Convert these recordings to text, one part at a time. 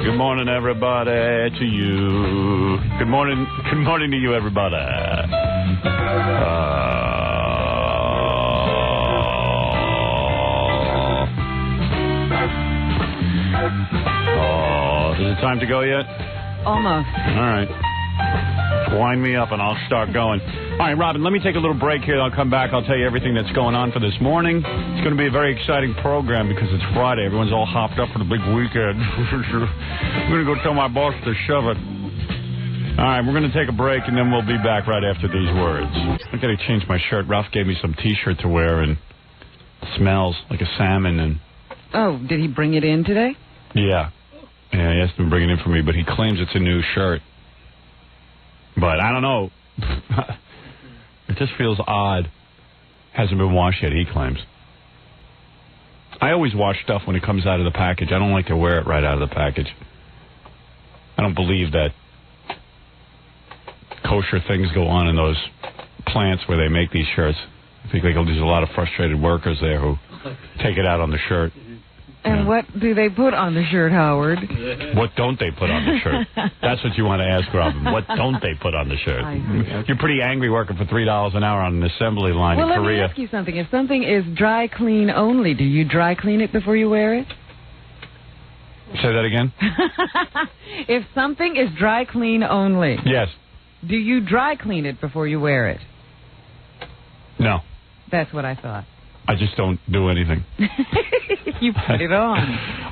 Good morning, everybody, to you. Good morning to you, everybody. Is it time to go yet? Almost. All right. Wind me up and I'll start going. All right, Robin, let me take a little break here. I'll come back. I'll tell you everything that's going on for this morning. It's going to be a very exciting program because it's Friday. Everyone's all hopped up for the big weekend. I'm going to go tell my boss to shove it. All right, we're going to take a break, and then we'll be back right after these words. I got to change my shirt. Ralph gave me some T-shirt to wear, and it smells like a salmon. And oh, did he bring it in today? Yeah. Yeah, he asked him to bring it in for me, but he claims it's a new shirt. But I don't know. It just feels odd. Hasn't been washed yet, he claims. I always wash stuff when it comes out of the package. I don't like to wear it right out of the package. I don't believe that kosher things go on in those plants where they make these shirts. I think there's a lot of frustrated workers there who take it out on the shirt. And what do they put on the shirt, Howard? What don't they put on the shirt? That's what you want to ask, Robin. What don't they put on the shirt? You're pretty angry working for $3 an hour on an assembly line in Korea. Well, let me ask you something. If something is dry clean only, do you dry clean it before you wear it? Say that again? If something is dry clean only. Yes. Do you dry clean it before you wear it? No. That's what I thought. I just don't do anything. You put it on.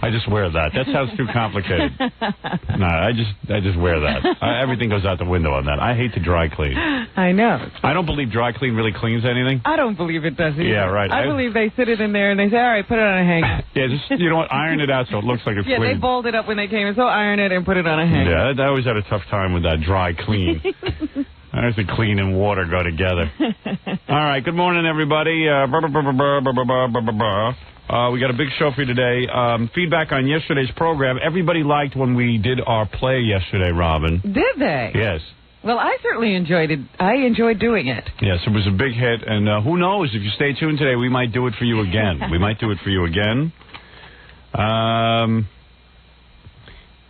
I just wear that. That sounds too complicated. No, I just wear that. Everything goes out the window on that. I hate to dry clean. I know. I don't believe dry clean really cleans anything. I don't believe it does either. Yeah, right. I believe they sit it in there and they say, all right, put it on a hanger. Yeah, just, you know what, iron it out so it looks like it's clean. Yeah, they balled it up when they came in, so iron it and put it on a hanger. Yeah, I always had a tough time with that dry clean. I think clean and water go together. All right, good morning, everybody. We got a big show for you today. Feedback on yesterday's program. Everybody liked when we did our play yesterday, Robin. Did they? Yes. Well, I certainly enjoyed it. I enjoyed doing it. Yes, it was a big hit. And who knows, if you stay tuned today, we might do it for you again. We might do it for you again.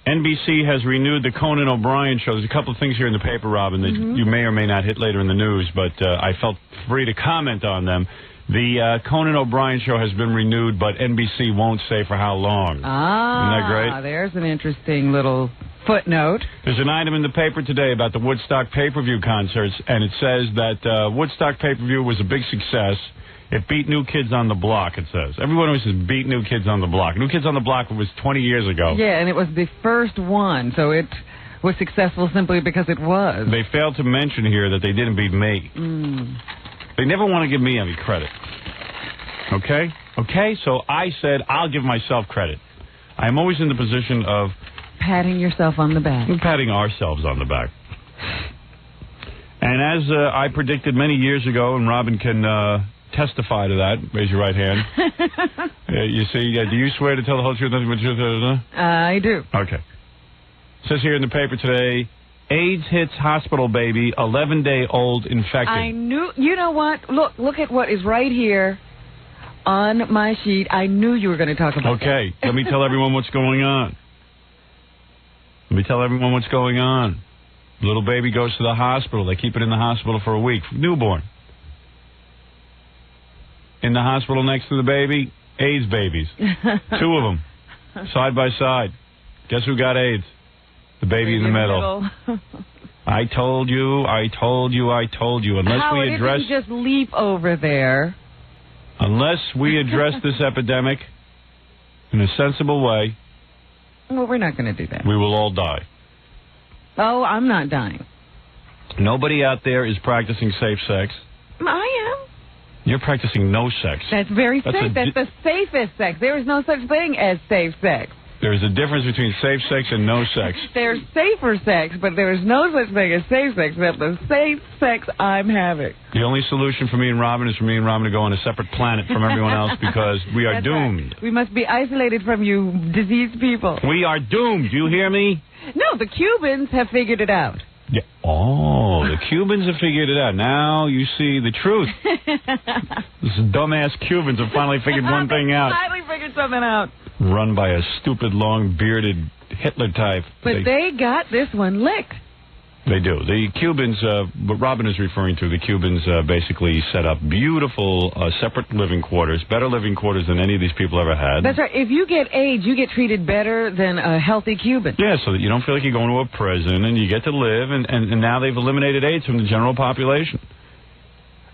NBC has renewed the Conan O'Brien show. There's a couple of things here in the paper, Robin, that you may or may not hit later in the news, but I felt free to comment on them. The Conan O'Brien show has been renewed, but NBC won't say for how long. Ah, isn't that great? There's an interesting little footnote. There's an item in the paper today about the Woodstock pay-per-view concerts, and it says that Woodstock pay-per-view was a big success. It beat New Kids on the Block, it says. Everyone always says beat New Kids on the Block. New Kids on the Block was 20 years ago. Yeah, and it was the first one, so it was successful simply because it was. They failed to mention here that they didn't beat me. They never want to give me any credit. Okay? Okay, so I said I'll give myself credit. I'm always in the position of... patting yourself on the back. Patting ourselves on the back. And as I predicted many years ago, and Robin can... testify to that. Raise your right hand. You see, do you swear to tell the whole truth, nothing but the truth? I do. Okay. It says here in the paper today, AIDS hits hospital baby, 11-day-old infected. I knew, you know what? Look at what is right here on my sheet. I knew you were going to talk about that. Okay, let me tell everyone what's going on. Little baby goes to the hospital. They keep it in the hospital for a week. Newborn. In the hospital next to the baby, AIDS babies. 2 of them, side by side. Guess who got AIDS? The baby in the middle. I told you. Unless Howard, we address... it didn't just leap over there. Unless we address this epidemic in a sensible way... Well, we're not going to do that. We will all die. Oh, I'm not dying. Nobody out there is practicing safe sex. I am. You're practicing no sex. That's very safe. That's the safest sex. There is no such thing as safe sex. There is a difference between safe sex and no sex. There's safer sex, but there is no such thing as safe sex. That's the safe sex I'm having. The only solution for me and Robin is for me and Robin to go on a separate planet from everyone else because we are doomed. Right. We must be isolated from you diseased people. We are doomed. Do you hear me? No, the Cubans have figured it out. Yeah. Oh, the Cubans have figured it out. Now you see the truth. These dumbass Cubans have finally figured one thing out. Finally figured something out. run by a stupid, long-bearded Hitler type. But they got this one licked. They do. The Cubans, what Robin is referring to, the Cubans basically set up beautiful separate living quarters, better living quarters than any of these people ever had. That's right. If you get AIDS, you get treated better than a healthy Cuban. Yeah, so that you don't feel like you're going to a prison and you get to live, and now they've eliminated AIDS from the general population.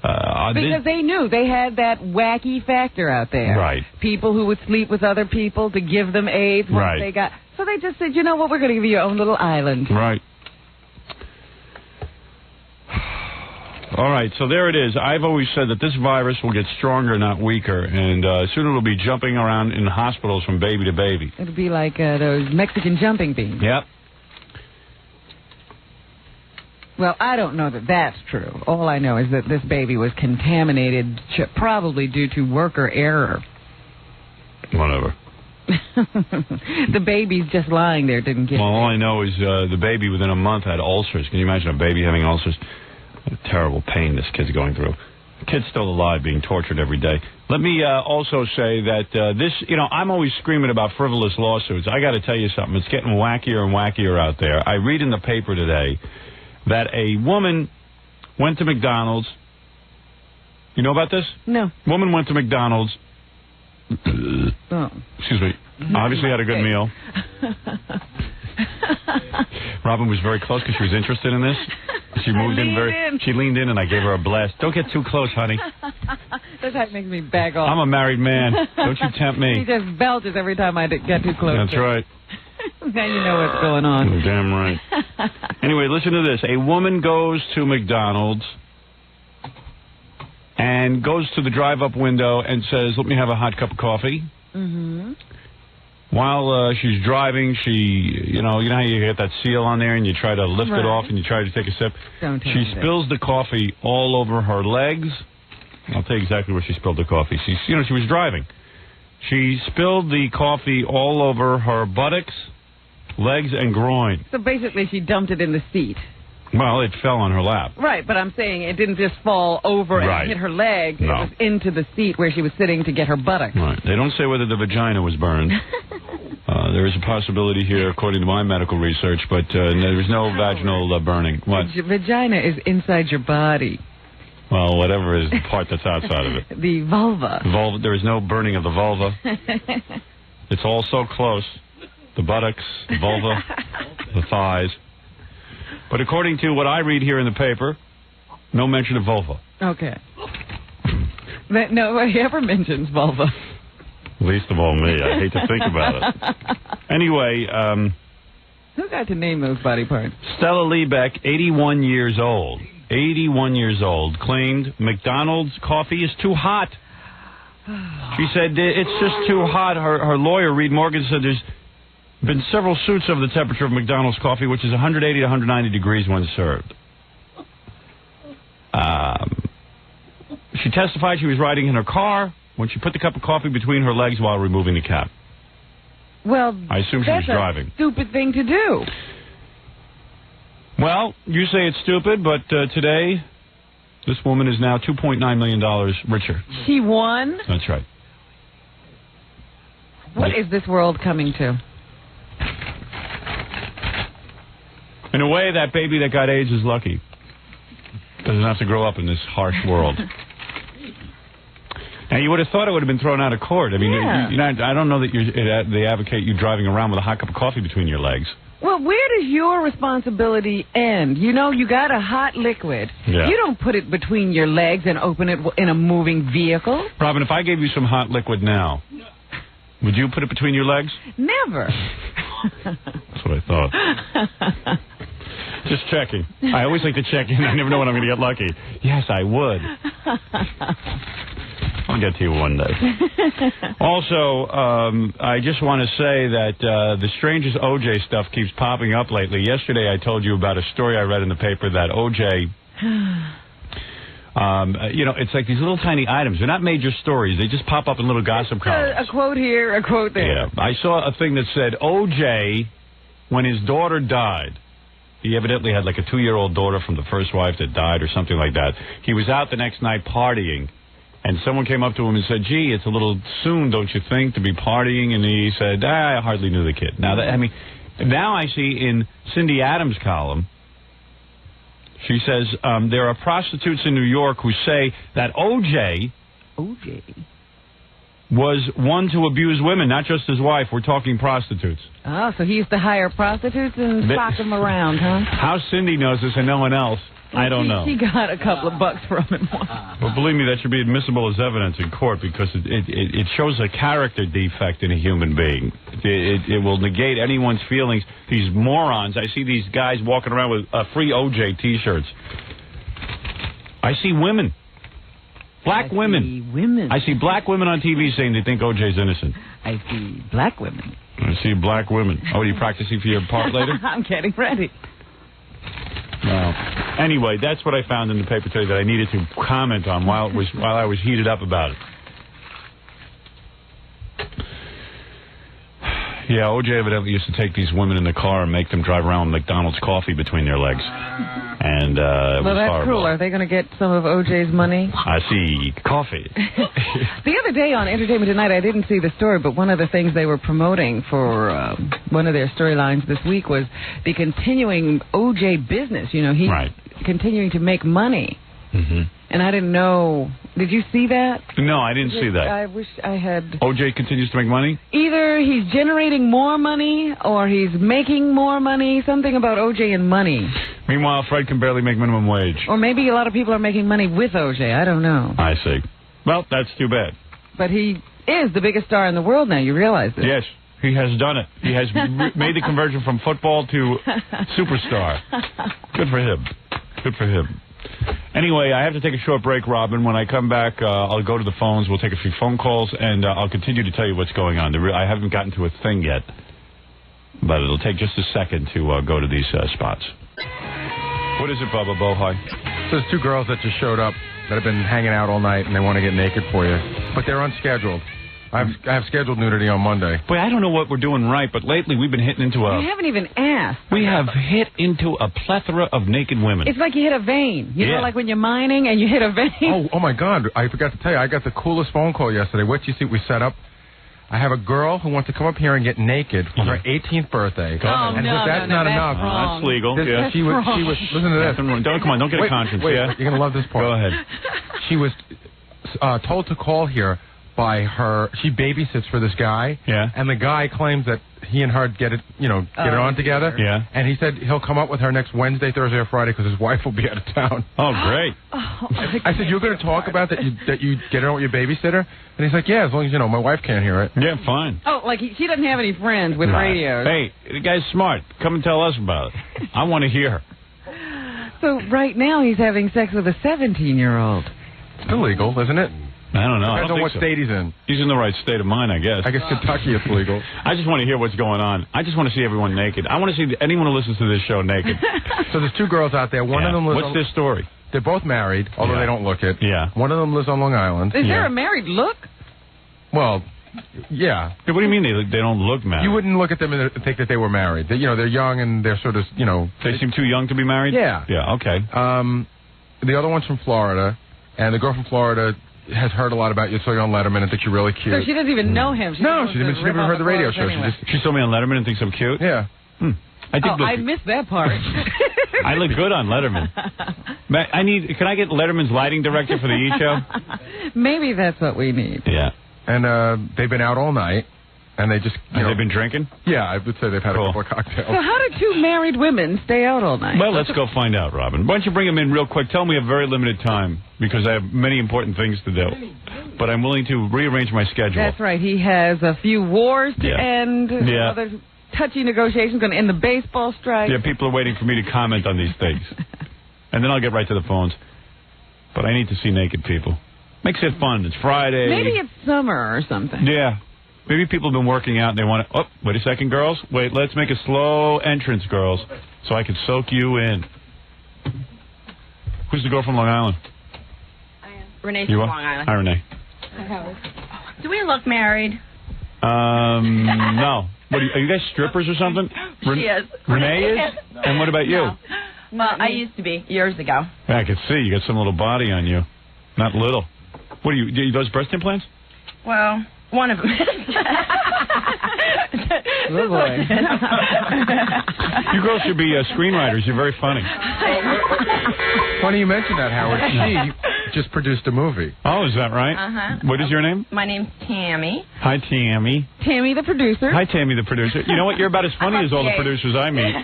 Because they knew they had that wacky factor out there. Right. People who would sleep with other people to give them AIDS once they got... So they just said, you know what, we're going to give you your own little island. Right. All right, so there it is. I've always said that this virus will get stronger, not weaker, and soon it'll be jumping around in hospitals from baby to baby. It'll be like those Mexican jumping beans. Yep. Well, I don't know that that's true. All I know is that this baby was contaminated, probably due to worker error. Whatever. The baby's just lying there, didn't get it. Well, all I know is the baby within a month had ulcers. Can you imagine a baby having ulcers? What a terrible pain this kid's going through. The kid's still alive, being tortured every day. Let me also say that this, I'm always screaming about frivolous lawsuits. I got to tell you something. It's getting wackier and wackier out there. I read in the paper today that a woman went to McDonald's. You know about this? No. Woman went to McDonald's. Excuse me. Obviously had a good meal. Robin was very close because she was interested in this. She moved in. She leaned in and I gave her a blast. Don't get too close, honey. That's how it makes me back off. I'm a married man. Don't you tempt me. He just belches every time I get too close. That's right. Now you know what's going on. You're damn right. Anyway, listen to this. A woman goes to McDonald's and goes to the drive-up window and says, "Let me have a hot cup of coffee." Mm-hmm. While she's driving, you know how you get that seal on there and you try to lift it off and you try to take a sip? She spills the coffee all over her legs. I'll tell you exactly where she spilled the coffee. She was driving. She spilled the coffee all over her buttocks, legs, and groin. So basically she dumped it in the seat. Well, it fell on her lap. Right, but I'm saying it didn't just fall over and hit her leg. No. It was into the seat where she was sitting to get her buttocks. Right. They don't say whether the vagina was burned. There is a possibility here, according to my medical research, but there's no vaginal burning. What? Vagina is inside your body. Well, whatever is the part that's outside of it. The vulva. There is no burning of the vulva. It's all so close. The buttocks, the vulva, the thighs. But according to what I read here in the paper, no mention of vulva. Okay. Nobody ever mentions vulva. Least of all me. I hate to think about it. Anyway, who got to name those body parts? Stella Liebeck, 81 years old. 81 years old, claimed McDonald's coffee is too hot. She said it's just too hot. Her lawyer, Reed Morgan, said there's been several suits over the temperature of McDonald's coffee, which is 180 to 190 degrees when served. She testified she was riding in her car when she put the cup of coffee between her legs while removing the cap. Well, I assume she was driving. That's a stupid thing to do. Well, you say it's stupid, but today, this woman is now $2.9 million richer. She won? That's right. What is this world coming to? In a way, that baby that got AIDS is lucky. Doesn't have to grow up in this harsh world. Now, you would have thought it would have been thrown out of court. I mean, I don't know that they advocate you driving around with a hot cup of coffee between your legs. Well, where does your responsibility end? You got a hot liquid. Yeah. You don't put it between your legs and open it in a moving vehicle. Robin, if I gave you some hot liquid now, would you put it between your legs? Never. That's what I thought. Just checking. I always like to check in. I never know when I'm going to get lucky. Yes, I would. I'll get to you one day. Also, I just want to say that the strangest OJ stuff keeps popping up lately. Yesterday, I told you about a story I read in the paper that OJ, it's like these little tiny items. They're not major stories. They just pop up in little gossip columns. A quote here, a quote there. Yeah. I saw a thing that said OJ, when his daughter died, he evidently had like a 2-year-old daughter from the first wife that died or something like that. He was out the next night partying. And someone came up to him and said, gee, it's a little soon, don't you think, to be partying? And he said, I hardly knew the kid. Now, now I see in Cindy Adams' column, she says, there are prostitutes in New York who say that O.J. was one to abuse women, not just his wife. We're talking prostitutes. Oh, so he used to hire prostitutes and sock them around, huh? How Cindy knows this and no one else, I don't know. She got a couple of bucks from him. Well, believe me, that should be admissible as evidence in court because it shows a character defect in a human being. It will negate anyone's feelings. These morons, I see these guys walking around with free OJ T-shirts. I see women. Black women. I see black women on TV saying they think OJ's innocent. I see black women. I see black women. Oh, are you practicing for your part later? I'm getting ready. Well, anyway, that's what I found in the paper today that I needed to comment on while I was heated up about it. Yeah, OJ evidently used to take these women in the car and make them drive around with McDonald's coffee between their legs. And well, that's horrible. Cool. Are they going to get some of OJ's money? I see coffee. The other day on Entertainment Tonight, I didn't see the story, but one of the things they were promoting for one of their storylines this week was the continuing OJ business. You know, he's continuing to make money. Mm-hmm. And I didn't know. Did you see that? No, I didn't see that. I wish I had. OJ continues to make money? Either he's generating more money or he's making more money. Something about OJ and money. Meanwhile, Fred can barely make minimum wage. Or maybe a lot of people are making money with OJ. I don't know. I see. Well, that's too bad. But he is the biggest star in the world now. You realize this? Yes. He has done it. He has made the conversion from football to superstar. Good for him. Good for him. Anyway, I have to take a short break, Robin. When I come back, I'll go to the phones. We'll take a few phone calls, and I'll continue to tell you what's going on. I haven't gotten to a thing yet, but it'll take just a second to go to these spots. What is it, Bubba Bohai? So there's two girls that just showed up that have been hanging out all night, and they want to get naked for you, but they're unscheduled. I have scheduled nudity on Monday. Boy, I don't know what we're doing right, but lately we've been hitting into a... You haven't even asked. We have hit into a plethora of naked women. It's like you hit a vein. You know, like when you're mining and you hit a vein. Oh, my God. I forgot to tell you, I got the coolest phone call yesterday. What do you see we set up? I have a girl who wants to come up here and get naked for her 18th birthday. Oh, and no, that's not enough. Wrong. That's legal. She was. Listen to this. Come on, don't get a conscience. Wait, yeah? You're going to love this part. Go ahead. She was told to call here by her. She babysits for this guy. Yeah. And the guy claims that he and her get it on together. Yeah. And he said he'll come up with her next Wednesday, Thursday, or Friday because his wife will be out of town. Oh, great. I said, you're going to talk about that you get it on with your babysitter? And he's like, yeah, as long as, my wife can't hear it. Yeah, fine. Oh, like she doesn't have any friends with radios. Hey, the guy's smart. Come and tell us about it. I want to hear her. So right now he's having sex with a 17-year-old. It's illegal, isn't it? I don't know. Depends on what state he's in. He's in the right state of mind, I guess. I guess Kentucky it's legal. I just want to hear what's going on. I just want to see everyone naked. I want to see anyone who listens to this show naked. So there's two girls out there. One of them lives What's their story? They're both married, although they don't look it. Yeah. One of them lives on Long Island. Is there a married look? Well, yeah. What do you mean they don't look married? You wouldn't look at them and think that they were married. They're young and they're sort of, They seem too young to be married? Yeah. Yeah, okay. The other one's from Florida, and the girl from Florida has heard a lot about you, so you're on Letterman and thinks you're really cute. So she doesn't even know him. She never heard the radio show. Anyway. She saw me on Letterman and thinks I'm cute? Yeah. I missed that part. I look good on Letterman. Can I get Letterman's lighting director for the E! Show? Maybe that's what we need. Yeah. And they've been out all night, and they just, they've been drinking? Yeah, I would say they've had a couple of cocktails. So how do two married women stay out all night? Well, let's go find out, Robin. Why don't you bring them in real quick? Tell me a very limited time, because I have many important things to do. But I'm willing to rearrange my schedule. That's right. He has a few wars to end. Yeah. Other touchy negotiations going to end the baseball strike. Yeah, people are waiting for me to comment on these things. And then I'll get right to the phones. But I need to see naked people. Makes it fun. It's Friday. Maybe it's summer or something. Yeah. Maybe people have been working out and they want to... Oh, wait a second, girls. Wait, let's make a slow entrance, girls, so I can soak you in. Who's the girl from Long Island? I am. Renee from Long Island. Hi, Renee. Do we look married? No. Are you guys strippers or something? She is. Renee is? And what about you? No. Well, I used to be years ago. Yeah, I can see. You got some little body on you. Not little. What do those breast implants? Well, one of them. Oh, boy. You girls should be screenwriters. You're very funny. Funny you mentioned that, Howard. She just produced a movie. Oh, is that right? What is your name? My name's Tammy. Hi, Tammy. Tammy, the producer. Hi, Tammy, the producer. You know what? You're about as funny as all the producers I meet.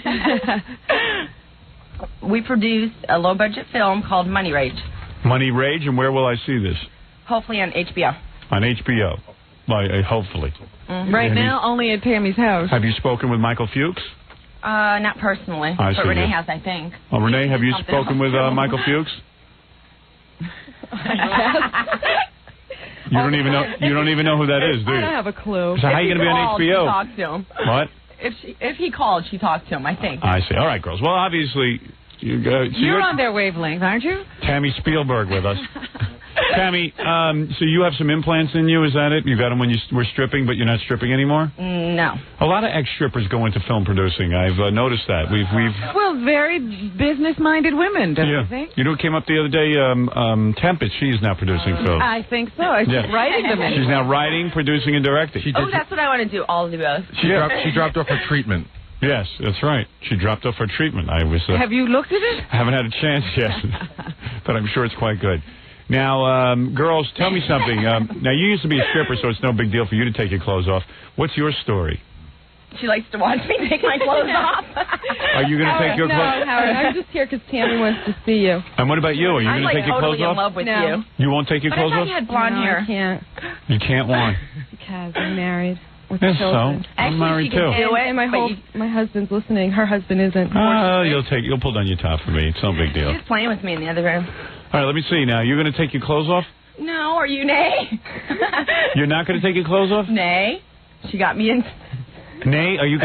We produced a low-budget film called Money Rage. Money Rage, and where will I see this? Hopefully on HBO. On HBO. Hopefully. Right now, only at Tammy's house. Have you spoken with Michael Fuchs? Not personally, but Renee has, I think. Oh, Renee, have you spoken with Michael Fuchs? You don't even know who that is, do you? I don't have a clue. So how are you going to be on HBO? She talked to him. What? If he called, she talked to him, I think. I see. All right, girls. Well, obviously, you're on their wavelength, aren't you? Tammy Spielberg with us. Tammy, so you have some implants in you, is that it? You got them when you were stripping, but you're not stripping anymore? No. A lot of ex-strippers go into film producing. I've noticed that. Well, very business-minded women, don't you think? You know who came up the other day? Tempest. She's now producing film. I think so. She's writing them. She's now writing, producing, and directing. That's what I want to do, all of the both. She dropped off her treatment. Yes, that's right. She dropped off her treatment. Have you looked at it? I haven't had a chance yet, but I'm sure it's quite good. Now, girls, tell me something. Now, you used to be a stripper, so it's no big deal for you to take your clothes off. What's your story? She likes to watch me take my clothes off. Are you going to take your clothes off? No, Howard, I'm just here because Tammy wants to see you. And what about you? Are you going to take your clothes off? I'm totally in love with you. You won't take your clothes off? But I thought you had blonde hair. I can't. You can't want. Because I'm married with Yes, children. so I'm married too. And my husband's listening. Her husband isn't. You'll pull down your top for me. It's no big deal. She's playing with me in the other room. All right, let me see now. You're going to take your clothes off? No, are you nay? You're not going to take your clothes off? Nay. She got me in. Nay, are you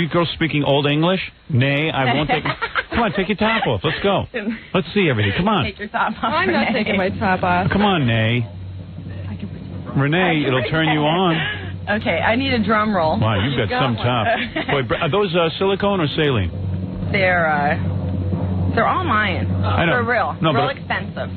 girls speaking Old English? Nay, I won't take. Come on, take your top off. Let's go. Let's see everything. Come on. Take your top off. I'm not taking my top off. Come on, Nay. Renee, it'll turn you on. Okay, I need a drum roll. Wow, you've got some top. Wait, are those silicone or saline? They're all mine. I know. They're real. No, real expensive.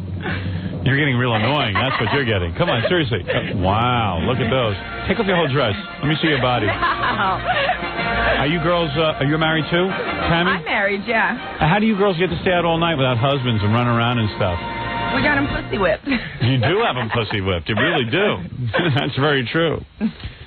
You're getting real annoying. That's what you're getting. Come on, seriously. Wow, look at those. Take off your whole dress. Let me see your body. Are you girls, are you married too, Tammy? I'm married, yeah. How do you girls get to stay out all night without husbands and run around and stuff? We got them pussy whipped. You do have them pussy whipped. You really do. That's very true.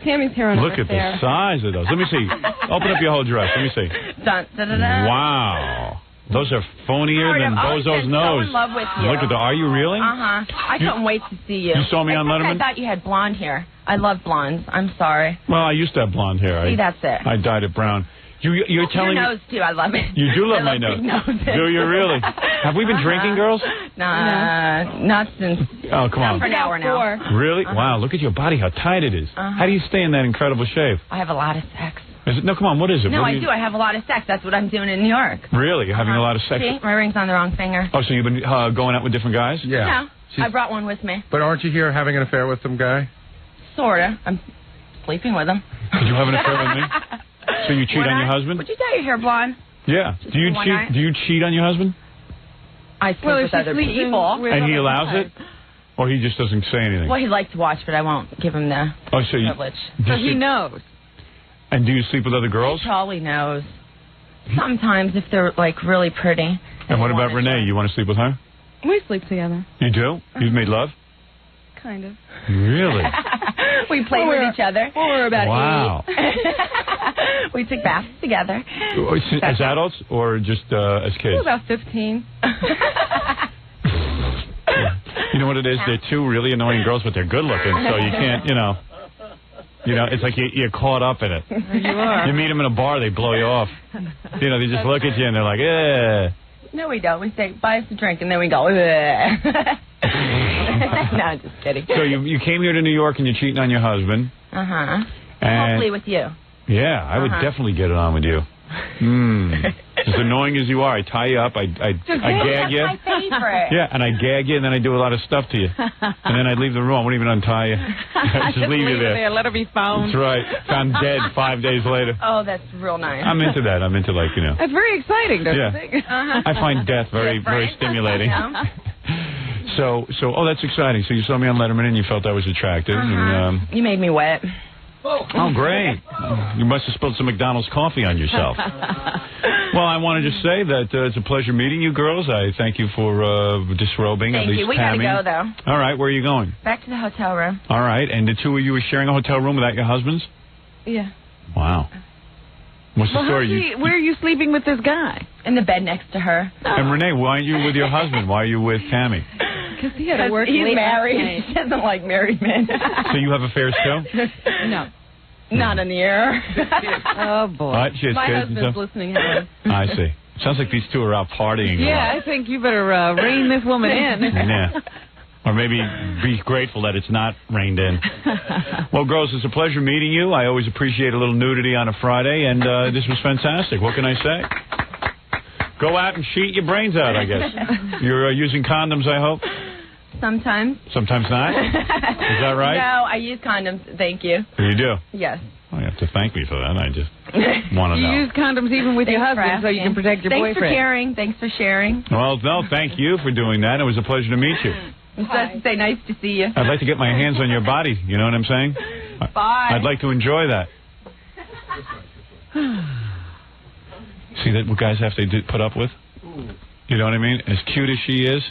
Tammy's hair on her Look at the size of those. Let me see. Open up your whole dress. Let me see. Dun, da, da, da. Wow. Those are phonier than Bozo's nose. So in love with you. Look at the. Are you really? I couldn't wait to see you. You saw me on Letterman? I thought you had blonde hair. I love blondes. I'm sorry. Well, I used to have blonde hair. See, that's it. I dyed it brown. You're telling me. Your nose too. I love it. You do love my nose. Do you really? Have we been drinking, girls? Not since. Oh, come on. For an hour now. Really? Wow. Look at your body. How tight it is. How do you stay in that incredible shape? I have a lot of sex. Is it? No, come on. What is it? No, I do. I have a lot of sex. That's what I'm doing in New York. Really? You're having a lot of sex? See, my ring's on the wrong finger. Oh, so you've been going out with different guys? Yeah. No, I brought one with me. But aren't you here having an affair with some guy? Sorta. I'm sleeping with him. Did you have an affair with me? So you cheat on your husband? Would you dye your hair blonde? Yeah. Do you cheat on your husband? I sleep with other people. And he allows it? Or he just doesn't say anything? Well, he'd like to watch, but I won't give him the privilege. So he knows. And do you sleep with other girls? He probably knows. Sometimes if they're, like, really pretty. And what about Renee? You want to sleep with her? We sleep together. You do? You've made love? Kind of. Really? We play with each other. When we were about 8. We took baths together. As adults or just as kids? We were about 15. You know what it is? They're two really annoying girls, but they're good looking, so you can't, you know, it's like you're caught up in it. You are. You meet them in a bar, they blow you off. You know, they just look at you and they're like, eh. No, we don't. We say, buy us a drink, and then we go, no, just kidding. So you came here to New York and you're cheating on your husband. And hopefully with you. Yeah, I would definitely get it on with you. As annoying as you are, I tie you up, I gag you. That's my favorite. Yeah, and I gag you, and then I do a lot of stuff to you. And then I'd leave the room. I wouldn't even untie you. I'd just leave you there. Let her be found. That's right. Found dead 5 days later. Oh, that's real nice. I'm into that. I'm into, like, you know. That's very exciting, don't you think? I find death very, very stimulating. So, oh, that's exciting. So you saw me on Letterman and you felt I was attractive. And, you made me wet. oh, great. You must have spilled some McDonald's coffee on yourself. Well, I wanted to say that it's a pleasure meeting you girls. I thank you for disrobing. Thank at least you. We Tammy. gotta go, though. All right, where are you going? Back to the hotel room. All right, and the two of you were sharing a hotel room without your husbands? Yeah. Wow. What's the story? Where are you sleeping with this guy? In the bed next to her. And Renee, why aren't you with your husband? Why are you with Tammy? Because he had to work He's late married. She doesn't like married men. So you have affairs too? No. Not in the air. Oh, boy. What? She has My kids and husband's stuff? listening. Helen. I see. Sounds like these two are out partying. a Yeah, lot. I think you better rein this woman in. Yeah. Or maybe be grateful that it's not reined in. Well, girls, it's a pleasure meeting you. I always appreciate a little nudity on a Friday, and this was fantastic. What can I say? Go out and cheat your brains out, I guess. You're using condoms, I hope? Sometimes. Sometimes not? Is that right? No, I use condoms. Thank you. You do? Yes. Well, you have to thank me for that. I just want to You know. use condoms even with your Thanks for husband so you asking. can protect your Thanks boyfriend. for caring. Thanks for sharing. Well, no, thank you for doing that. It was a pleasure to meet you. I'm supposed to say nice to see you. I'd like to get my hands on your body. You know what I'm saying? Bye. I'd like to enjoy that. See that what guys have to put up with? You know what I mean? As cute as she is,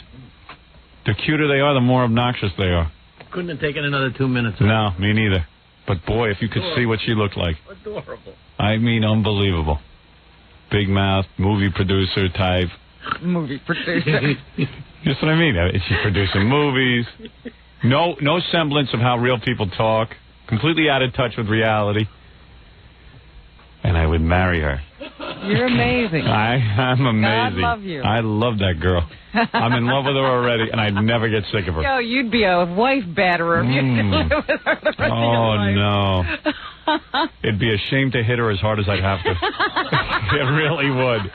the cuter they are, the more obnoxious they are. Couldn't have taken another 2 minutes. No, me neither. But boy, if you could see what she looked like. Adorable. I mean, unbelievable. Big mouth, movie producer type. Movie producer. That's what I mean. She's producing movies. No semblance of how real people talk. Completely out of touch with reality. And I would marry her. You're amazing. I'm amazing. God love you. I love that girl. I'm in love with her already, and I'd never get sick of her. Yo, you'd be a wife batterer if you live with her the rest of your Oh, life. no. It'd be a shame to hit her as hard as I'd have to. It really would.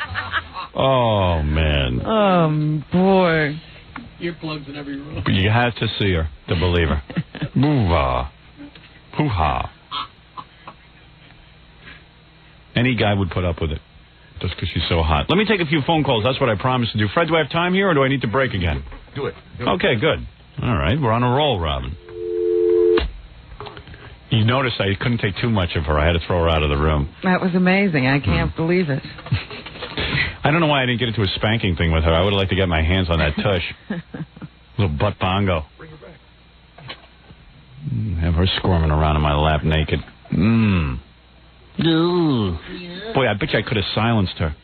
Oh, man. Boy. Earplugs in every room. But you have to see her to believe her. Move-ah. Hoo-ha. Any guy would put up with it just because she's so hot. Let me take a few phone calls. That's what I promised to do. Fred, do I have time here, or do I need to break again? Do it. Okay, good. All right, we're on a roll, Robin. You notice I couldn't take too much of her. I had to throw her out of the room. That was amazing. I can't believe it. I don't know why I didn't get into a spanking thing with her. I would have liked to get my hands on that tush. Little butt bongo. Bring her back. Have her squirming around in my lap naked. Boy, I bet you I could have silenced her.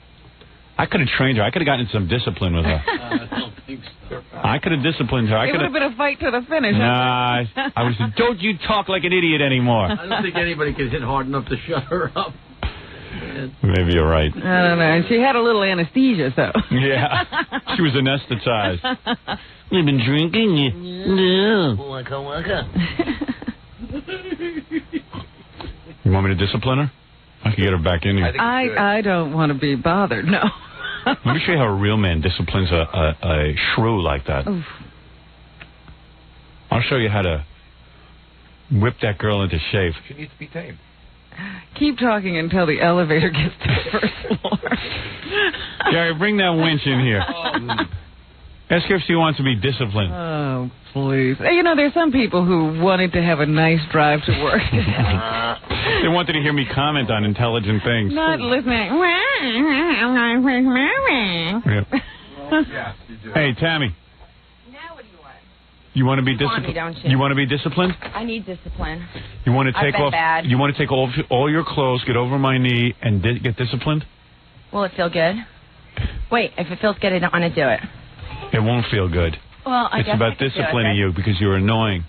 I could have trained her. I could have gotten some discipline with her. I don't think so. I could have disciplined her. It would have been a fight to the finish. Nah, I was. Don't you talk like an idiot anymore. I don't think anybody can hit hard enough to shut her up. Maybe you're right. I don't know. And she had a little anesthesia, so. Yeah, she was anesthetized. We've been drinking. No. Waka waka. You want me to discipline her? I can get her back in here. I don't want to be bothered, no. Let me show you how a real man disciplines a shrew like that. Oof. I'll show you how to whip that girl into shape. She needs to be tamed. Keep talking until the elevator gets to the first floor. Gary, bring that winch in here. Ask her if she wants to be disciplined. Oh, please. You know, there's some people who wanted to have a nice drive to work. They wanted to hear me comment on intelligent things. Not listening. Yep. Yes, you do. Hey, Tammy, Now what do you want? you want to be You want disciplined? me, don't you? You want to be disciplined? I need discipline. You want to I've take been off? bad. You want to take all your clothes, get over my knee, and get disciplined? Will it feel good? Wait, if it feels good, I don't want to do it. It won't feel good. Well, I It's guess about I could do it disciplining then. you because you're annoying.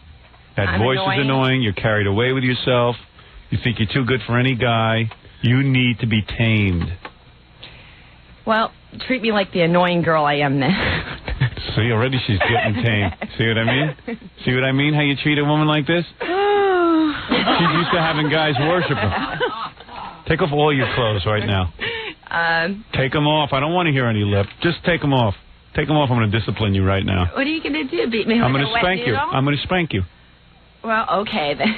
That I'm voice annoying? is annoying. You're carried away with yourself. You think you're too good for any guy. You need to be tamed. Well, treat me like the annoying girl I am then. See, already she's getting tamed. See what I mean? See what I mean? How you treat a woman like this? She's used to having guys worship her. Take off all your clothes right now. Take them off. I don't want to hear any lip. Just take them off. Take them off. I'm going to discipline you right now. What are you going to do? Beat me with I'm going a to wet spank you. noodle? I'm going to spank you. Well, okay then.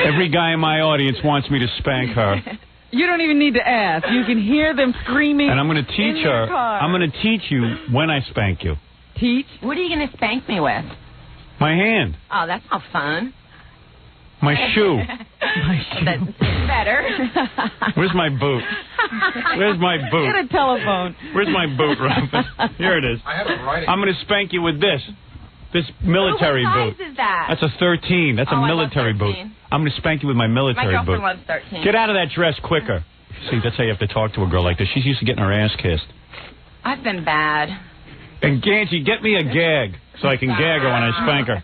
Every guy in my audience wants me to spank her. You don't even need to ask. You can hear them screaming. And I'm going to teach her. Car. I'm going to teach you when I spank you. Teach? What are you going to spank me with? My hand. Oh, that's not fun. My shoe. That's better. Where's my boot? Where's my boot? Get a telephone. Where's my boot, Rufus? Here it is. I have it right. I'm going to spank you with this. This military what boot. size is that? That's a 13. That's a I love military boot. 13. I'm going to spank you with my military My boot. girlfriend loves 13. Get out of that dress quicker. See, that's how you have to talk to a girl like this. She's used to getting her ass kissed. I've been bad. And Ganchi, get me a gag so I can gag her when I spank her.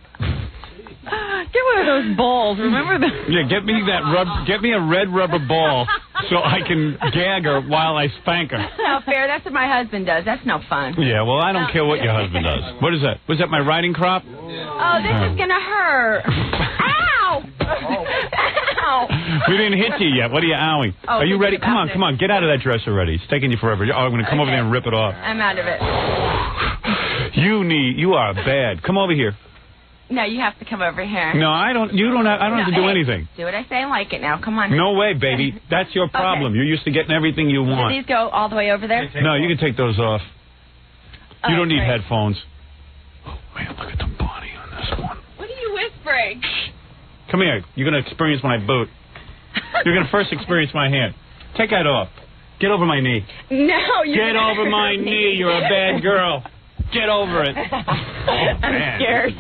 Get one of those balls. Remember that? Yeah, get me a red rubber ball so I can gag her while I spank her. No fair. That's what my husband does. That's no fun. Yeah, well, I don't care what your husband does. What is that? Was that my riding crop? Oh, this is gonna hurt. Ow! Ow! We didn't hit you yet. What are you owing? Oh, Are you ready? thinking about Come on. Get out of that dress already. It's taking you forever. Oh, I'm going to come over there and rip it off. I'm out of it. You are bad. Come over here. No, you have to come over here. No, I don't have to do anything. Do what I say and like it now. Come on. No way, baby. That's your problem. Okay. You're used to getting everything you Do want. these go all the way over there? No, you can take those off. You don't need great. headphones. Oh, man, look at the body on this one. What are you whispering? Come here. You're going to experience my boot. You're going to first experience my hand. Take that off. Get over my knee. No, you Get over my knee. You're a bad girl. Get over it. I'm scared.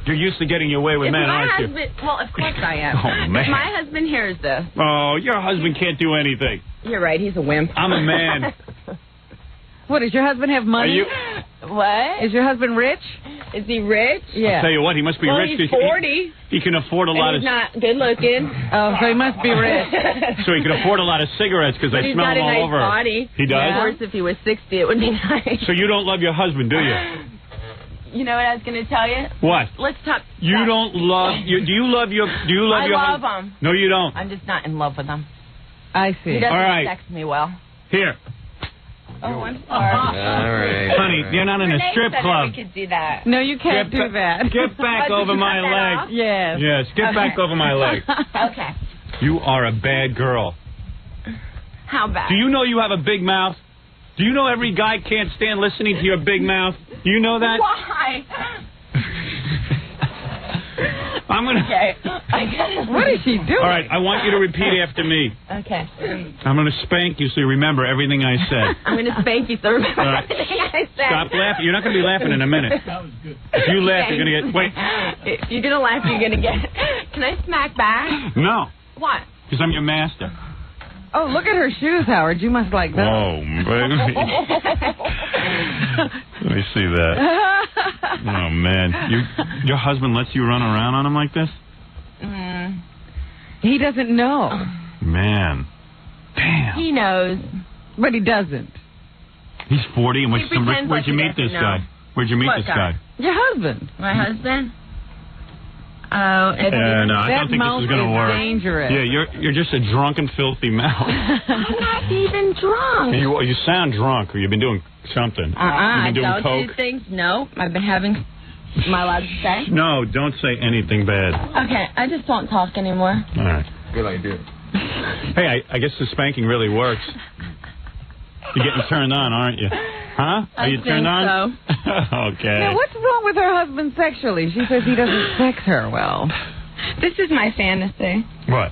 You're used to getting your way with If men, my aren't you? husband, well, of course I am. Oh, man. If my husband hears this. Oh, your husband can't do anything. You're right, he's a wimp. I'm a man. What, does your husband have money? What? Is your husband rich? Is he rich? Yeah. I'll tell you what, he must be Well, rich. he's 40. He can afford a lot And of... he's not good looking. Oh, so he must be rich. So he can afford a lot of cigarettes because But I he's smell got them a all nice over. body. He does? Of course, if he was 60, it would be nice. So you don't love your husband, do you? You know what I was going to tell you? What? Let's talk. You don't love... Do you love your... I love husband? him. No, you don't. I'm just not in love with him. I see. He doesn't All right. sex me well. Here. Oh, I'm sorry. All right. Honey, you're not in a Renee strip said club. We could do that. No, you can't do that. Get back Oh, did over you my cut that off? leg. Yes. Yes, get back over my leg. Okay. You are a bad girl. How bad? Do you know you have a big mouth? Do you know every guy can't stand listening to your big mouth? Do you know that? Why? I'm gonna... Okay. What is she doing? All right, I want you to repeat after me. Okay. I'm gonna spank you so you remember everything I said. I'm going to spank you so remember All right. everything I said. Stop laughing. You're not gonna be laughing in a minute. That was good. If you laugh, you're gonna get... Wait. If you're going to laugh, you're going to get... Can I smack back? No, What? because I'm your master. Oh, look at her shoes, Howard. You must like that. Whoa, baby. Let me see that. Oh, man. Your husband lets you run around on him like this? He doesn't know, Man. Damn. He knows. but he doesn't. He's 40, and He pretends where'd you like he meet this doesn't guy? know. Where'd you meet What this guy? guy? Your husband. My husband? Oh, it's... No, I that don't think mouth this is going to is work. dangerous. Yeah, you're just a drunken, filthy mouth. I'm not even drunk. You sound drunk, or you've been doing something. You've I been doing don't coke. do things. No, I've been having... Am I allowed to say? No, don't say anything bad. Okay, I just don't talk anymore. All right. Good idea. Hey, I guess the spanking really works. You're getting turned on, aren't you? Huh? Are you turned on? Okay. Now, what's wrong with her husband sexually? She says he doesn't sex her well. This is my fantasy. What?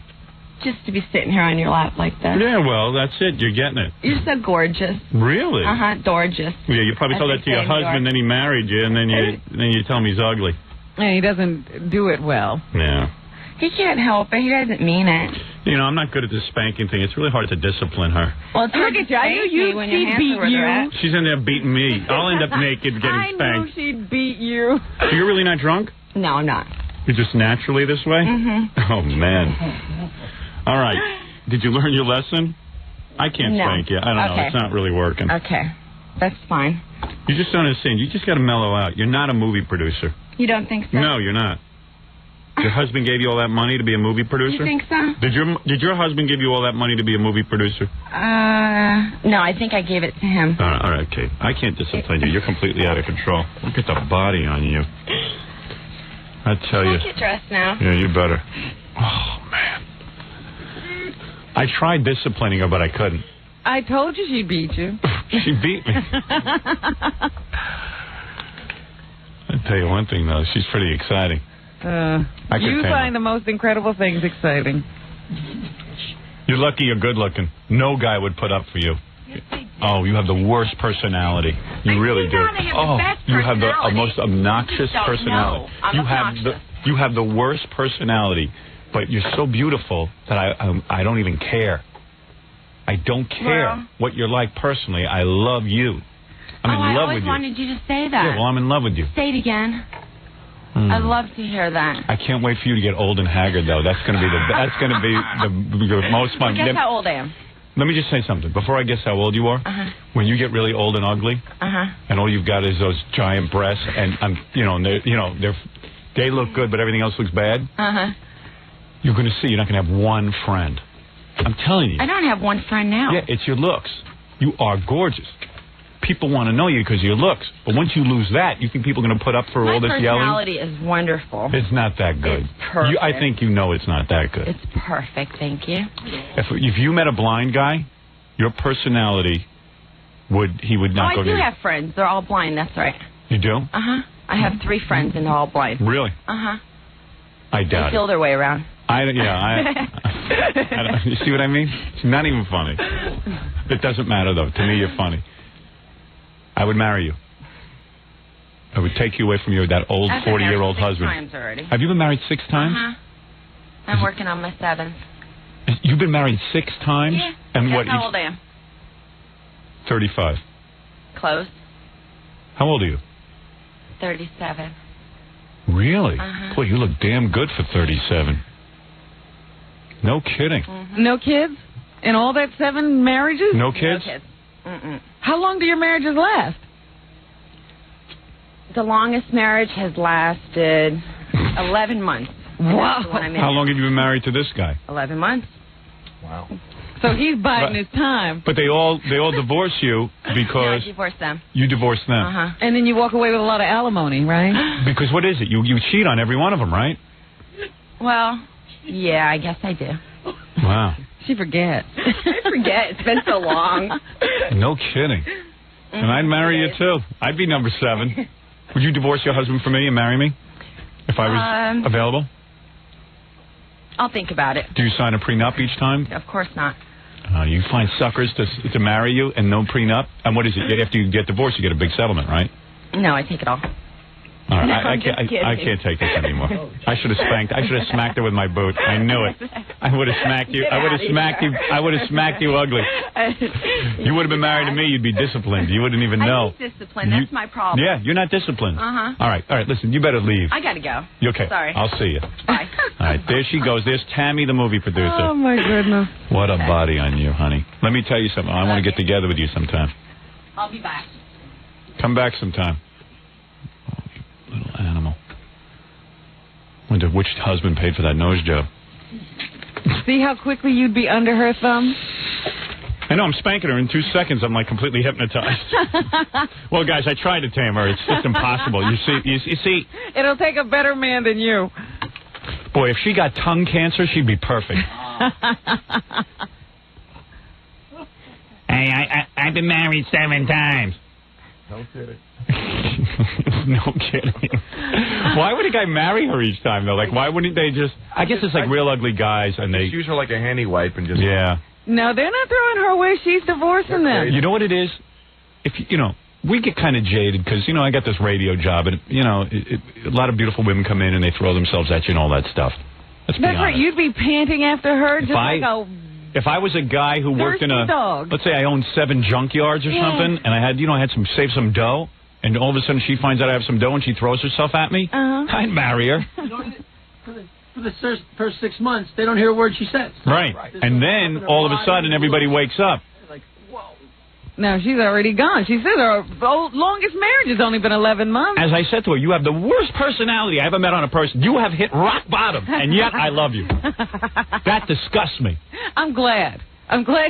Just to be sitting here on your lap like this. Yeah, well, that's it. You're getting it. You're so gorgeous. Really? Gorgeous. Yeah, you probably told that to your husband, then he married you, and then you tell him he's ugly. And he doesn't do it well. Yeah. He can't help it. He doesn't mean it. You know, I'm not good at this spanking thing. It's really hard to discipline her. Well, it's hard Look to at you. I spank knew me when your she'd hands beat are where they're you. at. She's in there beating me. I'll end up naked getting I knew spanked. she'd beat you. So you're really not drunk? No, I'm not. You're just naturally this way? Mm-hmm. Oh, man. All right. Did you learn your lesson? I can't No. spank you. I don't know. Okay. It's not really working. Okay. That's fine. You just don't understand. You just got to mellow out. You're not a movie producer. You don't think so? No, you're not. Your husband gave you all that money to be a movie producer? You think so? Did your husband give you all that money to be a movie producer? No, I think I gave it to him. All right, Kate. I can't discipline you. You're completely out of control. Look at the body on you. I tell Can you. I get dressed now? Yeah, you better. Oh, man. I tried disciplining her, but I couldn't. I told you she beat you. She beat me. I'll tell you one thing, though. She's pretty exciting. You find the most incredible things exciting. You're lucky you're good looking. No guy would put up for you. Oh, you have the worst personality. You really do. Oh, you have the most obnoxious personality. You have the worst personality, but you're so beautiful that I don't even care. I don't care what you're like personally. I love you. I'm in love with you. I always wanted you to say that. Yeah, well, I'm in love with you. Say it again. I'd love to hear that. I can't wait for you to get old and haggard, though. That's going to be the most fun. Well, guess how old I am. Let me just say something. Before I guess how old you are, when you get really old and ugly, and all you've got is those giant breasts, and they look good, but everything else looks bad. You're going to see you're not going to have one friend. I'm telling you. I don't have one friend now. Yeah, it's your looks. You are gorgeous. People want to know you because of your looks. But once you lose that, you think people are going to put up for all this yelling? My personality is wonderful. It's not that good. It's perfect. I think you know it's not that good. It's perfect, thank you. If you met a blind guy, your personality would not go to you. I do have friends. They're all blind, that's right. You do? I have 3 friends and they're all blind. Really? I doubt They feel their way around. You see what I mean? It's not even funny. It doesn't matter, though. To me, you're funny. I would marry you. I would take you away from that old 40-year-old husband. 6 times already. Have you been married 6 times? I'm working on my 7th. You've been married 6 times? Yeah. And Guess how old I am? 35. Close. How old are you? 37. Really? Boy, you look damn good for 37. No kidding. No kids? In all that 7 marriages? No kids? No kids. How long do your marriages last? The longest marriage has lasted 11 months. Wow. How long have you been married to this guy? 11 months. Wow. So he's biding his time. But they all divorce you because... No, I divorced them. You divorced them. And then you walk away with a lot of alimony, right? Because what is it? You cheat on every one of them, right? Well, yeah, I guess I do. Wow. She forgets. I forget. It's been so long. No kidding. And I'd marry you, too. I'd be number 7. Would you divorce your husband for me and marry me? If I was available? I'll think about it. Do you sign a prenup each time? Of course not. You find suckers to marry you and no prenup? And what is it? After you get divorced, you get a big settlement, right? No, I take it all. All right, No, I can't take this anymore. I should have smacked her with my boot. I knew it. I would have smacked you. I would have smacked you ugly. You would have been married to me. You'd be disciplined. You wouldn't even know. I'm disciplined. That's my problem. Yeah, you're not disciplined. All right. Listen, you better leave. I gotta go. You okay? Sorry. I'll see you. Bye. All right, there she goes. There's Tammy, the movie producer. Oh, my goodness. What a body on you, honey. Let me tell you something. I want to get together with you sometime. I'll be back. Come back sometime. Oh, you little animal. Wonder which husband paid for that nose job. See how quickly you'd be under her thumb? I know, I'm spanking her in 2 seconds. I'm like completely hypnotized. Well, guys, I tried to tame her. It's just impossible. You see. It'll take a better man than you. Boy, if she got tongue cancer, she'd be perfect. Hey, I've been married 7 times. No kidding. No kidding. Why would a guy marry her each time, though? Like, why wouldn't they just... I guess it's like real ugly guys, and they... use her like a handy wipe and just... Yeah. No, they're not throwing her away. She's divorcing them. You know what it is? If we get kind of jaded because, I got this radio job, and, a lot of beautiful women come in and they throw themselves at you and all that stuff. Let's be honest. That's right. You'd be panting after her If I was a guy who worked in a... dog. Let's say I owned 7 junkyards or something, and I had, saved some dough, and all of a sudden she finds out I have some dough and she throws herself at me, I'd marry her. For the first 6 months, they don't hear a word she says. Right. And then, all of a sudden, everybody wakes up. Like, whoa. No, she's already gone. She said her longest marriage has only been 11 months. As I said to her, you have the worst personality I ever met on a person. You have hit rock bottom, and yet I love you. That disgusts me. I'm glad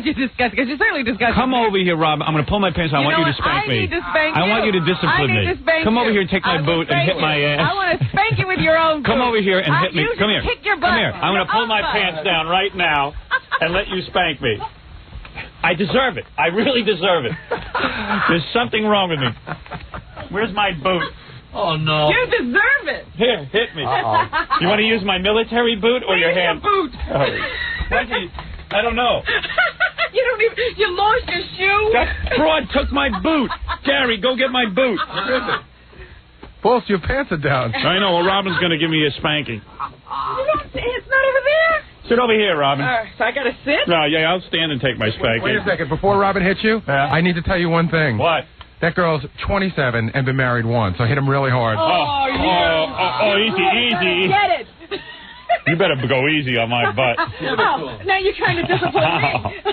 you discussed it, because you certainly discussed it. Come over here, Rob. I'm going to pull my pants. I want you to spank me. I need to spank you. I want you to discipline me. Come over here and take my boot and hit my ass. I want to spank you with your own boot. Come over here and hit me. Come here. Kick your butt. Come here. I'm going to pull my pants down right now and let you spank me. I deserve it. I really deserve it. There's something wrong with me. Where's my boot? Oh, no. You deserve it. Here, hit me. You want to use my military boot or your hand? Boot. Oh. I don't know. You lost your shoe. That fraud took my boot. Gary, go get my boot. Boss, your pants are down. I know. Well, Robin's going to give me a spanking. It's not over there. Sit over here, Robin. So I got to sit? No, yeah, I'll stand and take my spanking. Wait a second. Before Robin hits you, I need to tell you one thing. What? That girl's 27 and been married once, so hit him really hard. Easy. Get it. You better go easy on my butt. Now you're trying to discipline me.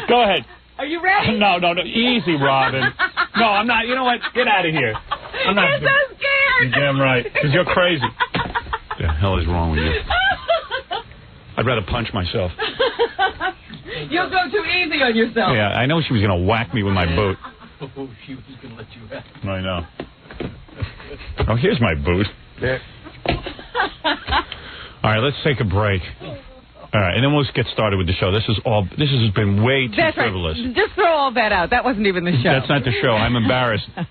Go ahead. Are you ready? No. Easy, Robin. No, I'm not. You know what? Get out of here. I'm not. You're so scared. You're damn right. Because you're crazy. What the hell is wrong with you? I'd rather punch myself. You'll go too easy on yourself. Yeah, I know she was going to whack me with my boot. Oh, she was going to let you have it. I know. Oh, here's my boot. Yeah. All right, let's take a break. All right, and then we'll get started with the show. This has been way too frivolous. Right. Just throw all that out. That wasn't even the show. That's not the show. I'm embarrassed. All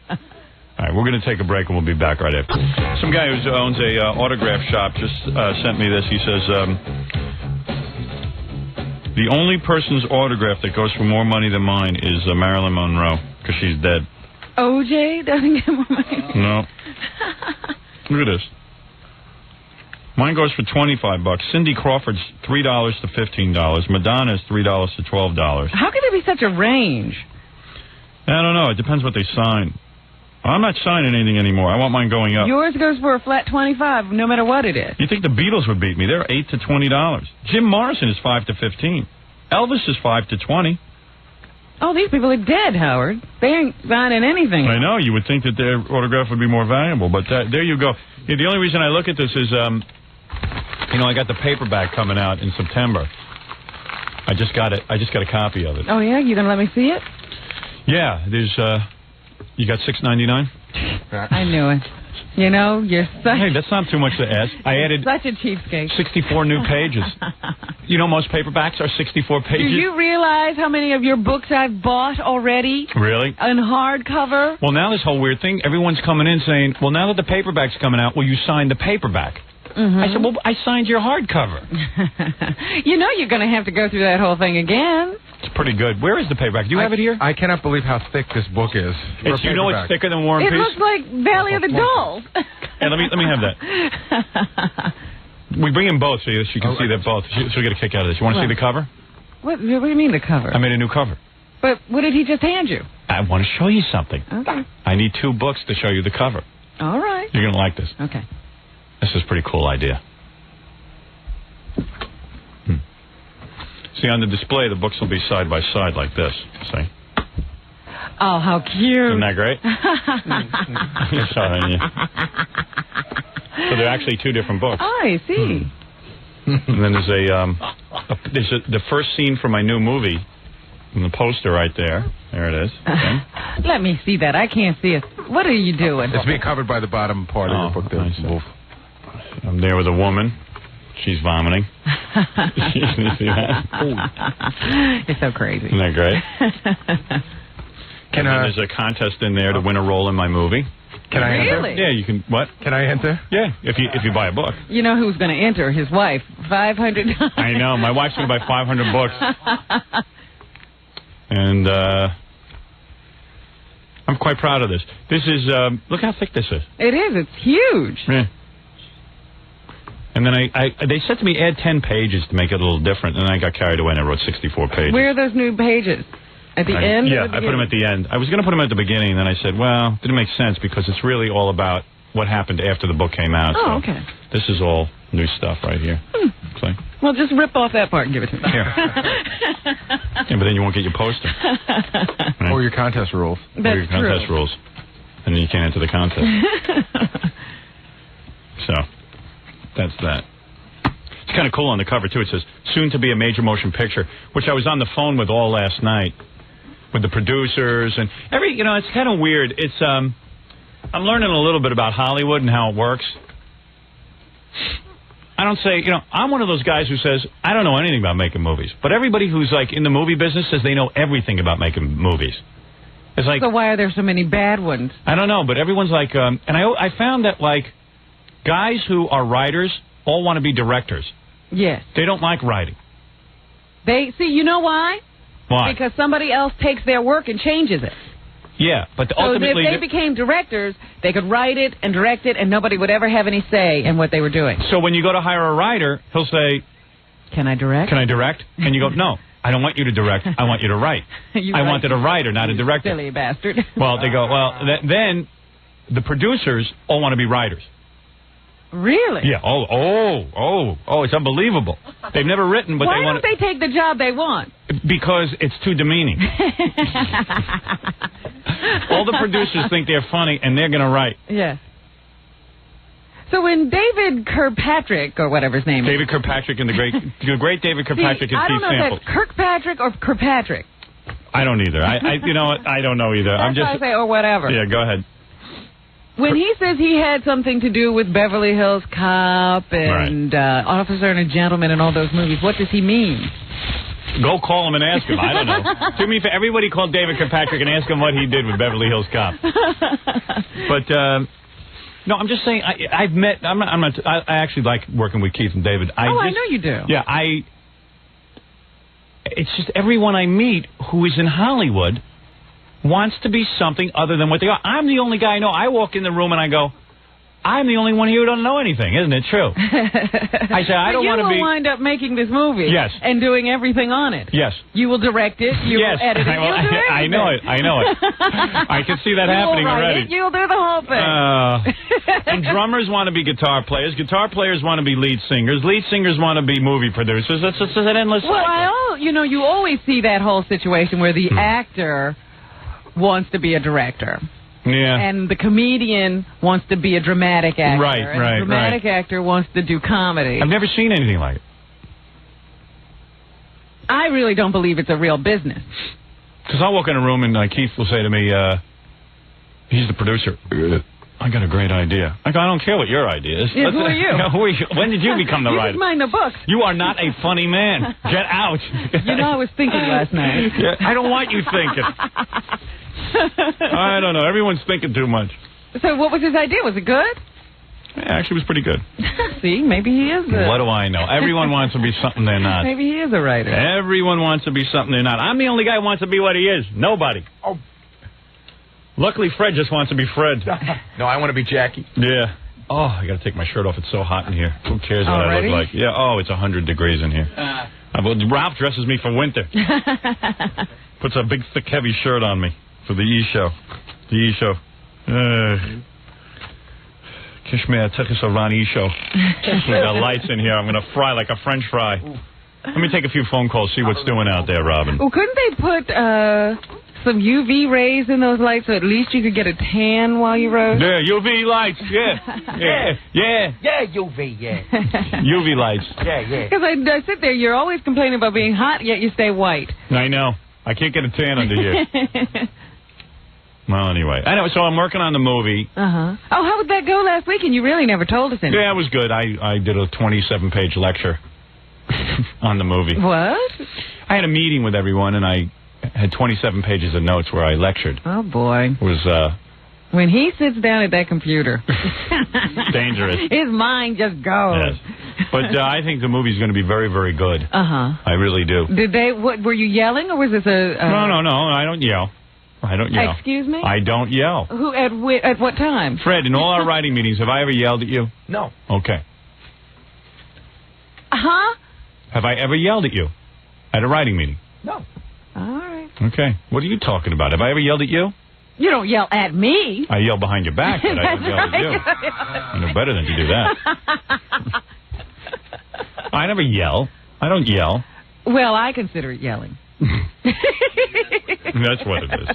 right, we're going to take a break, and we'll be back right after. Some guy who owns a autograph shop just sent me this. He says, the only person's autograph that goes for more money than mine is Marilyn Monroe, because she's dead. OJ doesn't get more money? No. Look at this. Mine goes for $25. Cindy Crawford's $3 to $15. Madonna's $3 to $12. How could there be such a range? I don't know. It depends what they sign. I'm not signing anything anymore. I want mine going up. Yours goes for a flat 25, no matter what it is. You think the Beatles would beat me? They're $8 to $20. Jim Morrison is $5 to $15. Elvis is $5 to $20. Oh, these people are dead, Howard. They ain't signing anything. I know. You would think that their autograph would be more valuable, but there you go. Yeah, the only reason I look at this is, I got the paperback coming out in September. I just got it. I just got a copy of it. Oh yeah, you gonna let me see it? Yeah, there's. You got $6.99? I knew it. You know, you're such. Hey, that's not too much to ask. I added such a cheapskate. 64 new pages. You know, most paperbacks are 64 pages. Do you realize how many of your books I've bought already? Really? In hardcover? Well, now this whole weird thing, everyone's coming in saying, well, now that the paperback's coming out, will you sign the paperback? Mm-hmm. I said, well, I signed your hardcover. You know you're going to have to go through that whole thing again. It's pretty good. Where is the paperback? Do you have it here? I cannot believe how thick this book is. It's, you know it's thicker than War and Peace? It Peace? looks like Valley of the Dolls. Hey, let me have that. We bring in both so she can see that both. She'll get a kick out of this. You want to see the cover? What do you mean the cover? I made a new cover. But what did he just hand you? I want to show you something. Okay. I need 2 books to show you the cover. All right. You're going to like this. Okay. This is a pretty cool idea. See, on the display, the books will be side by side like this. See? Oh, how cute. Isn't that great? So they're actually 2 different books. Oh, I see. And then there's the first scene for my new movie in the poster right there. There it is. Okay. Let me see that. I can't see it. What are you doing? It's being covered by the bottom part of your book there. Nice. I'm there with a woman. She's vomiting. You see that? You're so crazy. Isn't that great? There's a contest in there to win a role in my movie. Can I enter? Really? Yeah, you can. What? Can I enter? Yeah, if you buy a book. You know who's going to enter? His wife. $500. I know. My wife's going to buy 500 books. And I'm quite proud of this. This is, look how thick this is. It is. It's huge. Yeah. And then they said to me, add 10 pages to make it a little different. And then I got carried away and I wrote 64 pages. Where are those new pages? At the end? Yeah, I put them at the end. I was going to put them at the beginning, and then I said, well, it didn't make sense because it's really all about what happened after the book came out. Oh, so okay. This is all new stuff right here. See? Well, just rip off that part and give it to me. Here. Yeah, but then you won't get your poster. Right? Or your contest rules. That's or your contest true. rules. And then you can't enter the contest. So, that's that. It's kind of cool on the cover, too. It says, soon to be a major motion picture, which I was on the phone with all last night with the producers. And it's kind of weird. It's, I'm learning a little bit about Hollywood and how it works. I don't say, I'm one of those guys who says, I don't know anything about making movies. But everybody who's, like, in the movie business says they know everything about making movies. It's like... So why are there so many bad ones? I don't know, but everyone's like... and I found that, like, guys who are writers all want to be directors. Yes. They don't like writing. See, you know why? Why? Because somebody else takes their work and changes it. Yeah, but ultimately... So if they became directors, they could write it and direct it, and nobody would ever have any say in what they were doing. So when you go to hire a writer, he'll say... Can I direct? Can I direct? And you go, no, I don't want you to direct. I want you to write. I wanted a writer, not a director. Silly bastard. Well, they go, then the producers all want to be writers. Really? Yeah. Oh, it's unbelievable. They've never written, but Why don't they take the job they want? Because it's too demeaning. All the producers think they're funny, and they're going to write. Yes. So when David Kirkpatrick, or whatever his name is... David Kirkpatrick and the great David Kirkpatrick and I don't Steve know Samples. if that's Kirkpatrick or Kirkpatrick. I don't either. You know what? I don't know either. That's why I say, or whatever. Yeah, go ahead. When he says he had something to do with Beverly Hills Cop and Officer and a Gentleman and all those movies, what does he mean? Go call him and ask him. I don't know. Do me for everybody call David Kirkpatrick and ask him what he did with Beverly Hills Cop. But no, I'm just saying. I've met. I actually like working with Keith and David. I know you do. Yeah, It's just everyone I meet who is in Hollywood wants to be something other than what they are. I'm the only guy I know. I walk in the room and I go, I'm the only one here who doesn't know anything. Isn't it true? I say, I don't want to be... You will wind up making this movie. Yes. And doing everything on it. Yes. You will direct it. You will edit it. You'll do I know it. I can see that happening already. You'll do the whole thing. And drummers want to be guitar players. Guitar players want to be lead singers. Lead singers want to be movie producers. It's an endless cycle. Well, you always see that whole situation where the actor wants to be a director. Yeah. And the comedian wants to be a dramatic actor. Right, and the dramatic actor wants to do comedy. I've never seen anything like it. I really don't believe it's a real business. Because I'll walk in a room and Keith will say to me, he's the producer. I got a great idea. I go, I don't care what your idea is. Yeah, who are you? When did you become the writer? You just mind the books. You are not a funny man. Get out. I was thinking last night. Yeah, I don't want you thinking. I don't know. Everyone's thinking too much. So what was his idea? Was it good? Yeah, actually, it was pretty good. See, maybe he is. What do I know? Everyone wants to be something they're not. Maybe he is a writer. Everyone wants to be something they're not. I'm the only guy who wants to be what he is. Nobody. Oh. Luckily, Fred just wants to be Fred. No, I want to be Jackie. Yeah. Oh, I got to take my shirt off. It's so hot in here. Who cares what I look like? Yeah. Oh, it's 100 degrees in here. Ralph dresses me for winter. Puts a big, thick, heavy shirt on me for the E-show. The E-show. Kishmir, take us a Ron E-show. We got lights in here. I'm going to fry like a French fry. Let me take a few phone calls, see what's doing out there, Robin. Well, couldn't they put some UV rays in those lights so at least you could get a tan while you rode? Yeah, UV lights. Yeah, UV, yeah. UV lights. Yeah. Because I sit there, you're always complaining about being hot, yet you stay white. I know. I can't get a tan under here. Well, anyway. I know, so I'm working on the movie. Oh, how would that go last week? And you really never told us anything. Yeah, it was good. I did a 27-page lecture on the movie. What? I had a meeting with everyone, and I had 27 pages of notes where I lectured. Oh, boy. It was, when he sits down at that computer. Dangerous. His mind just goes. Yes. But I think the movie's going to be very, very good. I really do. Did they, were you yelling, or was this a... No, I don't yell. I don't yell. Excuse me? I don't yell. Who, at what time? Fred, in all our writing meetings, have I ever yelled at you? No. Okay. Huh? Have I ever yelled at you at a writing meeting? No. All right. Okay. What are you talking about? Have I ever yelled at you? You don't yell at me. I yell behind your back, but I don't yell at you. I know better than to do that. I never yell. I don't yell. Well, I consider it yelling. That's what it is.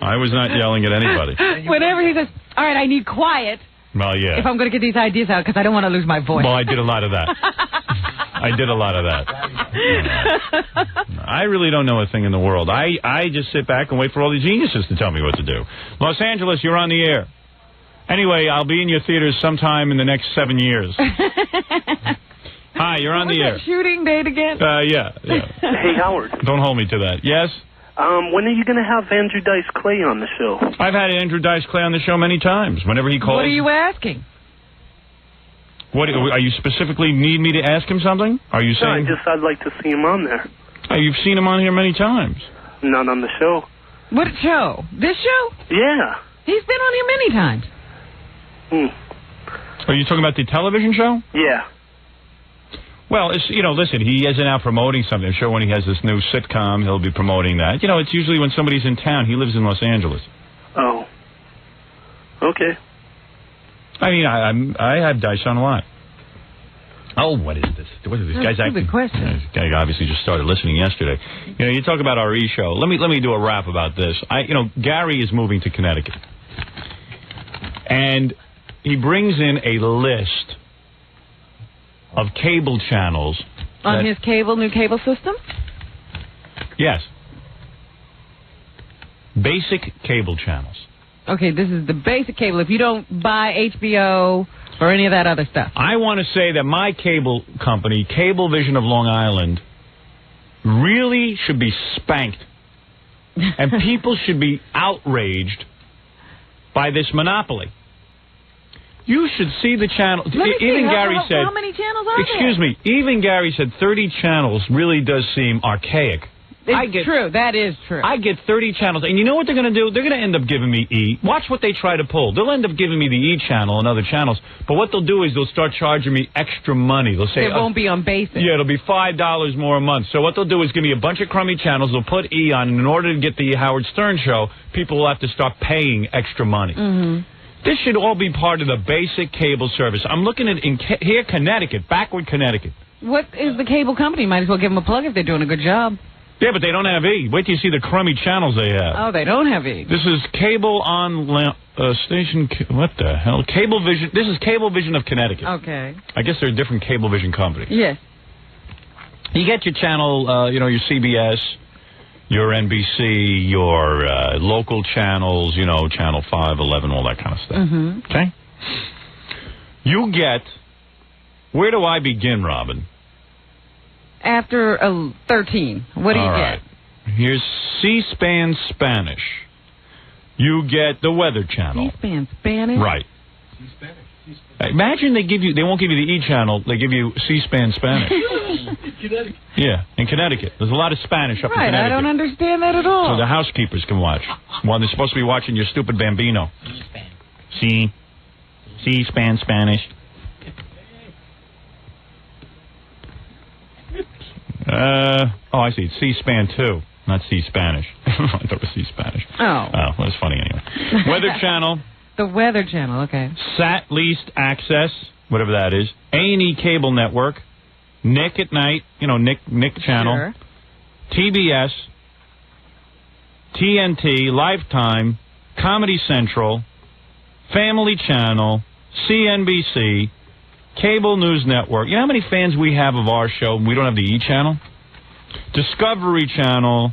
I was not yelling at anybody. Whenever he says, all right, I need quiet. Well, yeah. If I'm going to get these ideas out, because I don't want to lose my voice. Well, I did a lot of that. I really don't know a thing in the world. I just sit back and wait for all the geniuses to tell me what to do. Los Angeles, you're on the air. Anyway, I'll be in your theaters sometime in the next 7 years. Hi, you're on the air. That shooting date again? Yeah. Hey, Howard. Don't hold me to that. Yes? When are you going to have Andrew Dice Clay on the show? I've had Andrew Dice Clay on the show many times. Whenever he calls. What are you asking? What are you specifically need me to ask him something? Are you saying? No, I'd like to see him on there. Oh, you've seen him on here many times. Not on the show. What show? This show? Yeah. He's been on here many times. Are you talking about the television show? Yeah. Well, it's, listen, he isn't out promoting something. I'm sure when he has this new sitcom, he'll be promoting that. It's usually when somebody's in town. He lives in Los Angeles. Oh. Okay. I mean, I have Dice on a lot. Oh, what is this? What is this guy's acting? Good question. This guy obviously just started listening yesterday. You talk about our show. Let me do a rap about this. Gary is moving to Connecticut, and he brings in a list of cable channels on his new cable system. Yes, basic cable channels. Okay, this is the basic cable. If you don't buy HBO or any of that other stuff. I want to say that my cable company, Cablevision of Long Island, really should be spanked. And people should be outraged by this monopoly. You should see the channel. Even Gary said, how many channels are there? Excuse me. Even Gary said 30 channels really does seem archaic. It's true. That is true. I get 30 channels. And you know what they're going to do? They're going to end up giving me E. Watch what they try to pull. They'll end up giving me the E channel and other channels. But what they'll do is they'll start charging me extra money. They'll say... It won't be on basic. Yeah, it'll be $5 more a month. So what they'll do is give me a bunch of crummy channels. They'll put E on. And in order to get the Howard Stern show, people will have to start paying extra money. Mm-hmm. This should all be part of the basic cable service. I'm looking at here, Connecticut, backward Connecticut. What is the cable company? Might as well give them a plug if they're doing a good job. Yeah, but they don't have E. Wait till you see the crummy channels they have. Oh, they don't have E. This is cable on station. What the hell? Cablevision. This is Cablevision of Connecticut. Okay. I guess they're a different Cablevision company. Yes. You get your channel, your CBS, your NBC, your local channels, Channel 5, 11, all that kind of stuff. Mm-hmm. Okay? You get... Where do I begin, Robin? After 13. What do you get? Here's C-SPAN Spanish. You get the Weather Channel. C-SPAN Spanish? Right. Imagine they won't give you the E channel, they give you C-SPAN Spanish. Connecticut. Yeah, in Connecticut. There's a lot of Spanish up in Connecticut. I don't understand that at all. So the housekeepers can watch. While they're supposed to be watching your stupid Bambino. C-SPAN Spanish. I see. It's C-SPAN 2, not C-Spanish. I thought it was C-Spanish. Oh, well, it's funny anyway. Weather Channel. The Weather Channel, okay. Sat Least Access, whatever that is. A&E Cable Network. Nick at Night, Nick Channel. Sure. TBS. TNT, Lifetime, Comedy Central, Family Channel, CNBC, Cable News Network. You know how many fans we have of our show? We don't have the E channel. Discovery Channel,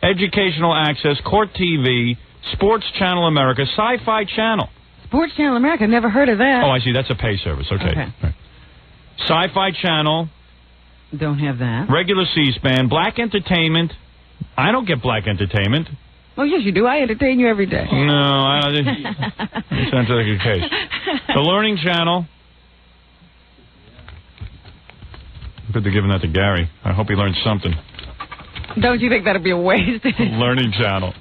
Educational Access, Court TV, Sports Channel America, Sci-Fi Channel. Sports Channel America, never heard of that. Oh, I see. That's a pay service. Okay. Right. Sci-Fi Channel. Don't have that. Regular C-SPAN. Black Entertainment. I don't get Black Entertainment. Oh, yes, you do. I entertain you every day. No, that sounds like a case. The Learning Channel. Good they're giving that to Gary. I hope he learned something. Don't you think that'd be a waste? Learning Channel.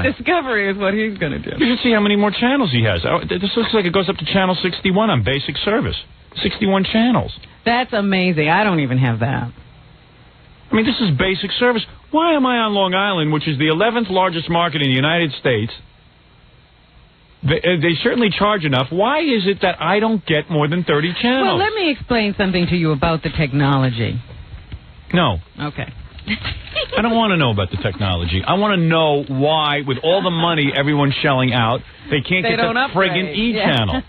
Discovery is what he's going to do. You should see how many more channels he has. This looks like it goes up to channel 61 on basic service. 61 channels. That's amazing. I don't even have that. I mean, this is basic service. Why am I on Long Island, which is the 11th largest market in the United States? They certainly charge enough. Why is it that I don't get more than 30 channels? Well, let me explain something to you about the technology. No. Okay. I don't want to know about the technology. I want to know why, with all the money everyone's shelling out, they can't get the friggin' E channel.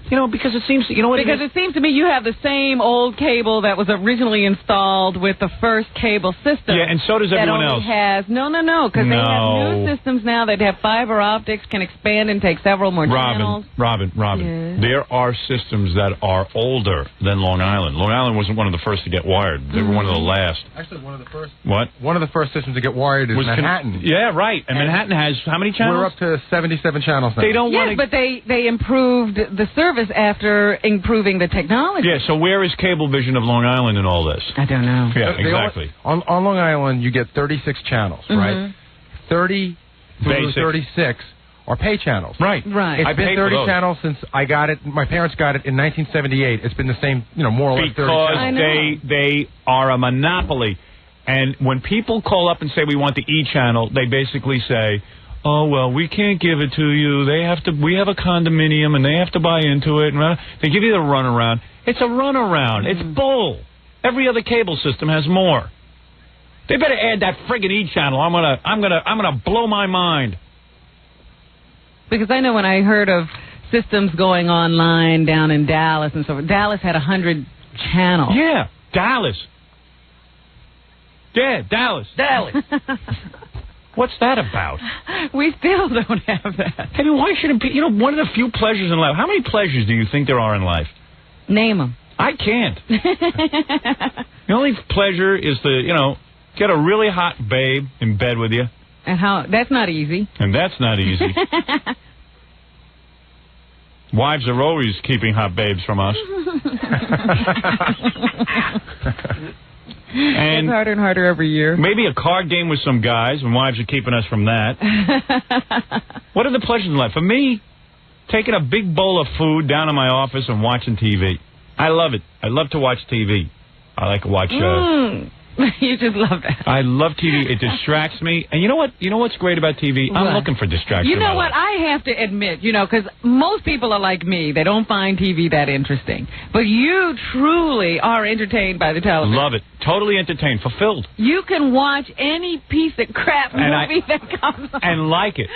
Because it seems, Because it seems to me you have the same old cable that was originally installed with the first cable system. Yeah, and so does everyone else. No, because they have new systems now that have fiber optics, can expand and take several more channels. Robin, Yes. there are systems that are older than Long Island. Long Island wasn't one of the first to get wired. They were one of the last. Actually, one of the first. What? One of the first systems to get wired is Manhattan. Yeah, right. And Manhattan has how many channels? We're up to 77 channels now. They don't want Yes, but they improved the service after improving the technology. Yeah, so where is Cablevision of Long Island in all this? I don't know. Yeah, exactly. On Long Island, you get 36 channels, right? 30 through 36 are pay channels. Right. It's been 30 channels since I got it. My parents got it in 1978. It's been the same, more or less 30 channels. Because they are a monopoly. And when people call up and say we want the E channel, they basically say, oh, well, we can't give it to you. We have a condominium, and they have to buy into it. And they give you the runaround. It's a runaround. It's bull. Every other cable system has more. They better add that friggin' E channel. I'm gonna blow my mind. Because I know when I heard of systems going online down in Dallas and so forth, Dallas had 100 channels. Yeah, Dallas. Yeah, Dallas. What's that about? We still don't have that. I mean, why shouldn't people... one of the few pleasures in life... How many pleasures do you think there are in life? Name them. I can't. The only pleasure is to, get a really hot babe in bed with you. And that's not easy. And that's not easy. Wives are always keeping hot babes from us. And it's harder and harder every year. Maybe a card game with some guys, and wives are keeping us from that. What are the pleasures in life? For me, taking a big bowl of food down in my office and watching TV. I love it. I love to watch TV. I like to watch... You just love that. I love TV. It distracts me. And you know what? You know what's great about TV? I'm looking for distraction. You know what? I have to admit, because most people are like me. They don't find TV that interesting. But you truly are entertained by the television. Love it. Totally entertained. Fulfilled. You can watch any piece of crap movie that comes on. And like it.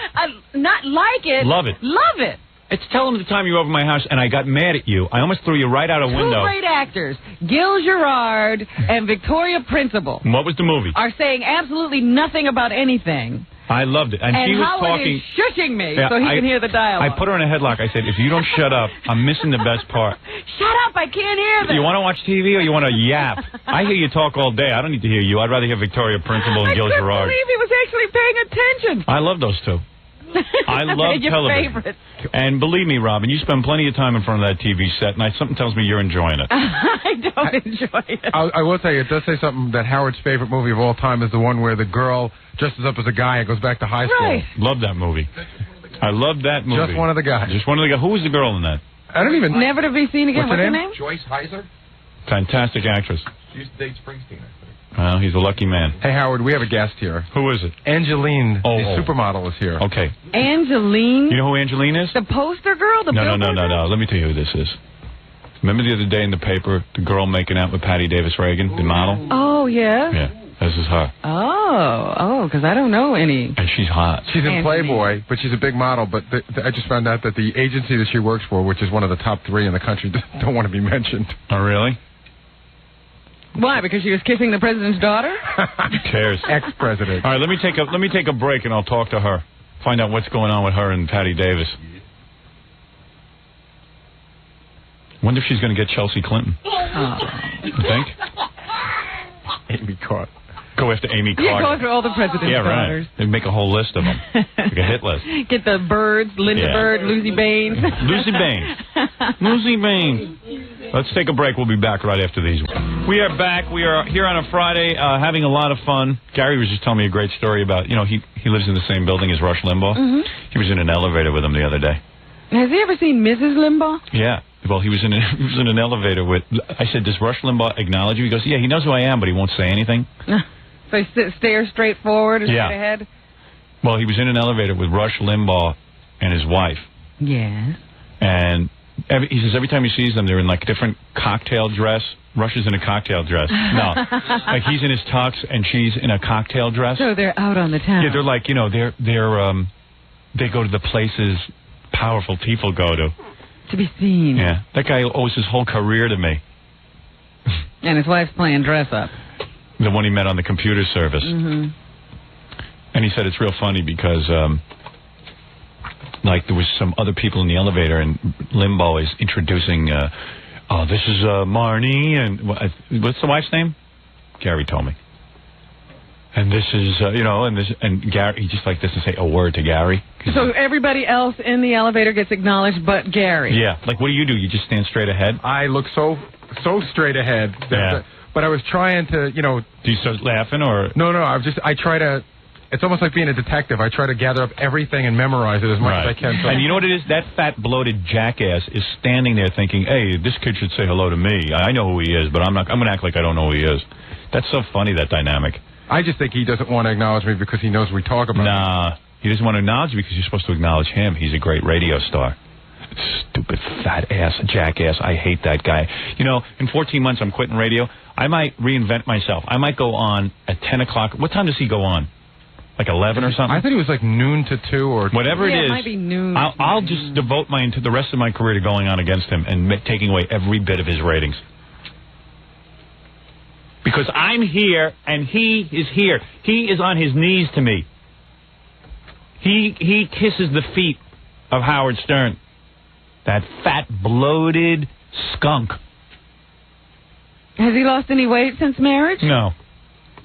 Not like it. Love it. Love it. It's telling the time you were over my house and I got mad at you. I almost threw you right out a window. Two great actors, Gil Gerard and Victoria Principal. What was the movie? Are saying absolutely nothing about anything. I loved it. And she was Howard talking. is shushing me so he can hear the dialogue. I put her in a headlock. I said, if you don't shut up, I'm missing the best part. Shut up, I can't hear this. You want to watch TV or you want to yap? I hear you talk all day. I don't need to hear you. I'd rather hear Victoria Principal and Gil Gerard. I couldn't believe he was actually paying attention. I love those two. I love television. Favorites. And believe me, Robin, you spend plenty of time in front of that TV set, and something tells me you're enjoying it. I don't enjoy it. I will tell you, it does say something that Howard's favorite movie of all time is the one where the girl dresses up as a guy and goes back to high school. Right. Love that movie. I love that movie. Just one of the guys. Just one of the guys. Who was the girl in that? I don't even... Never to be seen again. What's her name? Joyce Heiser. Fantastic actress. She used to date Springsteen, I think. Well, he's a lucky man. Hey, Howard, we have a guest here. Who is it? Angeline, the supermodel, is here. Okay. Angeline? You know who Angeline is? The poster girl? No. Let me tell you who this is. Remember the other day in the paper, the girl making out with Patty Davis Reagan, the model? Oh, yeah? Yeah, this is her. Oh, because I don't know any. And she's hot. She's in Playboy, but she's a big model. But I just found out that the agency that she works for, which is one of the top 3 in the country, don't want to be mentioned. Oh, really? Why? Because she was kissing the president's daughter? Who cares? Ex-president. All right, let me take a break and I'll talk to her. Find out what's going on with her and Patty Davis. Wonder if she's going to get Chelsea Clinton. You think? Amy Caught. Go after Amy Carter. Yeah, go after all the president's daughters. Right. They make a whole list of them. Like a hit list. Get the Birds, Linda Bird, Lucy Baines. Lucy Baines. Lucy Baines. Let's take a break. We'll be back right after these. We are back. We are here on a Friday having a lot of fun. Gary was just telling me a great story about, he lives in the same building as Rush Limbaugh. Mm-hmm. He was in an elevator with him the other day. Has he ever seen Mrs. Limbaugh? Yeah. Well, he was in an elevator with... I said, does Rush Limbaugh acknowledge you? He goes, yeah, he knows who I am, but he won't say anything. So he stare straight forward and straight ahead? Well, he was in an elevator with Rush Limbaugh and his wife. Yes. And he says every time he sees them, they're in, like, different cocktail dress. Rush is in a cocktail dress. No. Like, he's in his tux and she's in a cocktail dress. So they're out on the town. Yeah, they're like, they go to the places powerful people go to. To be seen. Yeah, that guy owes his whole career to me. And his wife's playing dress up. The one he met on the computer service. Mm-hmm. And he said it's real funny because, like, there was some other people in the elevator, and Limbaugh is introducing, this is Marnie, and what's the wife's name? Gary told me. And this is, and Gary, he just like this to say a word to Gary. So everybody else in the elevator gets acknowledged but Gary. Yeah. Like, what do? You just stand straight ahead? I look so straight ahead. But I was trying to, Do you start laughing or? No, I try to, it's almost like being a detective. I try to gather up everything and memorize it as much as I can. And you know what it is? That fat, bloated jackass is standing there thinking, hey, this kid should say hello to me. I know who he is, but I'm going to act like I don't know who he is. That's so funny, that dynamic. I just think he doesn't want to acknowledge me because he knows we talk about Nah, he doesn't want to acknowledge you because you're supposed to acknowledge him. He's a great radio star. Stupid fat ass jackass. I hate that guy. In 14 months I'm quitting radio. I might reinvent myself. I might go on at 10 o'clock. What time does he go on? Like 11 or something? I thought he was like noon to 2 or... Whatever it is. It might be noon. I'll just devote the rest of my career to going on against him and taking away every bit of his ratings. Because I'm here, and he is here. He is on his knees to me. He kisses the feet of Howard Stern. That fat, bloated skunk. Has he lost any weight since marriage? No.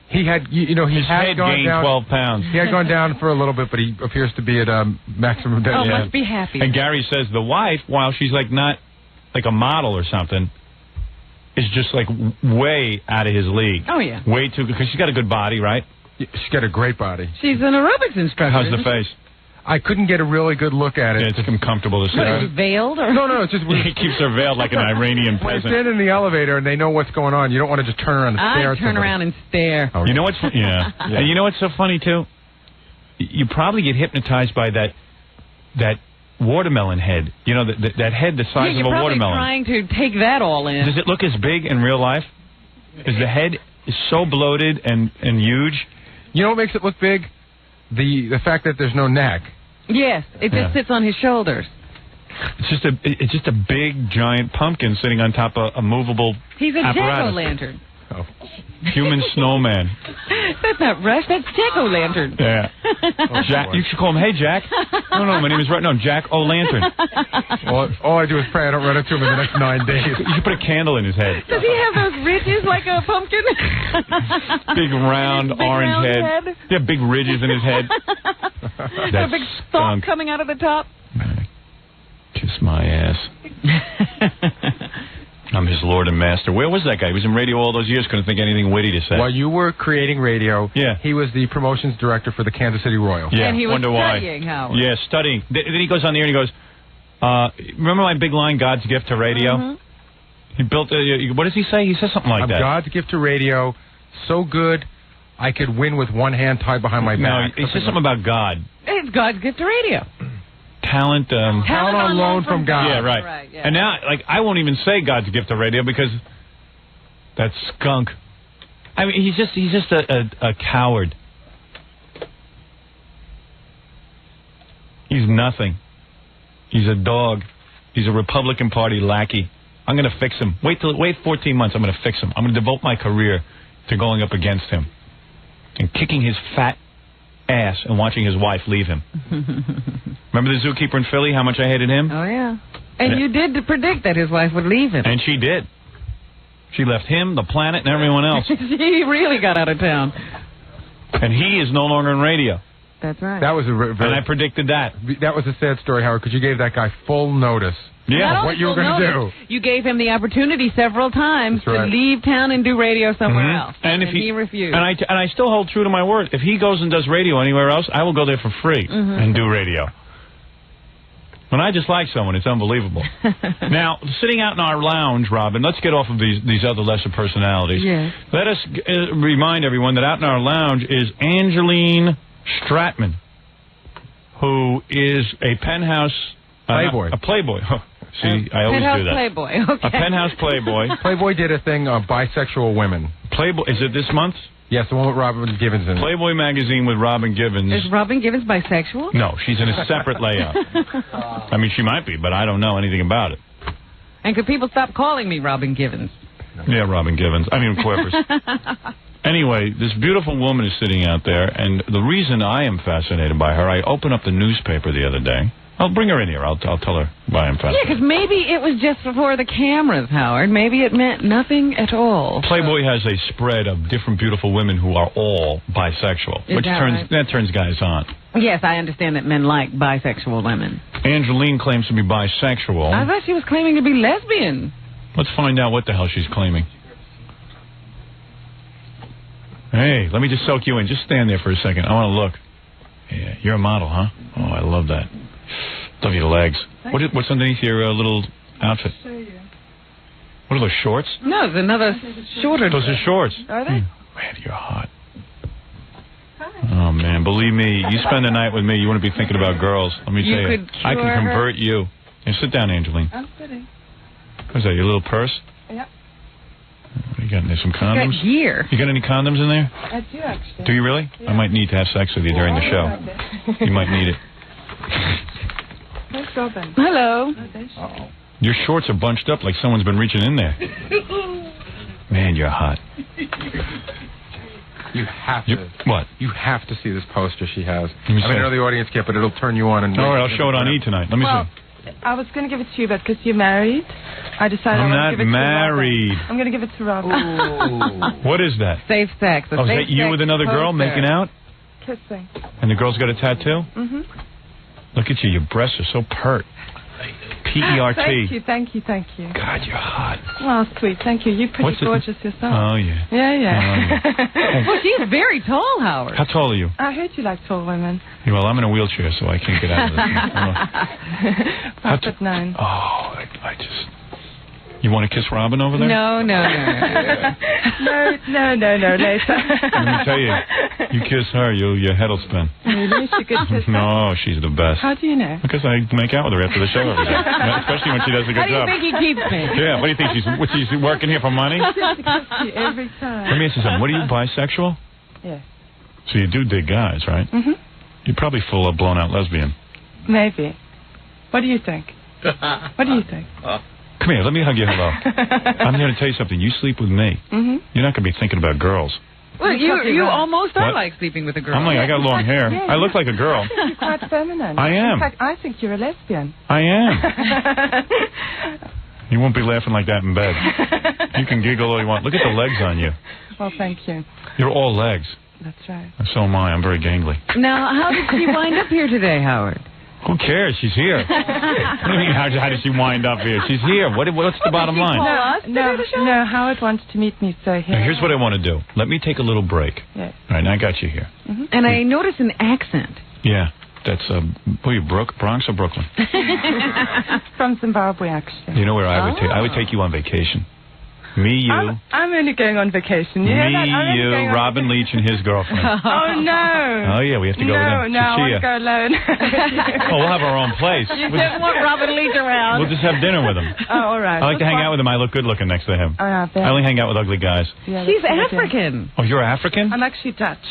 He had, his had head gone gained down 12 pounds. He had gone down for a little bit, but he appears to be at maximum density. Oh, must be happy. And Gary says the wife, while she's like not like a model or something, is just like way out of his league. Oh, yeah. Way too, because she's got a good body, right? She's got a great body. She's an aerobics instructor. How's the face? I couldn't get a really good look at it. Yeah, it's uncomfortable to see. What, is she veiled? Or? No, it's just... He keeps her veiled like an Iranian When peasant. it's in the elevator and they know what's going on, you don't want to just turn around and stare at turn around and stare. Oh, you know what's... Yeah. And you know what's so funny, too? You probably get hypnotized by that watermelon head. That head the size of a watermelon. You're probably trying to take that all in. Does it look as big in real life? Is the head so bloated and huge? You know what makes it look big? The fact that there's no neck. Yes, it just sits on his shoulders. It's just a big giant pumpkin sitting on top of a movable He's a apparatus. jack-o'-lantern. Oh. Human snowman. That's not Rush, that's jack-o'-lantern. Yeah. Jack, you should call him, hey, Jack. No, my name is Jack O'Lantern. All I do is pray I don't run into him in the next 9 days. You should put a candle in his head. Does he have those ridges like a pumpkin? Big round orange head. Yeah, big ridges in his head. A big stalk coming out of the top. Kiss my ass. I'm his lord and master. Where was that guy? He was in radio all those years. Couldn't think of anything witty to say. While you were creating radio, he was the promotions director for the Kansas City Royals. Yeah, and he was wonder studying, why. Howard. Yeah, studying. Then he goes on the air and he goes, remember my big line, God's gift to radio? Mm-hmm. He built what does he say? He says something like that. God's gift to radio, so good I could win with one hand tied behind my back. No, he says something about God. It's God's gift to radio. Talent on loan from God. Yeah, right. And now, I won't even say God's gift to radio because that skunk. I mean, he's just a coward. He's nothing. He's a dog. He's a Republican Party lackey. I'm going to fix him. Wait 14 months. I'm going to fix him. I'm going to devote my career to going up against him and kicking his fat ass and watching his wife leave him. Remember the zookeeper in Philly, how much I hated him? Oh, yeah. And you did predict that his wife would leave him. And she did. She left him, the planet, and everyone else. She really got out of town. And he is no longer in radio. That's right. That was and I predicted that. That was a sad story, Howard, because you gave that guy full notice. Yeah, what you were going to do. You gave him the opportunity several times to leave town and do radio somewhere else. And if he refused. And I still hold true to my word. If he goes and does radio anywhere else, I will go there for free and do radio. When I dislike someone, it's unbelievable. Now, sitting out in our lounge, Robin, let's get off of these other lesser personalities. Yes. Let us remind everyone that out in our lounge is Angeline Stratman, who is a penthouse... Playboy. A playboy. See, I always do that. Playboy, okay. A penthouse playboy. Playboy did a thing on bisexual women. Playboy, is it this month? Yes, the one with Robin Givens in it. Playboy magazine with Robin Givens. Is Robin Givens bisexual? No, she's in a separate layout. I mean, she might be, but I don't know anything about it. And could people stop calling me Robin Givens? Yeah, Robin Givens. I mean, Quivers. Anyway, this beautiful woman is sitting out there, and the reason I am fascinated by her, I opened up the newspaper the other day. I'll bring her in here. I'll tell her why I'm fascinated. Yeah, because maybe it was just for the cameras, Howard. Maybe it meant nothing at all. Playboy has a spread of different beautiful women who are all bisexual, which turns guys on. Yes, I understand that men like bisexual women. Angeline claims to be bisexual. I thought she was claiming to be lesbian. Let's find out what the hell she's claiming. Hey, let me just soak you in. Just stand there for a second. I want to look. Yeah, you're a model, huh? Oh, I love that. Love your legs. What's underneath your little outfit? What are those, shorts? No, it's another shorter. Those are shorts. Are they? Man, you're hot. Oh, man, believe me, you spend the night with me, you wouldn't be thinking about girls. Let me tell you. I can convert you. Hey, sit down, Angeline. I'm sitting. What's that, your little purse? Yep. What do you got in there? Some condoms? Got gear. You got any condoms in there? I do, actually. Do you really? Yeah. I might need to have sex with you during the show. You might need it. Where's Robin? Hello. Oh, Your shorts are bunched up like someone's been reaching in there. Man, you're hot. You have to. What? You have to see this poster she has. Let me I know the audience can't, but it'll turn you on. And all right, I'll show it on E! Tonight. Let me see. I was going to give it to you, but because you're married, I decided I'm I want to give it not married. to Robin. I'm going to give it to Robin. What is that? Safe sex. Oh, is that you with another girl making out? Kissing. And the girl's got a tattoo? Mm-hmm. Look at you. Your breasts are so pert. P-E-R-T. Thank you. God, you're hot. Well, sweet. Thank you. You're pretty gorgeous yourself. Oh, yeah. Yeah. Well, she's very tall, Howard. How tall are you? I heard you like tall women. Well, I'm in a wheelchair, so I can't get out of this. 5'9". Oh, I just... You want to kiss Robin over there? No. No, later. Let me tell you, you kiss her, your head will spin. Really? She could kiss her? No, she's the best. How do you know? Because I make out with her after the show every day. Especially when she does a good job. How do you think he keeps me? Yeah, what do you think? She's working here for money? Every time. Let me ask you something. What are you, bisexual? Yeah. So you do dig guys, right? Mm-hmm. You're probably full of blown out lesbian. Maybe. What do you think? Come here, let me hug you hello. I'm going to tell you something. You sleep with me. Mm-hmm. You're not going to be thinking about girls. Well, you almost are What? like sleeping with a girl. I'm like, I got long hair. Yeah, I look like a girl. You're quite feminine. I am. In fact, I think you're a lesbian. I am. You won't be laughing like that in bed. You can giggle all you want. Look at the legs on you. Well, thank you. You're all legs. That's right. So am I. I'm very gangly. Now, how did she wind up here today, Howard? Who cares? She's here. What do you mean, how did she wind up here? She's here. What's the bottom line? No, Howard wants to meet me, so here. Now, here's what I want to do. Let me take a little break. Yes. All right, now I got you here. Mm-hmm. And I noticed an accent. Yeah, that's, where are you, Bronx or Brooklyn? From Zimbabwe, actually. You know where I would take you on vacation. Me, you. I'm only going on vacation. You know that? you, Robin Leach, and his girlfriend. Oh, no. Oh, yeah, we have to go with them. No, I want to go alone. Oh, we'll have our own place. You don't want Robin Leach around. We'll just have dinner with him. Oh, all right. I like to hang out with him. I look good looking next to him. I only hang out with ugly guys. Yeah, she's African. Oh, you're African? I'm actually Dutch,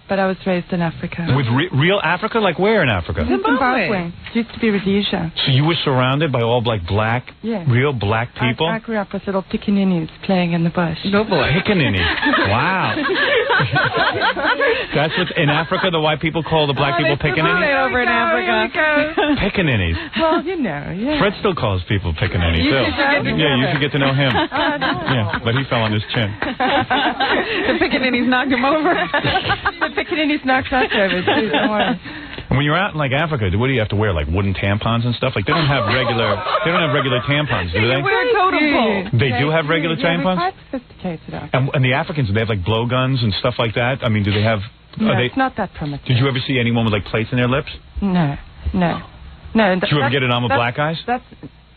but I was raised in Africa. With real Africa? Like where in Africa? Zimbabwe. It used to be Rhodesia. So you were surrounded by all black, real black people? I grew up with little pickaninnies playing in the bush. No boy. Pickaninnies. Wow. That's what in Africa the white people call the black people pickaninnies? Over in Africa. Pickaninnies. Well, you know, yeah. Fred still calls people pickaninnies too. Yeah, you should get to know him. Yeah, but he fell on his chin. The pickaninnies knocked him over. The pickaninnies knocked us over too. Don't worry. And when you're out in like Africa, what do you have to wear? Like wooden tampons and stuff? Like they don't have regular tampons, do they? Wear a totem pole. They do have regular tampons? We're quite sophisticated. And the Africans, do they have like blowguns and stuff like that? I mean, do they have... No, it's not that primitive. Did you ever see anyone with like plates in their lips? No. Did you ever get it on with black guys? That's...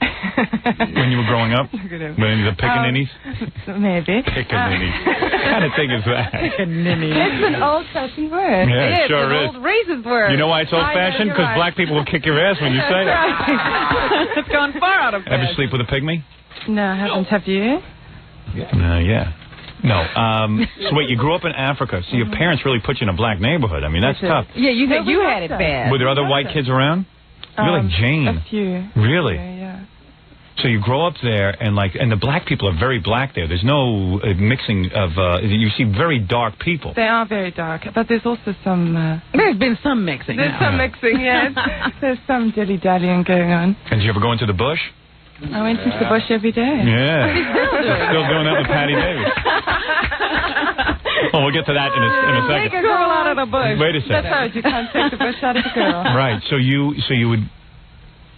When you were growing up? When the pickaninnies? Maybe. Pickaninnies. What kind of thing is that? Pickaninnies. It's an old-fashioned word. Yeah, it sure is. It's an old racist word. You know why it's old-fashioned? Because black people will kick your ass when you say it. It's gone far out of Ever fashion. sleep with a pygmy? No, I haven't. Have you? Yeah. No. So wait, you grew up in Africa, so your parents really put you in a black neighborhood. I mean, that's tough. Yeah, you said you had it bad. Were there other white kids around? You're like Jane. A few. Really? Yeah. So you grow up there, and the black people are very black there. There's no mixing of. You see very dark people. They are very dark, but there's also some. There's been some mixing. There's some mixing, yes. There's some dilly-dallying going on. And did you ever go into the bush? I went into the bush every day. Yeah. Still doing that with Patty Davis. Well, we'll get to that in a second. Take a girl out of the bush. Wait a second. That's right. You can't take the bush out of the girl. Right. So you would,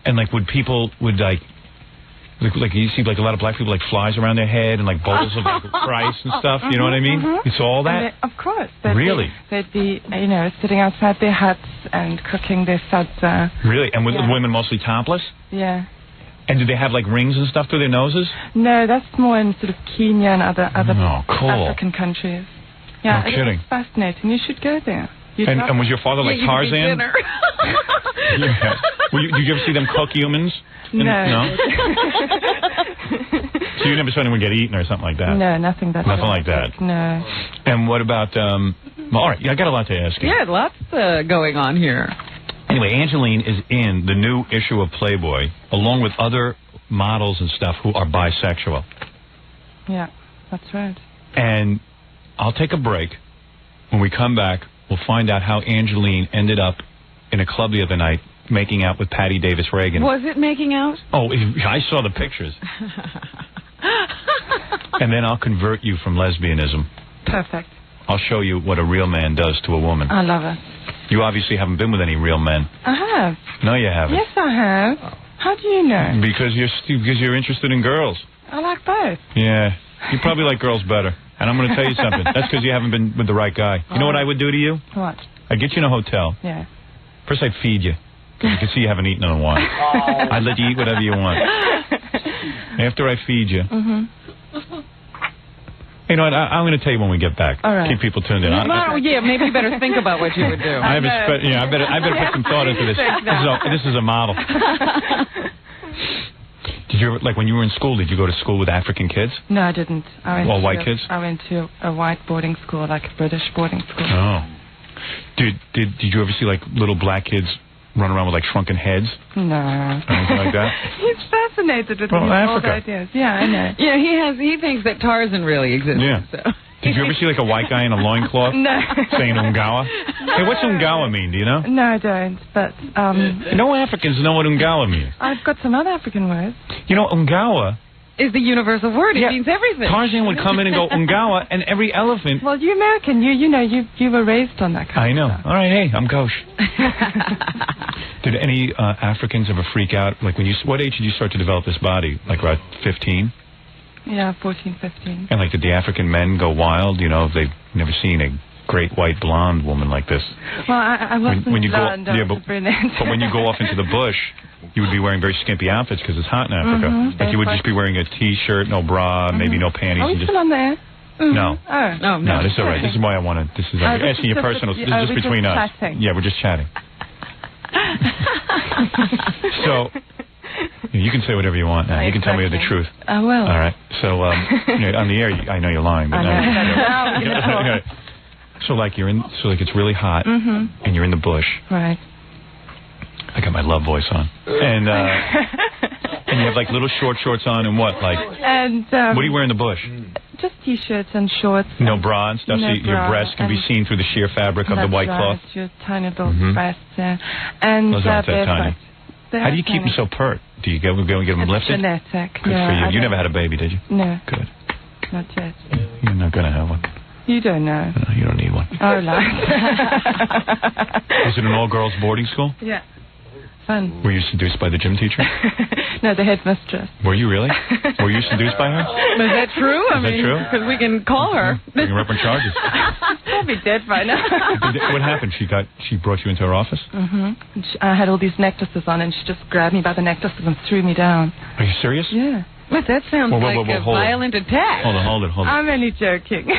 and would people like you see a lot of black people flies around their head and bowls of rice and stuff. You know what I mean? You saw all that? Of course. Really? They'd be sitting outside their huts and cooking their sadza. Really? And with women mostly topless? Yeah. And do they have rings and stuff through their noses? No, that's more in sort of Kenya and other cool. African countries. Yeah, no kidding. It's fascinating. You should go there. And was your father like Tarzan? Yeah. Did you ever see them cook humans? No. So you never saw anyone get eaten or something like that? No, nothing like that. No. And what about? All right, I got a lot to ask you. Yeah, lots going on here. Anyway, Angeline is in the new issue of Playboy, along with other models and stuff who are bisexual. Yeah, that's right. And I'll take a break. When we come back, we'll find out how Angeline ended up in a club the other night making out with Patty Davis Reagan. Was it making out? Oh, I saw the pictures. And then I'll convert you from lesbianism. Perfect. I'll show you what a real man does to a woman. I love it. You obviously haven't been with any real men. I have. No, you haven't. Yes, I have. How do you know? Because you're interested in girls. I like both. Yeah. You probably like girls better. And I'm going to tell you something. That's because you haven't been with the right guy. You know what I would do to you? What? I'd get you in a hotel. Yeah. First, I'd feed you. Because you can see you haven't eaten in a while. I'd let you eat whatever you want. After I feed you. You know what? I'm going to tell you when we get back. All right. Keep people tuned in. Yeah, maybe you better think about what you would do. I better put some thought into this. This is a model. Did you ever, when you were in school, did you go to school with African kids? No, I didn't. All white kids? I went to a white boarding school, like a British boarding school. Oh. Did you ever see little black kids run around with shrunken heads? No. Anything like that? He's fascinated with these old ideas. Yeah, I know. Yeah, he thinks that Tarzan really exists. Yeah. So. Did you ever see a white guy in a loincloth? No. Saying Ungawa? Hey, what's Ungawa mean? Do you know? No, I don't. But no Africans know what Ungawa means. I've got some other African words. You know, Ungawa is the universal word. It means everything. Tarzan would come in and go Ungawa, and every elephant. Well, you American, you were raised on that kind of stuff. All right, hey, I'm gauche. Did any Africans ever freak out? What age did you start to develop this body? Around 15? Yeah, 14, 15. And did the African men go wild? If they've never seen a great white blonde woman like this. Well, I wasn't blonde. I was a brunette. But when you go off into the bush, you would be wearing very skimpy outfits because it's hot in Africa. You would just be wearing a T-shirt, no bra, maybe no panties. Are we still on there? No. Oh. No, this is all right. This is why I wanted. This is asking your personal. This is just between us. Chatting. Yeah, we're just chatting. So, you can say whatever you want now. You can tell me the truth. I will. All right. So, on the air, I know you're lying. But So, you're in. So, it's really hot, and you're in the bush. Right. I got my love voice on, and you have little short shorts on, and what And what do you wear in the bush? Just T-shirts and shorts. No bra and stuff, so your breasts can be seen through the sheer fabric of the white cloth. Your tiny little breasts, and those aren't that tiny. How do you keep them so pert? Do you go and get them lifted? Genetic. Good for you. You never had a baby, did you? No. Good. Not yet. You're not going to have one. You don't know. No, you don't need one. Oh, right. Was it an all-girls boarding school? Yeah. Fun. Were you seduced by the gym teacher? No, the headmistress. Were you really? Were you seduced by her? Is that true? Is that true? Because we can call her. Bring her up on charges. She'll be dead by now. What happened? She brought you into her office? I had all these necklaces on, and she just grabbed me by the necklaces and threw me down. Are you serious? Yeah. But that sounds like a violent attack. Hold on. I'm only joking. Did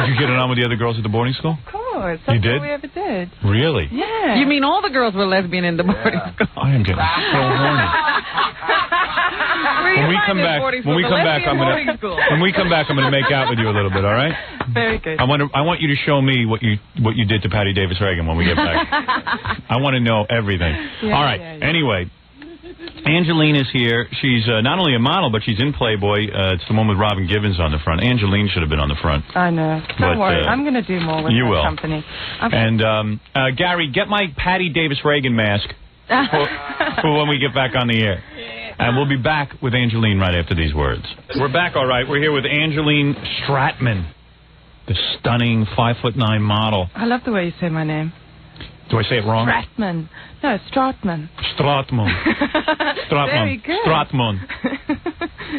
you get it on with the other girls at the boarding school? Of course. That's all we ever did. Really? Yeah. You mean all the girls were lesbian in the boarding school? I am getting so horny. When we come back, I'm gonna make out with you a little bit. All right? Very good. I want you to show me what you did to Patty Davis Reagan when we get back. I want to know everything. Yeah, all right. Anyway, Angeline is here. She's not only a model, but she's in Playboy. It's the one with Robin Givens on the front. Angeline should have been on the front. I know. Don't worry. I'm going to do more with my company. And Gary, get my Patty Davis Reagan mask for when we get back on the air. And we'll be back with Angeline right after these words. We're back, all right. We're here with Angeline Stratman, the stunning 5'9" model. I love the way you say my name. Do I say it wrong? Stratman. No, Stratman. Stratman. Very good. Stratman.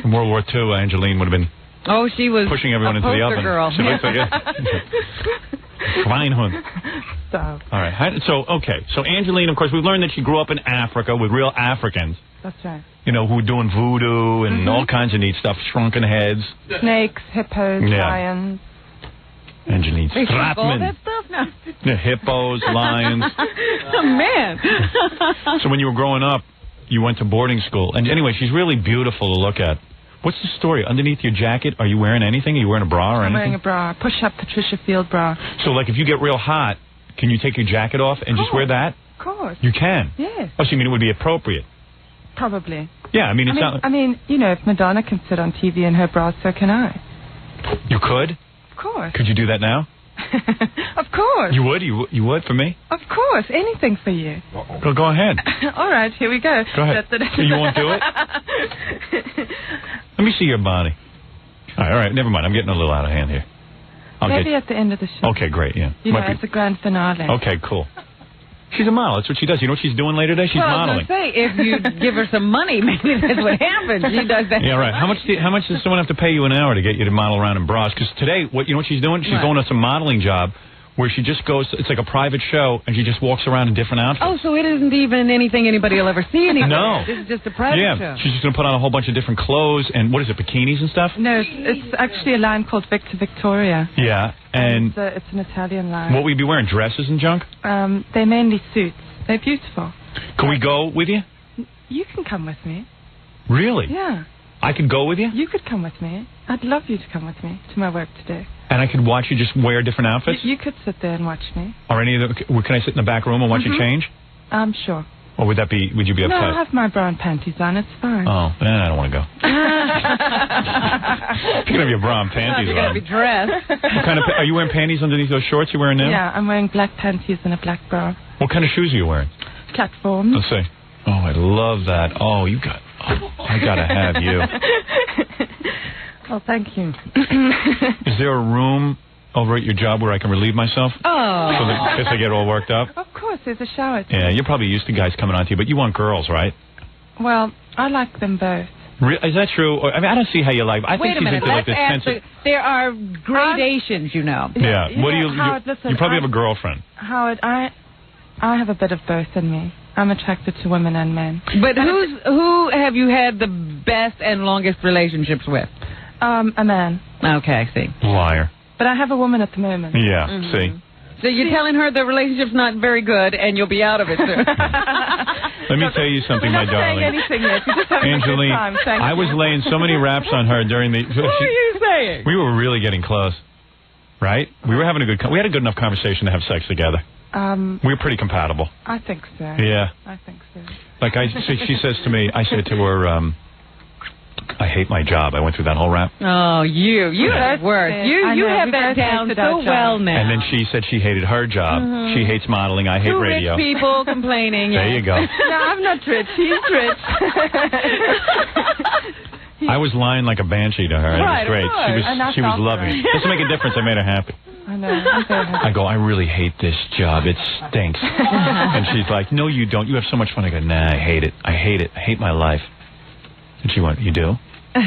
In World War II, Angeline would have been she was pushing everyone into the oven. Girl. She looks like a Schweinhund. Stop. All right. So Angeline, of course, we've learned that she grew up in Africa with real Africans. That's right. You know, who were doing voodoo and all kinds of neat stuff, shrunken heads. Snakes, hippos, lions. Angeline Stratman. All that stuff now. Yeah, hippos, lions. Oh, man. So when you were growing up, you went to boarding school. And anyway, she's really beautiful to look at. What's the story? Underneath your jacket, are you wearing anything? Are you wearing a bra or anything? I'm wearing a bra. Push-up Patricia Field bra. So, like, if you get real hot, can you take your jacket off and just wear that? Of course. You can? Yes. Oh, so you mean it would be appropriate? Probably. Yeah, I mean, it's not... I mean, you know, if Madonna can sit on TV in her bra, so can I. You could? Of course. Could you do that now? Of course. You would? You would for me? Of course. Anything for you. Go ahead. All right, here we go. Go ahead. You won't do it? Let me see your body. All right, never mind. I'm getting a little out of hand here. Maybe at the end of the show. Okay, great, yeah. You know, it's a grand finale. Okay, cool. She's a model. That's what she does. You know what she's doing later today? She's modeling. I was going to say, if you give her some money, maybe that's what happens. She does that. Yeah, right. How much does someone have to pay you an hour to get you to model around in bras? Because today, you know what she's doing? She's going on some modeling job where she just goes, it's like a private show, and she just walks around in different outfits. Oh, so it isn't even anything anybody will ever see anymore. No. This is just a private show. She's just going to put on a whole bunch of different clothes, and what is it, bikinis and stuff? No, it's actually a line called Victor Victoria. Yeah, and... It's an Italian line. What will you be wearing, dresses and junk? They're mainly suits. They're beautiful. Can we go with you? You can come with me. Really? Yeah. I could go with you? You could come with me. I'd love you to come with me to my work today. And I could watch you just wear different outfits? You could sit there and watch me. Or any of the... Can I sit in the back room and watch you change? Sure. Or would you be upset? No, I have my bra and panties on. It's fine. Oh, I don't want to go. You can have your bra and panties on. You're going to be dressed. What kind of... Are you wearing panties underneath those shorts you're wearing now? Yeah, I'm wearing black panties and a black bra. What kind of shoes are you wearing? Platforms. Let's see. Oh, I love that. Oh, I got to have you. Oh, thank you. Is there a room over at your job where I can relieve myself? Oh. So that in case I get all worked up? Of course, there's a shower. Yeah, you're probably used to guys coming on to you, but you want girls, right? Well, I like them both. Is that true? I mean, I don't see how you like... I Wait think a minute. Like this sense of... There are gradations, you know. Yeah. What do you... Howard, listen, you probably have a girlfriend. Howard, I have a bit of both in me. I'm attracted to women and men. But who have you had the best and longest relationships with? A man. Okay, I see. Liar. But I have a woman at the moment. Yeah, see. So you're telling her the relationship's not very good and you'll be out of it soon. Let me tell you something, my darling. Anything yet. We're just having Angeline, a good time. I was laying so many raps on her during the... What are you saying? We were really getting close, right? We were having we had a good enough conversation to have sex together. We were pretty compatible. I think so. Yeah. I think so. Like she says to me, I said to her, I hate my job. I went through that whole rap. Oh, you have worse. You have that down so well now. And then she said she hated her job. She hates modeling. I hate radio. Rich people complaining. There you go. No, I'm not rich. He's rich. I was lying like a banshee to her. Right, it was great. She was loving it. Doesn't make a difference. I made her happy. I know. I go, I really hate this job. It stinks. And she's like, no, you don't. You have so much fun. I go, nah, I hate it. I hate it. I hate my life. And she went, you do? Then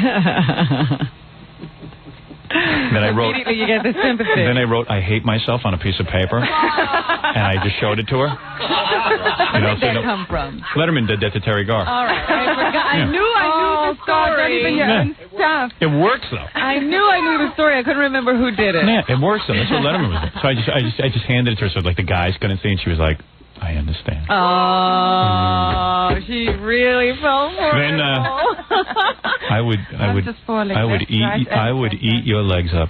I wrote. Immediately you get the sympathy. Then I wrote, I hate myself on a piece of paper. And I just showed it to her. Where did that come from? Letterman did that to Terry Garr. All right. I forgot. I knew the story. Not even your own stuff. It works, though. I knew the story. I couldn't remember who did it. Yeah, it works, though. That's what Letterman was doing. So I just handed it to her so like the guys couldn't see, and she was like, I understand. Oh, she really fell for Then it. I would eat your legs up.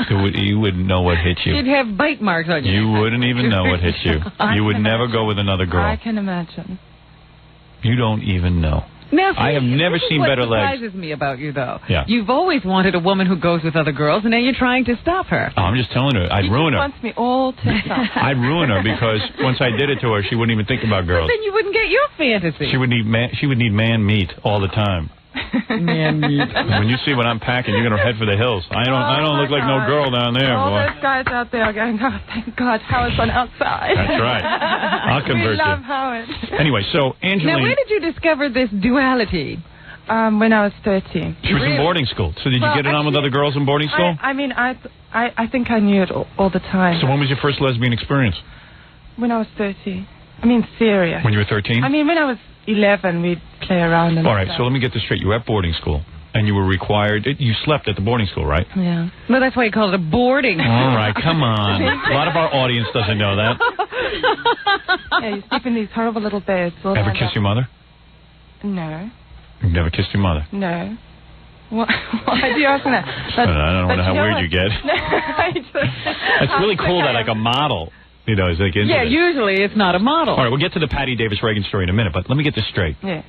You wouldn't know what hit you. You'd have bite marks on you. You wouldn't even know what hit you. You would never go with another girl. I can imagine. You don't even know. Now, I have never seen better legs. What surprises me about you, though, Yeah. you've always wanted a woman who goes with other girls, and now you're trying to stop her. Oh, I'm just telling her, I'd ruin her. She wants me all to herself. I'd ruin her because once I did it to her, she wouldn't even think about girls. But then you wouldn't get your fantasy. She would need man meat all the time. Man meat. When you see what I'm packing, you're gonna head for the hills. I don't look like no girl down there, all boy. those guys out there are going, oh, thank God, Howard's on outside. That's right. I'll convert We love you. Howard. Anyway, so Angeline. Now, where did you discover this duality? When I was 13. She was in boarding school. So did you get it on with other girls in boarding school? I think I knew it all the time. So when was your first lesbian experience? When I was 13. I mean, serious. When you were 13? I mean, when I was 11, we'd play around and all right, stuff. so let me get this straight. You were at boarding school, and you were required... You slept at the boarding school, right? Yeah. Well, that's why you call it a boarding. All right, come on. A lot of our audience doesn't know that. Yeah, you sleep in these horrible little beds. Ever kiss your mother? No. You've never kissed your mother? No. Why do you ask that? I don't know how weird you get. It's really cool that, like, a model... You know, is like into yeah, this. Usually it's not a model. All right, we'll get to the Patty Davis Reagan story in a minute, but let me get this straight. Yeah.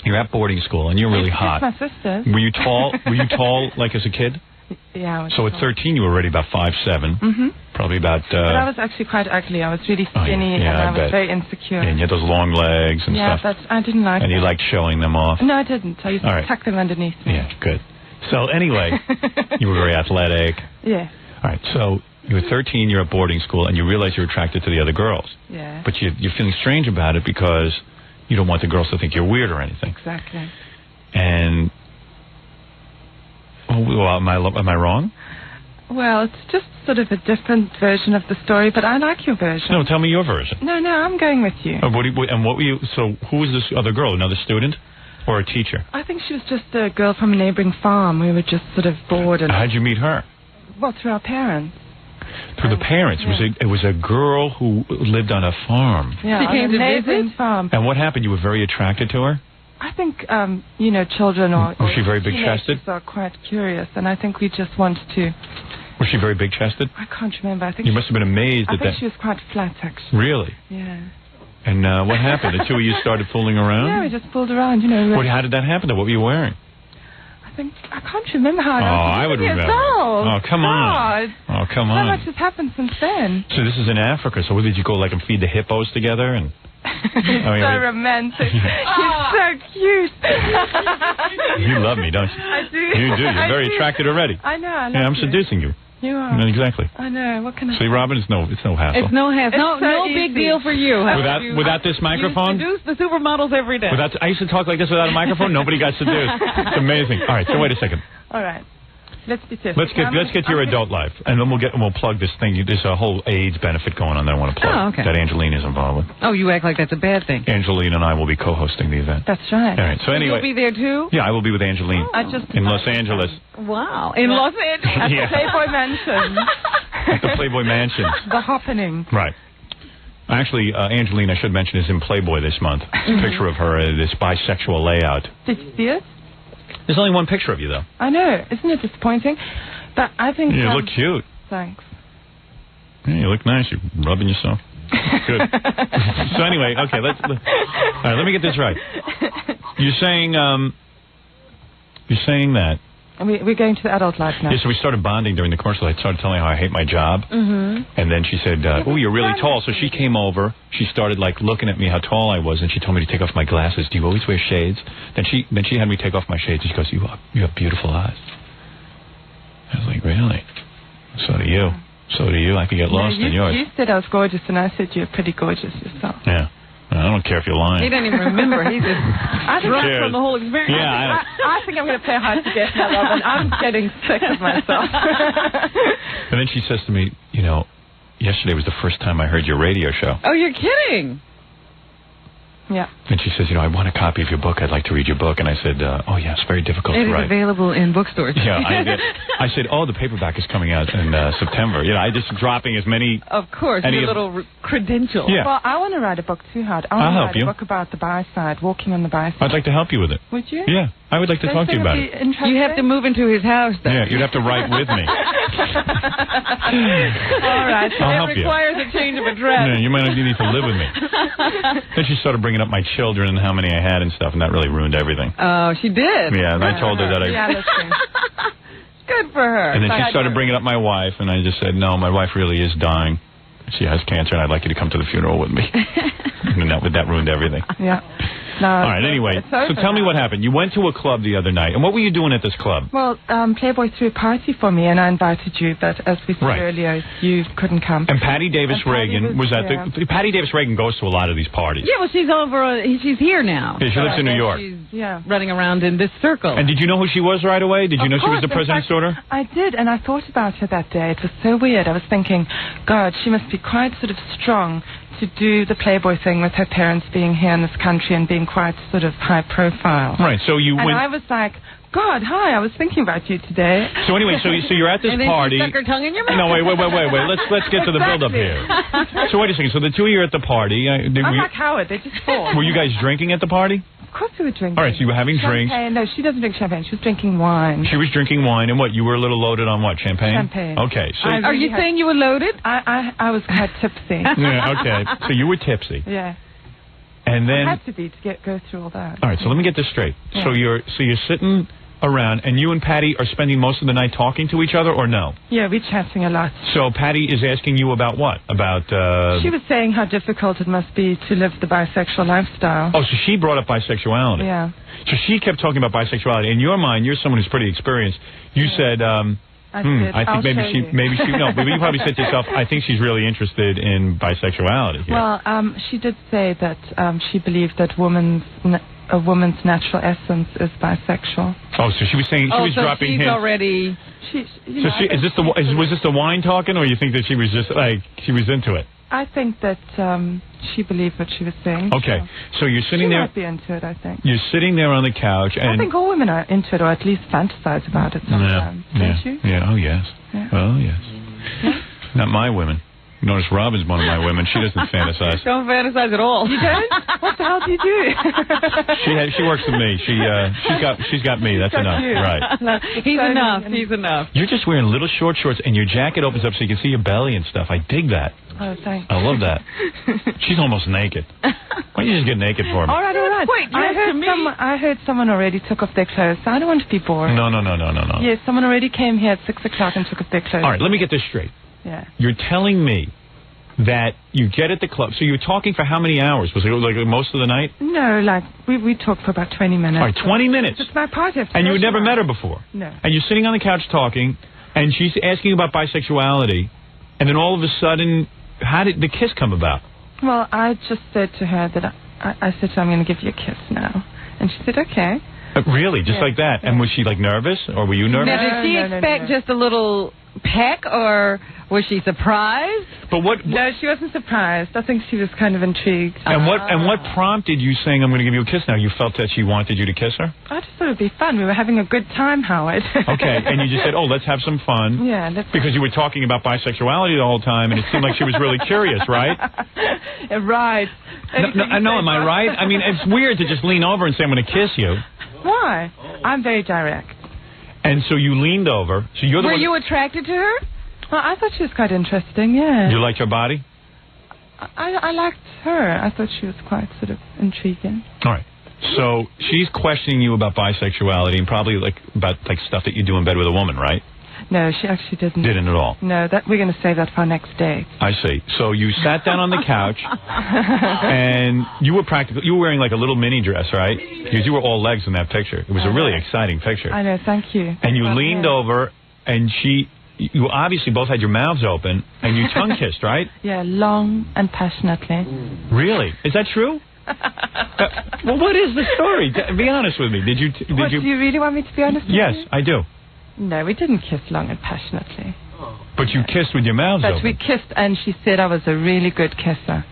You're at boarding school, and you're really hot. My sister. Were you tall? Were you tall, like, as a kid? Yeah, I was So at 13, you were already about 5'7". Mm-hmm. Probably about... but I was actually quite ugly. I was really skinny, and I was very insecure. And you had those long legs and stuff. Yeah, but I didn't like And that. you liked showing them off. No, I didn't. I used to All right. tuck them underneath me. Yeah, good. So anyway, you were very athletic. Yeah. All right, so you were 13, you're at boarding school, and you realize you're attracted to the other girls. Yeah. But you're feeling strange about it because you don't want the girls to think you're weird or anything. Exactly. And... well, am I wrong? Well, it's just sort of a different version of the story, but I like your version. No, tell me your version. No, I'm going with you. What were you... So who was this other girl? Another student? Or a teacher? I think she was just a girl from a neighboring farm. We were just sort of bored. And how'd you meet her? Well, through our parents. Through the parents. Yeah. It was a girl who lived on a farm. Yeah, she came on a to neighboring visit? farm. And what happened? You were very attracted to her? I think, children or... Was she very big-chested? Are quite curious, and I think we just wanted to... Was she very big-chested? I can't remember. I think you must have been amazed I at that. think she was quite flat, actually. Really? Yeah. And what happened? The two of you started fooling around? Yeah, we just fooled around, How did that happen? What were you wearing? I can't remember how. I would remember. Oh, come on. Oh, come on. So much has happened since then. So this is in Africa. So did you go and feed the hippos together and? He's so romantic. He's so cute. You love me, don't you? I do. You do. You're very attracted already. I know. I love I'm you. seducing you. You are. Exactly. I know. What can I See, Robin, it's no hassle. It's no hassle. It's No so big easy. deal for you. Without this microphone? You seduce the supermodels every day. I used to talk like this without a microphone. Nobody got seduced. It's amazing. All right, so wait a second. All right. Let's be tested. Let's get to your adult life, and then we'll plug this thing. There's a whole AIDS benefit going on that I want to plug. Oh, okay. That Angeline is involved with. Oh, you act like that's a bad thing. Angeline and I will be co-hosting the event. That's right. All right. So anyway, you'll be there too. Yeah, I will be with Angeline in Los Angeles. Wow. In Los Angeles. At the Playboy Mansion. At the Playboy Mansion. The happening. Right. Actually, Angeline, I should mention, is in Playboy this month. It's a picture of her, this bisexual layout. Did you see it? There's only one picture of you, though. I know. Isn't it disappointing? But I think... You look cute. Thanks. Yeah, you look nice. You're rubbing yourself. Good. So anyway, okay, all right, let me get this right. You're saying that... We're going to the adult life now. Yeah, so we started bonding during the commercial. I started telling her how I hate my job. Mm-hmm. And then she said, oh, you're really tall. So she came over. She started, looking at me how tall I was, and she told me to take off my glasses. Do you always wear shades? Then she had me take off my shades, and she goes, you have beautiful eyes. I was like, really? So do you. So do you. I could get lost in yours. You said I was gorgeous, and I said you're pretty gorgeous yourself. Yeah. I don't care if you're lying. He didn't even remember. He's just drunk from the whole experience. Yeah, I think I'm going to play hard to get now, Robin. I'm getting sick of myself. And then she says to me, yesterday was the first time I heard your radio show. Oh, you're kidding. Yeah. And she says, I want a copy of your book. I'd like to read your book. And I said, oh, yeah, it's very difficult to write. It is available in bookstores. Yeah, I said, oh, the paperback is coming out in September. I just dropping as many... Of course, your little credentials. Yeah. Well, I want to write a book too, Howard. I want to write a book about the bi-side, walking on the bi-side. I'd like to help you with it. Would you? Yeah, I would like to talk to you about it. You have to move into his house, though. Yeah, you'd have to write with me. All right. I'll help you. It requires a change of address. Yeah, you might not need to live with me. Then she started bringing up my children and how many I had and stuff, and that really ruined everything. Oh, she did? Yeah, and I told her that I... Yeah, that's true. Good for her. And then she started bringing up my wife, and I just said, no, my wife really is dying. She has cancer, and I'd like you to come to the funeral with me. And that ruined everything. Yeah. No, all right, anyway, so tell me what happened. You went to a club the other night, and what were you doing at this club? Well, Playboy threw a party for me, and I invited you, but as we said earlier, you couldn't come. And Patty Davis Reagan was at the... Patty Davis Reagan goes to a lot of these parties. Yeah, well, she's she's here now. Yeah, she lives in New York. She's running around in this circle. And did you know who she was right away? Did you know she was the president's daughter? I did, and I thought about her that day. It was so weird. I was thinking, God, she must be quite sort of strong to do the Playboy thing with her parents being here in this country and being quite sort of high profile. Right, so you went... And I was like, God, hi, I was thinking about you today. So anyway, so you're at this party... And then she stuck her tongue in your mouth. No, wait. Let's get to the build-up here. So wait a second. So the two of you are at the party. I'm like Howard, they just fought. Were you guys drinking at the party? Of course we were drinking. All right, so you were having drinks. No, she doesn't drink champagne. She was drinking wine. She was drinking wine, and what? You were a little loaded on what? Champagne? Champagne. Okay. So are you saying you were loaded? I was quite tipsy. Yeah, okay. So you were tipsy. Yeah. And then... I had to be to go through all that. All right, so let me get this straight. Yeah. So you're sitting around, and you and Patty are spending most of the night talking to each other, or no? Yeah, we're chatting a lot. So Patty is asking you about what? About... She was saying how difficult it must be to live the bisexual lifestyle. Oh, so she brought up bisexuality. Yeah. So she kept talking about bisexuality. In your mind, you're someone who's pretty experienced. You said... I think maybe she no, but you probably said to yourself, I think she's really interested in bisexuality. Yeah. Well, she did say that she believed that a woman's natural essence is bisexual. Oh, so she was saying she was dropping hints. Already. Was this the wine talking, or you think that she was just she was into it? I think that she believed what she was saying. Okay, so you're sitting there. She might be into it, I think. You're sitting there on the couch, and I think all women are into it, or at least fantasize about it sometimes. Don't you? Yeah. Oh yes. Yeah. Oh yes. Yeah. Not my women. Notice Robin's one of my women. She doesn't fantasize. Don't fantasize at all. You don't? What the hell do you do? She works with me. She's got me. That's enough. You. Right. He's enough. He's enough. You're just wearing little short shorts, and your jacket opens up so you can see your belly and stuff. I dig that. Oh, thanks. I love that. She's almost naked. Why don't you just get naked for me? All right. Wait, I heard someone already took off their clothes. So I don't want to be bored. No. Yes, someone already came here at 6 o'clock and took off their clothes. All right, let me get this straight. Yeah. You're telling me that you get at the club. So you were talking for how many hours? Was it like most of the night? No, we talked for about 20 minutes. All right, 20 minutes. It's my party. And you had never met her before? No. And you're sitting on the couch talking, and she's asking about bisexuality, and then all of a sudden, how did the kiss come about? Well, I just said to her that I said to her, I'm going to give you a kiss now. And she said, okay. Really? Just like that? Yeah. And was she nervous? Or were you nervous? Now, did she expect just a little peck, or was she surprised? But what? No, she wasn't surprised. I think she was kind of intrigued. And what prompted you saying, I'm going to give you a kiss now? You felt that she wanted you to kiss her? I just thought it would be fun. We were having a good time, Howard. Okay, and you just said, let's have some fun. Yeah. Because you were talking about bisexuality the whole time, and it seemed like she was really curious, right? Right. No, am I right? I mean, it's weird to just lean over and say, I'm going to kiss you. Why? I'm very direct. And so you leaned over. So you're the one. Were you attracted to her? Well, I thought she was quite interesting, yeah. You liked her body? I liked her. I thought she was quite sort of intriguing. All right. So she's questioning you about bisexuality and probably about stuff that you do in bed with a woman, right? No, she actually didn't. Didn't at all? No, we're going to save that for our next day. I see. So you sat down on the couch, and you were wearing like a little mini dress, right? Because you were all legs in that picture. It was a really exciting picture. I know, thank you. And you leaned over, and you obviously both had your mouths open, and you tongue kissed, right? Yeah, long and passionately. Really? Is that true? Well, what is the story? Be honest with me. Did you? Do you really want me to be honest with you? Yes, I do. No, we didn't kiss long and passionately. But you kissed with your mouths open. But we kissed, and she said I was a really good kisser.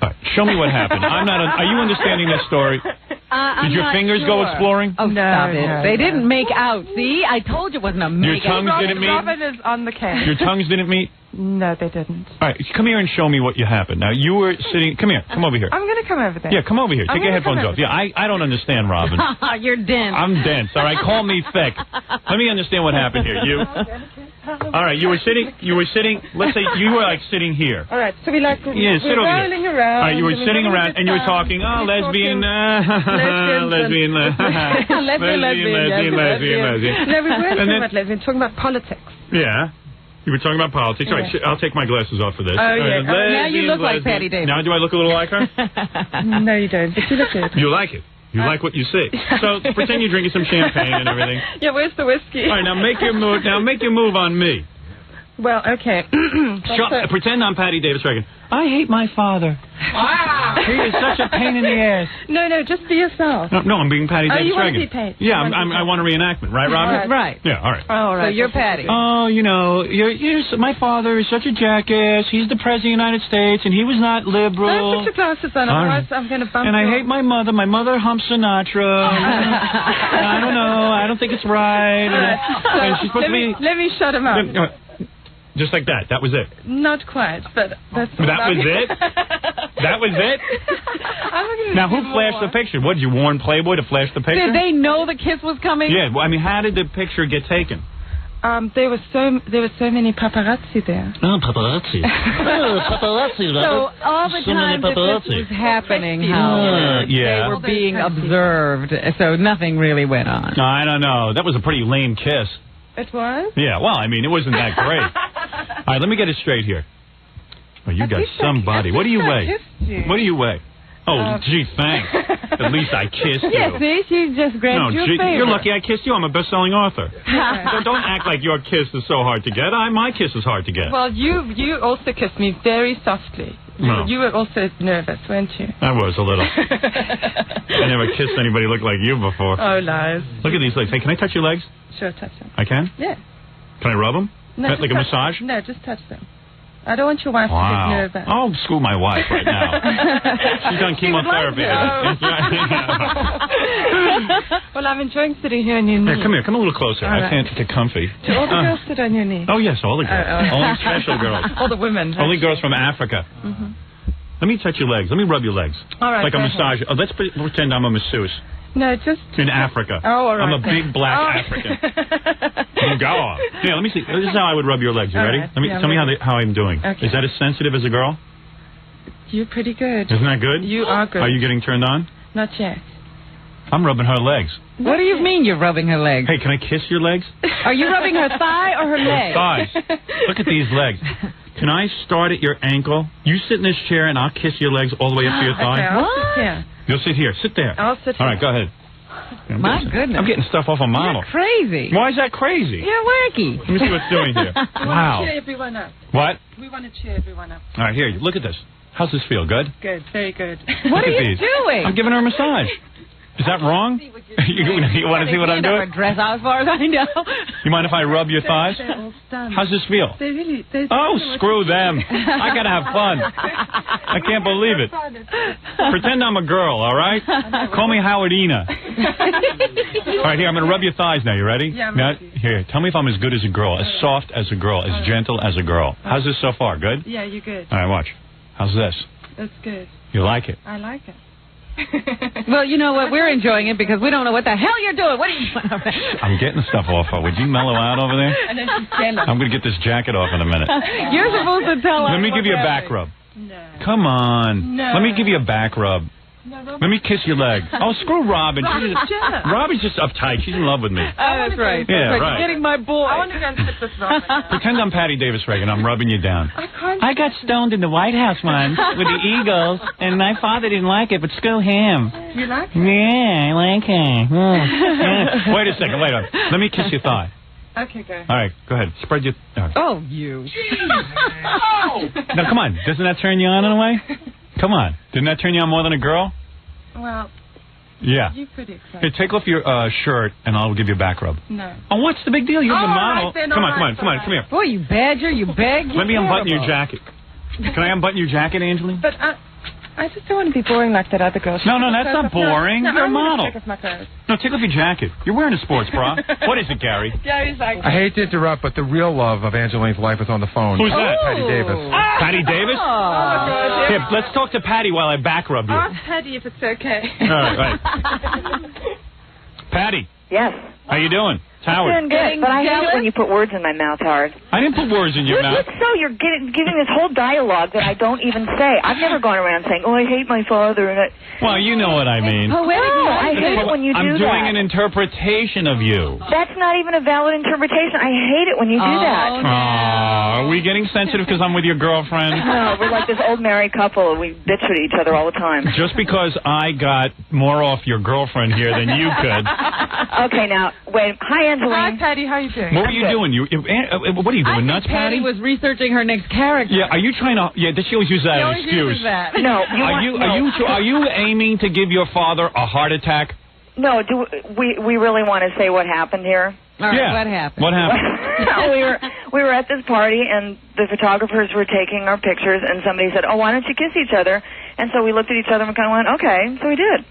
Right. Show me what happened. Are you understanding this story? Did your fingers go exploring? Oh, stop it. They didn't make out. See? I told you it wasn't a make out. Your tongues didn't meet? Robin is on the case. Your tongues didn't meet? No, they didn't. All right, come here and show me what you happened. Now, you were sitting... Come here. Come over here. I'm going to come over there. Yeah, come over here. Take your headphones off. Yeah, I don't understand, Robin. You're dense. I'm dense. All right, call me thick. Let me understand what happened here. You... All right, you were sitting... Let's say you were, like, sitting here. All right, so we like... Yeah, sit over here. Rolling around. All right, you were sitting around, and you were talking, lesbian... lesbian... lesbian. No, we weren't talking about lesbian. Talking about politics. Yeah. You were talking about politics. All right, I'll take my glasses off for this. Oh, yeah. Now you look like Patty Davis. Now, do I look a little like her? No, you don't, but you look good. You like it. You like what you see. So pretend you're drinking some champagne and everything. Yeah, where's the whiskey? All right, now make your move. Now make your move on me. Well, okay. Pretend I'm Patty Davis Reagan. I hate my father. Wow. He is such a pain in the ass. No, just be yourself. No, I'm being Patty Davis you want Reagan. to be Patty? Yeah, I want a reenactment, right, Robin? Right. Yeah, all right. All right. So you're Patty. Oh, you know, my father is such a jackass. He's the president of the United States, and he was not liberal. Don't put your glasses on, otherwise I'm going to bump And I hate my mother. My mother humps Sinatra. I don't know. I don't think it's right. And she's supposed to be... Let me shut him up. Just like that. That was it. Not quite, but that's... That was it? That was it? Now, who flashed the picture? What, did you warn Playboy to flash the picture? Did they know the kiss was coming? Yeah, well, I mean, how did the picture get taken? There were so many paparazzi there. Oh, paparazzi. Oh, paparazzi. So all the time that this was happening, they were being observed, so nothing really went on. I don't know. That was a pretty lame kiss. It was? Yeah, well, I mean, it wasn't that great. All right, let me get it straight here. Oh, you got somebody. What do you weigh? What do you weigh? Oh, gee, thanks. At least I kissed you. Yeah, see, she just grabbed your favor. You're lucky I kissed you. I'm a best-selling author. Don't act like your kiss is so hard to get. My kiss is hard to get. Well, you also kissed me very softly. You were also nervous, weren't you? I was a little. I never kissed anybody look like you before. Oh, lies. Look at these legs. Hey, can I touch your legs? Sure, touch them. I can? Yeah. Can I rub them? No, like a massage? No, just touch them. I don't want your wife to get nervous. I'll school my wife right now. She's on chemotherapy. Well, I'm enjoying sitting here on your knee. Here, come here. Come a little closer. All right. I can't get comfy. Do all the girls sit on your knee? Oh, yes, all the girls. Only special girls. All the women. Only girls from Africa. Mm-hmm. Let me touch your legs. Let me rub your legs. All right. Like a massage. Oh, let's pretend I'm a masseuse. No, just... In Africa. Oh, all right. I'm a big black African. Go on. Yeah, let me see. This is how I would rub your legs. You ready? Right. Tell me how I'm doing. Okay. Is that as sensitive as a girl? You're pretty good. Isn't that good? You are good. Are you getting turned on? Not yet. I'm rubbing her legs. What do you mean you're rubbing her legs? Hey, can I kiss your legs? Are you rubbing her thigh or her leg? Thighs. Look at these legs. Can I start at your ankle? You sit in this chair and I'll kiss your legs all the way up to your thigh. Okay, I'll sit here. You'll sit here. Sit there. I'll sit here. All right, go ahead. My goodness. I'm getting stuff off a model. You're crazy. Why is that crazy? You're wacky. Let me see what's doing here. Wow. We want to cheer everyone up. What? We want to cheer everyone up. All right, here. Look at this. How's this feel? Good? Good. Very good. What are you these. doing? I'm giving her a massage. Is that wrong? you want to see what I'm doing? Dress out as far as I know. You mind if I rub your thighs? How's this feel? Screw them. I got to have fun. I can't believe it. Pretend I'm a girl, all right? Call me Howardina. All right, here, I'm going to rub your thighs now. You ready? Yeah, I'm ready. Here, tell me if I'm as good as a girl, as soft as a girl, as gentle as a girl. How's this so far? Good? Yeah, you're good. All right, watch. How's this? That's good. You like it? I like it. Well, you know what? We're enjoying it because we don't know what the hell you're doing. What are you doing? I'm getting stuff off her. Would you mellow out over there? And then she's jealous. I'm going to get this jacket off in a minute. You're supposed to tell us. Let me give you a back rub. No. Come on. No. Let me give you a back rub. Let me kiss your leg. Oh, screw Robin. Robin's just uptight. She's in love with me. Oh, that's right. Yeah, that's right. You're getting my boy. I want to go and sit with Robin. Pretend I'm Patty Davis Reagan. I'm rubbing you down. I got stoned in the White House once with the Eagles, and my father didn't like it, but screw him. You like it? Yeah, I like it. Yeah. Wait a second. Wait up. Let me kiss your thigh. Okay, go. All right. Go ahead. Spread your... Oh, you. Now, come on. Doesn't that turn you on in a way? Come on. Didn't that turn you on more than a girl? Well, yeah. you're pretty excited. Here, take off your shirt, and I'll give you a back rub. No. Oh, what's the big deal? You're the model. Right, come on, come here. Boy, you badger, you beg. Let me unbutton your jacket. Can I unbutton your jacket, Angeline? But I just don't want to be boring like that other girl. No, that's not boring. No, You're a model. Take off my clothes. No, take off your jacket. You're wearing a sports bra. What is it, Gary? Gary's like... I hate to interrupt, but the real love of Angeline's life is on the phone. Who's that? Patty Davis. Patty Davis? Oh, Here, let's talk to Patty while I back rub you. Ask Patty if it's okay. All right. Patty. Yes. How you doing? It's Howard. I'm doing good, but I hate it when you put words in my mouth, Howard. I didn't put words in your mouth. So you're giving this whole dialogue that I don't even say. I've never gone around saying, "Oh, I hate my father," and Well, you know what I mean. I hate it when you do that. I'm doing an interpretation of you. That's not even a valid interpretation. I hate it when you do that. Are we getting sensitive because I'm with your girlfriend? No, we're like this old married couple. We bitch at each other all the time. Just because I got more off your girlfriend here than you could. Okay, now, wait. Hi, Angeline. Hi, Patty. How are you doing? What were you doing? What are you doing, nuts, Patty was researching her next character. Yeah, are you trying to... Yeah, she always uses that as an excuse. No, Are you aiming to give your father a heart attack? No, do we really want to say what happened here? All right, what happened? What happened? we were at this party, and the photographers were taking our pictures, and somebody said, "Oh, why don't you kiss each other?" And so we looked at each other and kind of went, "Okay," so we did.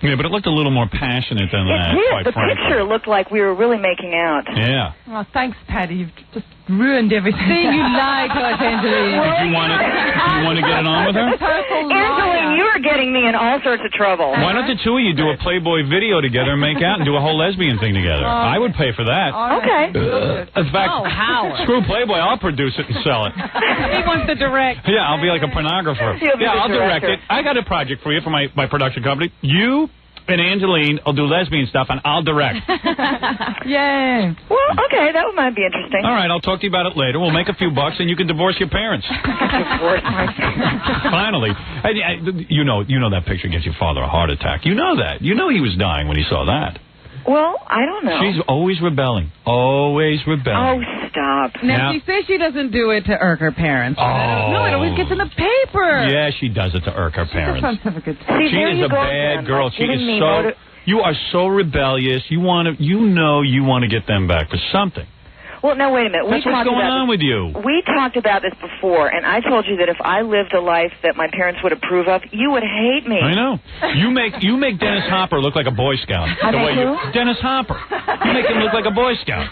Yeah, but it looked a little more passionate than that. It did. Quite The frankly. picture looked like we were really making out. Yeah. Oh, thanks, Patty. You've just ruined everything. See, you lied to us, Angeline. Did you want to get it on with her? Angeline, you are getting me in all sorts of trouble. Why don't the two of you do a Playboy video together and make out and do a whole lesbian thing together? I would pay for that. Okay. In fact, Howard. screw Playboy. I'll produce it and sell it. He wants to direct. Yeah, I'll be like a pornographer. I'll direct it. I got a project for you for my production company. You and Angeline will do lesbian stuff, and I'll direct. Yay. Well, okay, that might be interesting. All right, I'll talk to you about it later. We'll make a few bucks, and you can divorce your parents. Finally. You know that picture gets your father a heart attack. You know that. You know he was dying when he saw that. Well, I don't know. She's always rebelling. Always rebelling. Oh, stop. Now, she says she doesn't do it to irk her parents. Oh. No, it always gets in the paper. Yeah, she does it to irk her parents. She is a bad girl. She is so... You are so rebellious. You want to get them back for something. Well, now, wait a minute. That's what's going on with you. We talked about this before, and I told you that if I lived a life that my parents would approve of, you would hate me. I know. You make Dennis Hopper look like a Boy Scout. Dennis Hopper. You make him look like a Boy Scout.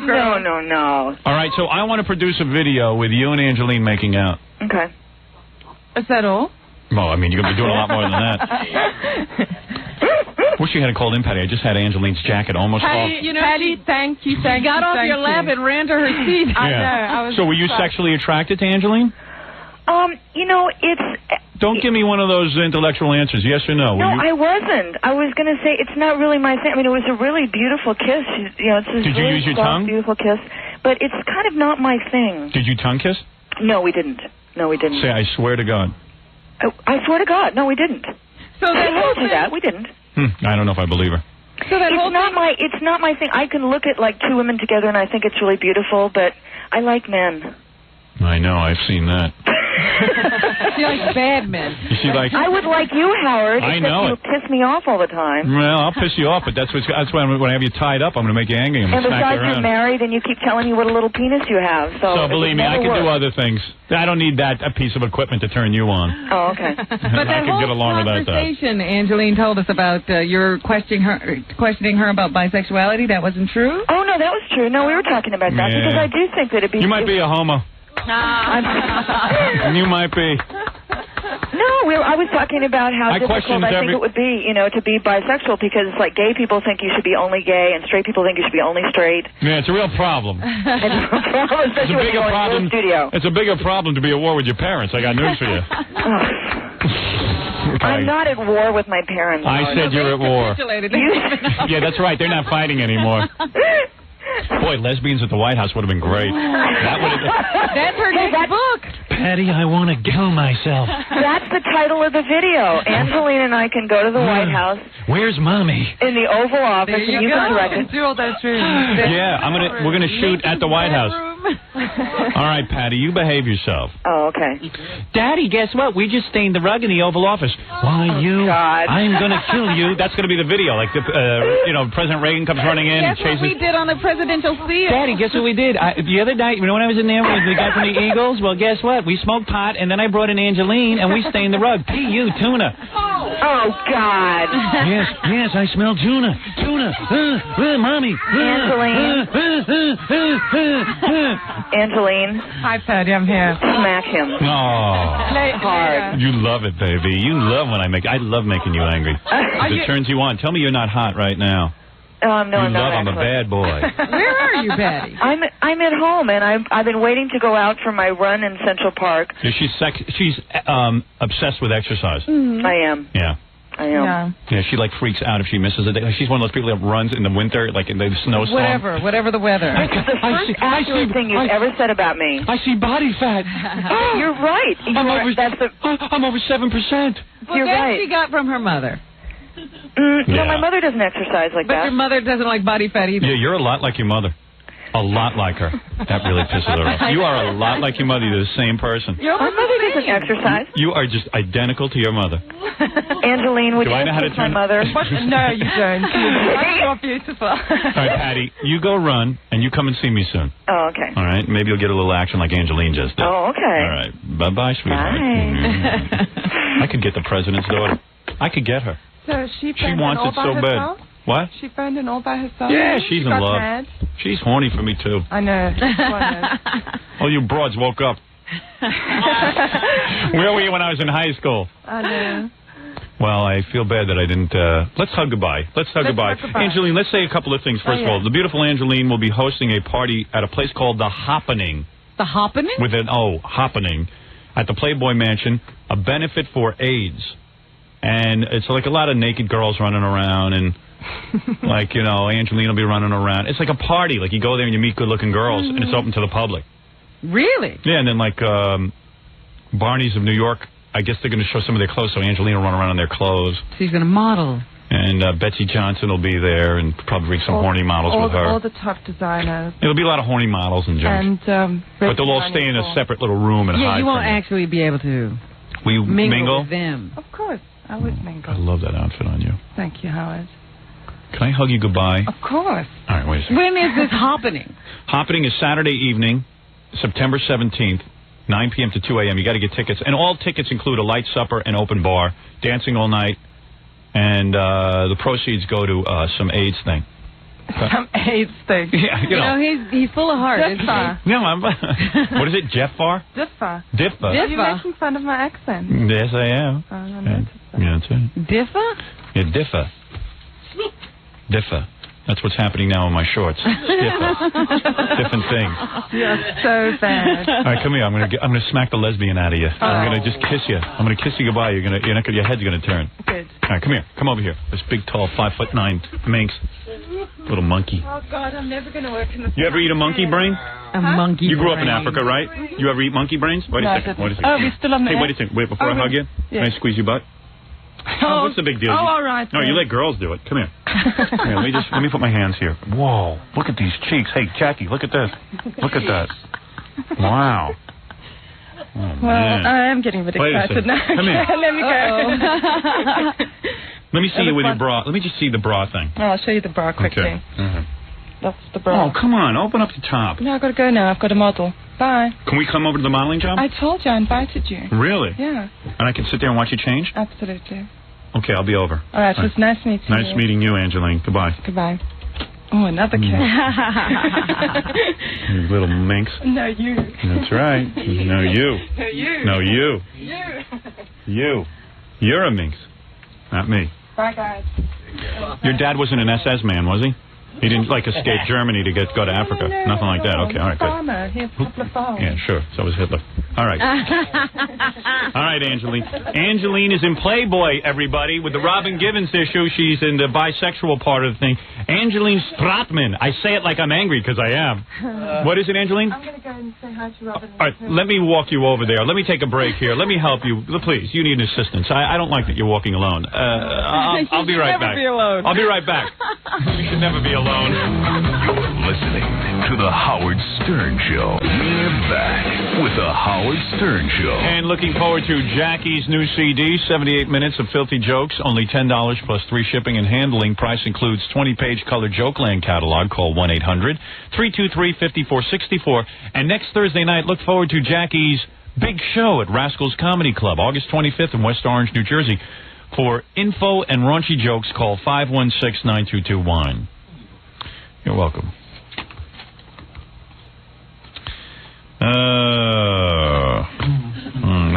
No. All right, so I want to produce a video with you and Angeline making out. Okay. Is that all? Well, I mean, you're going to be doing a lot more than that. Wish you had called in, Patty. I just had Angeline's jacket almost off. Patty, thank you. She got off your lap and ran to her seat. Yeah. So were you sexually attracted to Angeline? It's... Don't give me one of those intellectual answers, yes or no. No, I wasn't. I was going to say it's not really my thing. I mean, it was a really beautiful kiss. It's this Did you use your tongue? Beautiful kiss. But it's kind of not my thing. Did you tongue kiss? No, we didn't. Say, I swear to God. I swear to God. No, we didn't. So that I told you that. We didn't. I don't know if I believe her. So that it's not my thing. I can look at like two women together and I think it's really beautiful, but I like men. I know. I've seen that. She likes bad men. I would like you, Howard. I know. You piss me off all the time. Well, I'll piss you off, but that's why when I have you tied up, I'm going to make you angry. I'm going to smack you around. You're married and you keep telling me what a little penis you have. So believe me, I can do other things. I don't need a piece of equipment to turn you on. Oh, okay. But that I can get along whole without that. conversation Angeline told us about your questioning her about bisexuality, that wasn't true? Oh, no, that was true. No, we were talking about that because I do think that it'd be... You might be a homo. You might be. No, I was talking about how difficult I think it would be, to be bisexual because it's like gay people think you should be only gay and straight people think you should be only straight. Yeah, it's a real problem. It's a bigger problem. It's a bigger problem to be at war with your parents. I got news for you. I'm not at war with my parents. I said you're at war. Yeah, that's right. They're not fighting anymore. Boy, lesbians at the White House would have been great. That's her next book. Patty, I want to kill myself. That's the title of the video. Angeline and I can go to the White House. Where's Mommy? In the Oval Office, and you can direct it. Do all those rooms. Yeah, we're gonna shoot at the White House. All right, Patty, you behave yourself. Oh, okay. Daddy, guess what? We just stained the rug in the Oval Office. Why, I'm going to kill you. That's going to be the video. Like, President Reagan comes running in and Guess chases. what we did on the presidential seal? Daddy, guess what we did? The other night, when I was in there with the guy from the Eagles, well, guess what? We smoked pot, and then I brought in Angeline, and we stained the rug. P.U. tuna. Oh, God. Yes, I smell tuna. Mommy. Angeline. Hi, Patty. I'm here. Smack him. Oh. Play hard. You love it, baby. You love when I love making you angry. It turns you on. Tell me you're not hot right now. No, you I'm not. I'm a bad boy. Where are you, Patty? I'm at home, and I've been waiting to go out for my run in Central Park. Yeah, she's obsessed with exercise. I am. Yeah. I am. Yeah, she like freaks out if she misses a day. Like, she's one of those people that runs in the winter, like in the snowstorm. Whatever the weather. It's the first accurate thing you've ever said about me. I see body fat. You're right. I'm over 7%. Well, You're right. she got from her mother. No, my mother doesn't exercise like But that. your mother doesn't like body fat either. Yeah, you're a lot like your mother. A lot like her. That really pisses her off. You are a lot like your mother. You're the same person. My mother doesn't exercise. You are just identical to your mother. Angeline, would Do you I know how to kiss my turn? mother? No, you don't. You're beautiful. All right, Patty, you go run, and you come and see me soon. Oh, okay. All right? Maybe you'll get a little action like Angeline just did. Oh, okay. All right. Bye-bye, sweetheart. Bye. I could get the president's daughter. I could get her. So she wants it so bad. What? She phoned in all by herself? Yeah, she's in got love. Mad. She's horny for me, too. I know. All you broads woke up. Where were you when I was in high school? I know. Well, I feel bad that I didn't. Let's hug goodbye. Let's hug goodbye. Angeline, let's say a couple of things. First of all, the beautiful Angeline will be hosting a party at a place called The Happening. The Happening? With an O, Happening, at the Playboy Mansion, a benefit for AIDS. And it's like a lot of naked girls running around, and like, Angeline will be running around. It's like a party. Like, you go there and you meet good-looking girls, and it's open to the public. Really? Yeah, and then like Barney's of New York, I guess they're going to show some of their clothes, so Angeline will run around in their clothes. She's going to model. And Betsy Johnson will be there, and probably bring some horny models with her. All the top designers. There'll be a lot of horny models and junk. But they'll all stay in a separate little room and hide. Yeah, you won't actually be able to Will you mingle with them. Of course. I would mingle. I love that outfit on you. Thank you, Howard. Can I hug you goodbye? Of course. All right, wait a second. When is this happening? Happening is Saturday evening, September 17th, 9 p.m. to 2 a.m. You got to get tickets. And all tickets include a light supper and open bar, dancing all night, and the proceeds go to some AIDS thing. Some AIDS thing. Yeah, he's full of heart. Differ. No, what is it, Jeffar? Differ. Differ. Are you making fun of my accent? Yes, I am. I noticed that. Yeah, that's it. Differ? Yeah, differ. Differ. That's what's happening now in my shorts. Differ. Different things. You're so bad. All right, come here. I'm gonna smack the lesbian out of you. I'm gonna just kiss you. I'm gonna kiss you goodbye. Your head's gonna turn. Good. All right, come here. Come over here. This big, tall, 5'9" minx, little monkey. Oh God, I'm never gonna work in the. You ever eat a monkey brain? A monkey. You grew up in brain. Africa, right? You ever eat monkey brains? Wait a second. Wait a second. Oh, we're still on the. Hey, wait a second. Wait, before I hug you, can I squeeze your butt? Oh, what's the big deal? all right. No, you let girls do it. Come here. Here, let me put my hands here. Whoa, look at these cheeks. Hey, Jackie, look at this. Look at that. Wow. Oh, Well, man. I am getting a bit excited now. Come here. Let me go. Let me see you with your bra. Let me just see the bra thing. Oh, I'll show you the bra quickly. Okay. That's the bra. Oh, come on. Open up the top. No, I've got to go now. I've got a model. Bye. Can we come over to the modeling job? I told you I invited you. Really? Yeah. And I can sit there and watch you change? Absolutely. Okay, I'll be over. All right, it was nice meeting you. Nice meeting you, Angeline. Goodbye. Goodbye. Oh, another kiss. You little minx. No, you. That's right. No, you. No, you. No, you. You. You. You're a minx. Not me. Bye, guys. Your dad wasn't an SS man, was he? He didn't, escape Germany to go to Africa. Nothing like that. Okay, all right, good. Farmer. He has a couple of farms. Yeah, sure. So was Hitler. All right. All right, Angeline. Angeline is in Playboy, everybody, with the Robin Givens issue. She's in the bisexual part of the thing. Angeline Stratman. I say it like I'm angry, because I am. What is it, Angeline? I'm going to go and say hi to Robin. All right, let me walk you over there. Let me take a break here. Let me help you. Please, you need assistance. I don't like that you're walking alone. I'll be right back. Never be alone. I'll be right back. You should never be alone. alone. You're listening to The Howard Stern Show. We're back with The Howard Stern Show. And looking forward to Jackie's new CD, 78 minutes of filthy jokes, only $10 plus free shipping and handling. Price includes 20-page color Jokeland catalog. Call 1-800-323-5464. And next Thursday night, look forward to Jackie's big show at Rascals Comedy Club, August 25th in West Orange, New Jersey. For info and raunchy jokes, call 516-9221. You're welcome.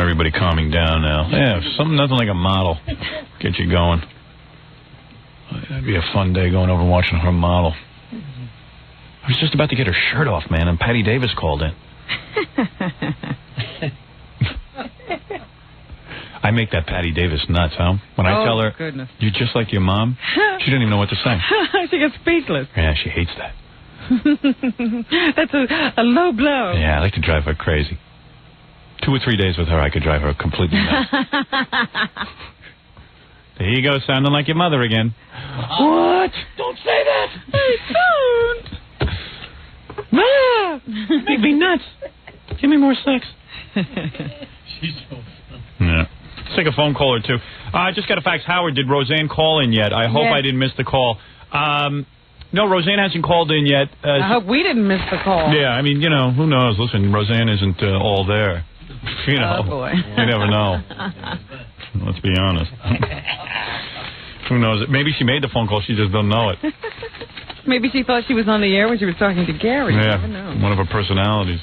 Everybody calming down now. Yeah, nothing like a model. Get you going. That'd be a fun day going over and watching her model. I was just about to get her shirt off, man, and Patty Davis called in. I make that Patty Davis nuts, huh? When I tell her, goodness. You're just like your mom, she doesn't even know what to say. She gets speechless. Yeah, she hates that. That's a low blow. Yeah, I like to drive her crazy. 2 or 3 days with her, I could drive her completely nuts. There you go, sounding like your mother again. What? Don't say that. I don't. Make me nuts. Give me more sex. She's so funny. Yeah. Let's take a phone call or two. I just got a fax. Howard, did Roseanne call in yet? I hope I didn't miss the call. No, Roseanne hasn't called in yet. I hope we didn't miss the call. Yeah, I mean, who knows? Listen, Roseanne isn't all there. Oh, boy. You never know. Let's be honest. Who knows? Maybe she made the phone call. She just doesn't know it. Maybe she thought she was on the air when she was talking to Gary. Yeah, You never know. One of her personalities.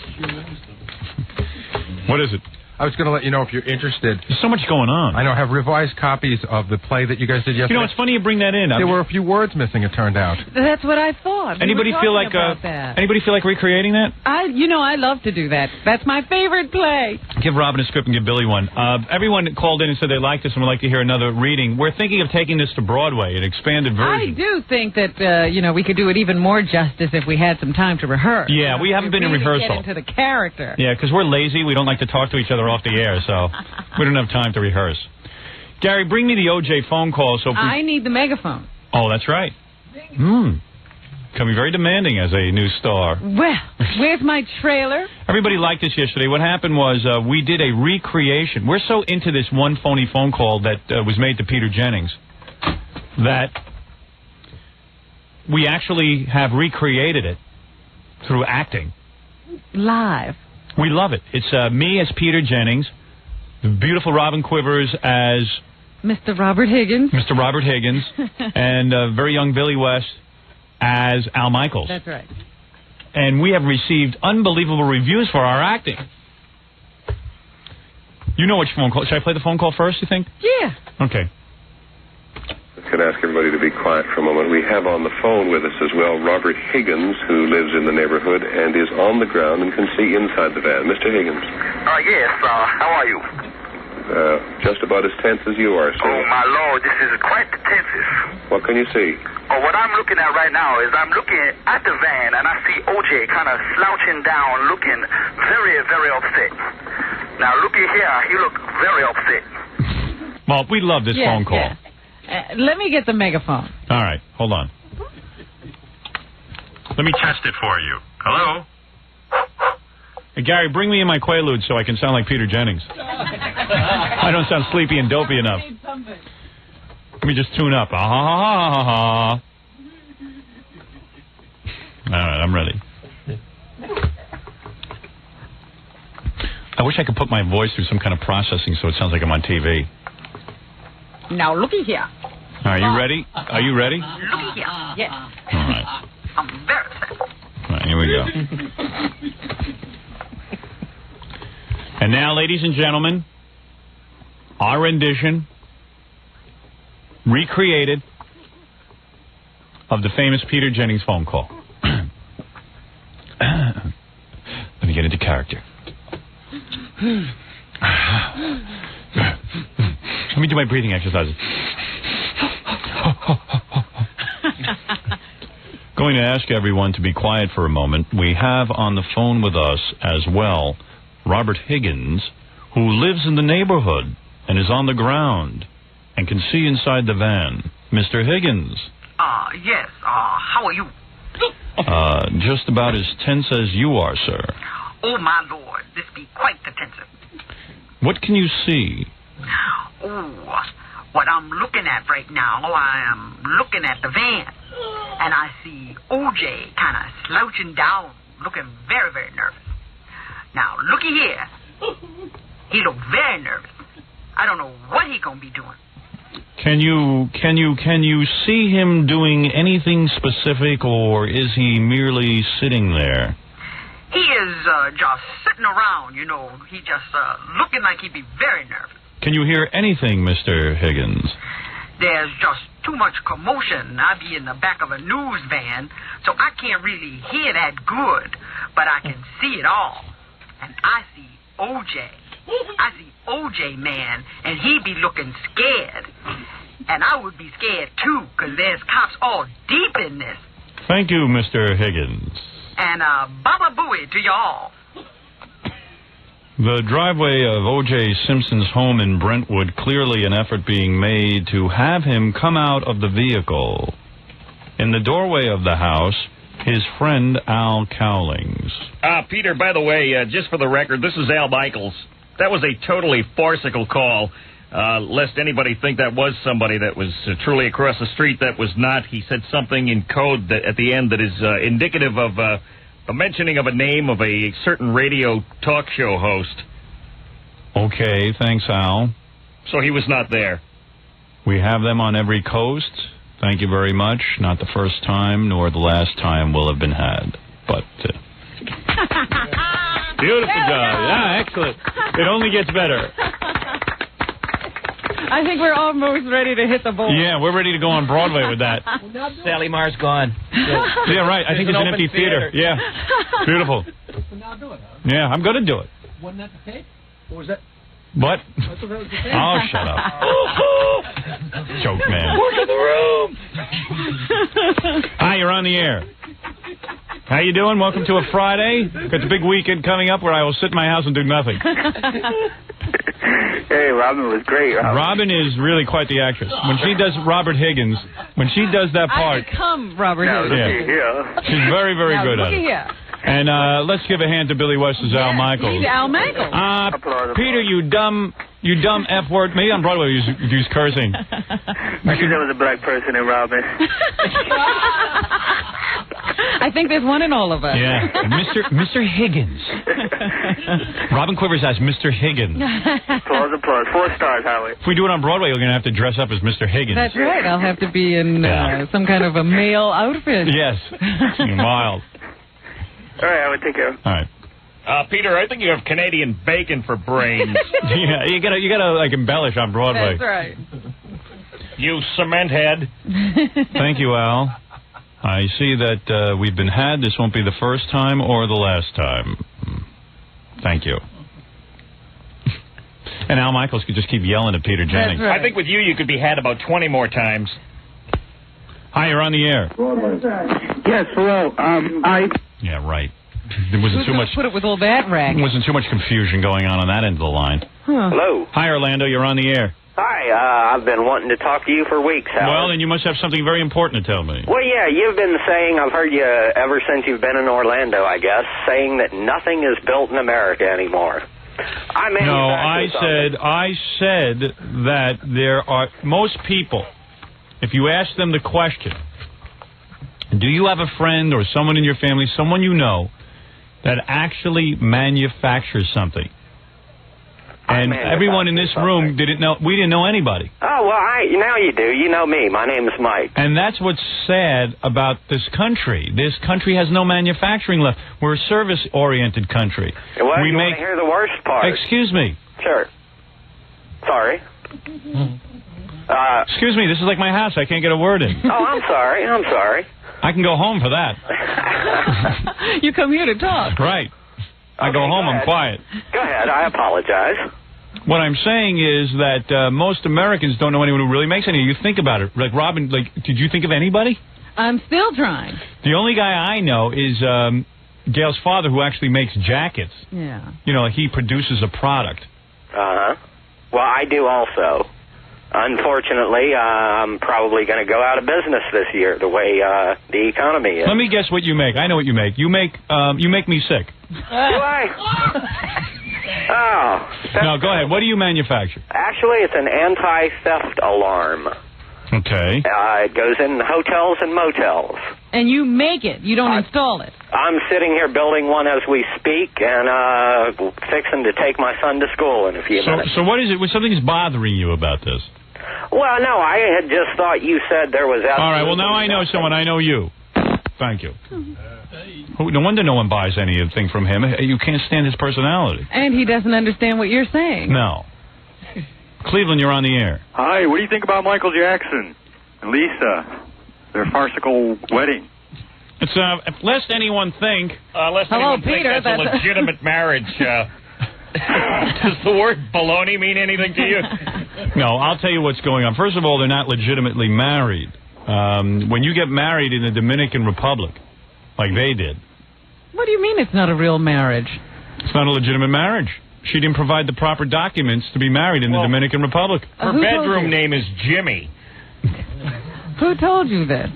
What is it? I was going to let you know if you're interested. There's so much going on. I know. I have revised copies of the play that you guys did yesterday. It's funny you bring that in. There were a few words missing, it turned out. That's what I thought. Anybody feel like recreating that? I love to do that. That's my favorite play. Give Robin a script and give Billy one. Everyone called in and said they liked this and would like to hear another reading. We're thinking of taking this to Broadway, an expanded version. I do think that we could do it even more justice if we had some time to rehearse. Yeah, we haven't been in rehearsal. Get into the character. Yeah, because we're lazy. We don't like to talk to each other off the air, so we don't have time to rehearse. Gary, bring me the OJ phone call. I need the megaphone. Oh, that's right. Becoming very demanding as a new star. Well, where's my trailer? Everybody liked this yesterday. What happened was we did a recreation. We're so into this one phony phone call that was made to Peter Jennings that we actually have recreated it through acting. Live. We love it. It's me as Peter Jennings, the beautiful Robin Quivers as Mr. Robert Higgins. Mr. Robert Higgins, and very young Billy West as Al Michaels. That's right. And we have received unbelievable reviews for our acting. You know which phone call. Should I play the phone call first, you think? Yeah. Okay. Could ask everybody to be quiet for a moment. We have on the phone with us as well Robert Higgins, who lives in the neighborhood and is on the ground and can see inside the van. Mr. Higgins. Yes, how are you? Just about as tense as you are, sir. Oh, my Lord, this is quite the tensest. What can you see? Oh, what I'm looking at right now is I'm looking at the van, and I see O.J. kind of slouching down, looking very, very upset. Now, looky here, he look very upset. Well, we love this phone call. Yeah. Let me get the megaphone. All right, hold on. Let me test it for you. Hello? Hey, Gary, bring me in my Quaalude so I can sound like Peter Jennings. I don't sound sleepy and dopey enough. Let me just tune up. All right, I'm ready. I wish I could put my voice through some kind of processing so it sounds like I'm on TV. Now, looky here. Are you ready? Are you ready? Looky here. Yes. All right. I'm very upset. All right, here we go. And now, ladies and gentlemen, our rendition, recreated, of the famous Peter Jennings phone call. Let me get into character. Let me do my breathing exercises. Going to ask everyone to be quiet for a moment. We have on the phone with us as well Robert Higgins, who lives in the neighborhood and is on the ground and can see inside the van. Mr. Higgins. Yes. How are you? Just about as tense as you are, sir. Oh, my Lord. This be quite the tenser. What can you see? Oh, what I'm looking at right now, I am looking at the van. And I see O.J. kind of slouching down, looking very, very nervous. Now, looky here. He look very nervous. I don't know what he gonna be doing. Can you see him doing anything specific, or is he merely sitting there? He is just sitting around, you know. He just looking like he'd be very nervous. Can you hear anything, Mr. Higgins? There's just too much commotion. I be in the back of a news van, so I can't really hear that good, but I can see it all. And I see O.J. I see O.J., man, and he be looking scared. And I would be scared, too, because there's cops all deep in this. Thank you, Mr. Higgins. And Baba Booey to y'all. The driveway of O.J. Simpson's home in Brentwood, clearly an effort being made to have him come out of the vehicle. In the doorway of the house, his friend Al Cowlings. Peter, by the way, just for the record, this is Al Michaels. That was a totally farcical call. Lest anybody think that was somebody that was truly across the street. That was not. He said something in code that, at the end, that is indicative of a mentioning of a name of a certain radio talk show host. Okay, thanks, Al. So he was not there. We have them on every coast. Thank you very much. Not the first time, nor the last time will have been had. But... Beautiful job. Yeah, excellent. It only gets better. I think we're almost ready to hit the ball. Yeah, we're ready to go on Broadway with that. Sally Marr's gone. Yeah, right. I think there's an empty theater. Yeah. Beautiful. So now do it, huh? Yeah, I'm going to do it. Wasn't that the tape? Or was that... What? I thought that was the tape. Oh, shut up. Joke, man. Work in the room! Hi, you're on the air. How you doing? Welcome to a Friday. Got the big weekend coming up where I will sit in my house and do nothing. Hey, Robin was great. Robin is really quite the actress. When she does Robert Higgins, when she does that part... I become Robert Higgins. Yeah. She's very, very good at it. Here. And let's give a hand to Billy West's Al Michaels. He's Al Michaels. Peter, you dumb F word. Maybe on Broadway you use cursing. I think there was a black person in Robin. I think there's one in all of us. Yeah, Mr. Higgins. Robin Quivers as Mr. Higgins. Applause. 4 stars, Howard. If we do it on Broadway, you're going to have to dress up as Mr. Higgins. That's right. I'll have to be in some kind of a male outfit. Yes. Wild. All right, Howard, take care. All right. Peter, I think you have Canadian bacon for brains. Yeah, you gotta like embellish on Broadway. That's right. You cement head. Thank you, Al. I see that we've been had. This won't be the first time or the last time. Thank you. And Al Michaels could just keep yelling at Peter Jennings. Right. I think with you could be had about 20 more times. Hi, you're on the air. Yes, hello. Yeah, right. There wasn't too much. Put it with all that rack. There wasn't too much confusion going on that end of the line. Huh. Hello. Hi, Orlando. You're on the air. Hi. I've been wanting to talk to you for weeks, Howard. Well, then you must have something very important to tell me. Well, yeah, you've been saying, I've heard you ever since you've been in Orlando, I guess, saying that nothing is built in America anymore. I said that there are most people, if you ask them the question, do you have a friend or someone in your family, someone you know, that actually manufactures something? And everyone in this room didn't know. We didn't know anybody. Oh, well, now you do. You know me. My name is Mike. And that's what's sad about this country. This country has no manufacturing left. We're a service-oriented country. Well, you want to hear the worst part? Excuse me. Sure. Sorry. Excuse me. This is like my house. I can't get a word in. Oh, I'm sorry. I can go home for that. You come here to talk. Right. I go home, I'm quiet. Go ahead, I apologize. What I'm saying is that most Americans don't know anyone who really makes any. You think about it. Like, Robin, did you think of anybody? I'm still trying. The only guy I know is Gail's father, who actually makes jackets. Yeah. You know, he produces a product. Uh-huh. Well, I do also. Unfortunately, I'm probably going to go out of business this year, the way the economy is. Let me guess what you make. I know what you make. You make me sick. Why? Oh. No, go ahead. What do you manufacture? Actually, it's an anti-theft alarm. Okay. It goes in hotels and motels. And you make it. You don't install it. I'm sitting here building one as we speak and fixing to take my son to school in a few minutes. So what is it? Something's bothering you about this? Well, no, I had just thought you said there was... All right, well, now I know someone. I know you. Thank you. No wonder no one buys anything from him. You can't stand his personality. And he doesn't understand what you're saying. No. Cleveland, you're on the air. Hi, what do you think about Michael Jackson and Lisa, their farcical wedding? It's lest anyone think... Hello, Peter. That's a legitimate marriage. Does the word baloney mean anything to you? No, I'll tell you what's going on. First of all, they're not legitimately married. When you get married in the Dominican Republic, like they did... What do you mean it's not a real marriage? It's not a legitimate marriage. She didn't provide the proper documents to be married in the Dominican Republic. Her bedroom name is Jimmy. Who told you that?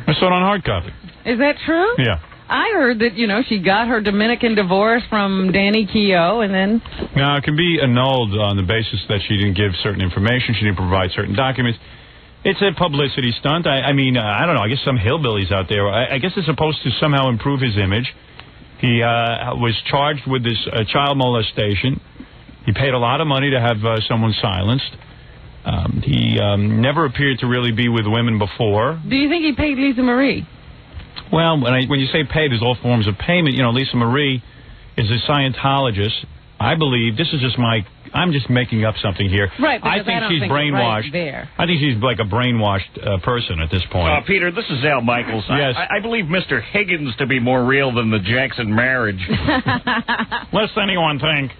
I saw it on hard copy. Is that true? Yeah. I heard that, she got her Dominican divorce from Danny Keough, and then... Now, it can be annulled on the basis that she didn't give certain information, she didn't provide certain documents. It's a publicity stunt. I mean, I don't know, I guess some hillbillies out there, I guess it's supposed to somehow improve his image. He was charged with this child molestation. He paid a lot of money to have someone silenced. He never appeared to really be with women before. Do you think he paid Lisa Marie? Well, when you say pay, there's all forms of payment. Lisa Marie is a Scientologist. I believe, this is just I'm just making up something here. Right, I think she's brainwashed. Right, I think she's like a brainwashed person at this point. Peter, this is Al Michaels. Yes. I believe Mr. Higgins to be more real than the Jackson marriage. Lest anyone think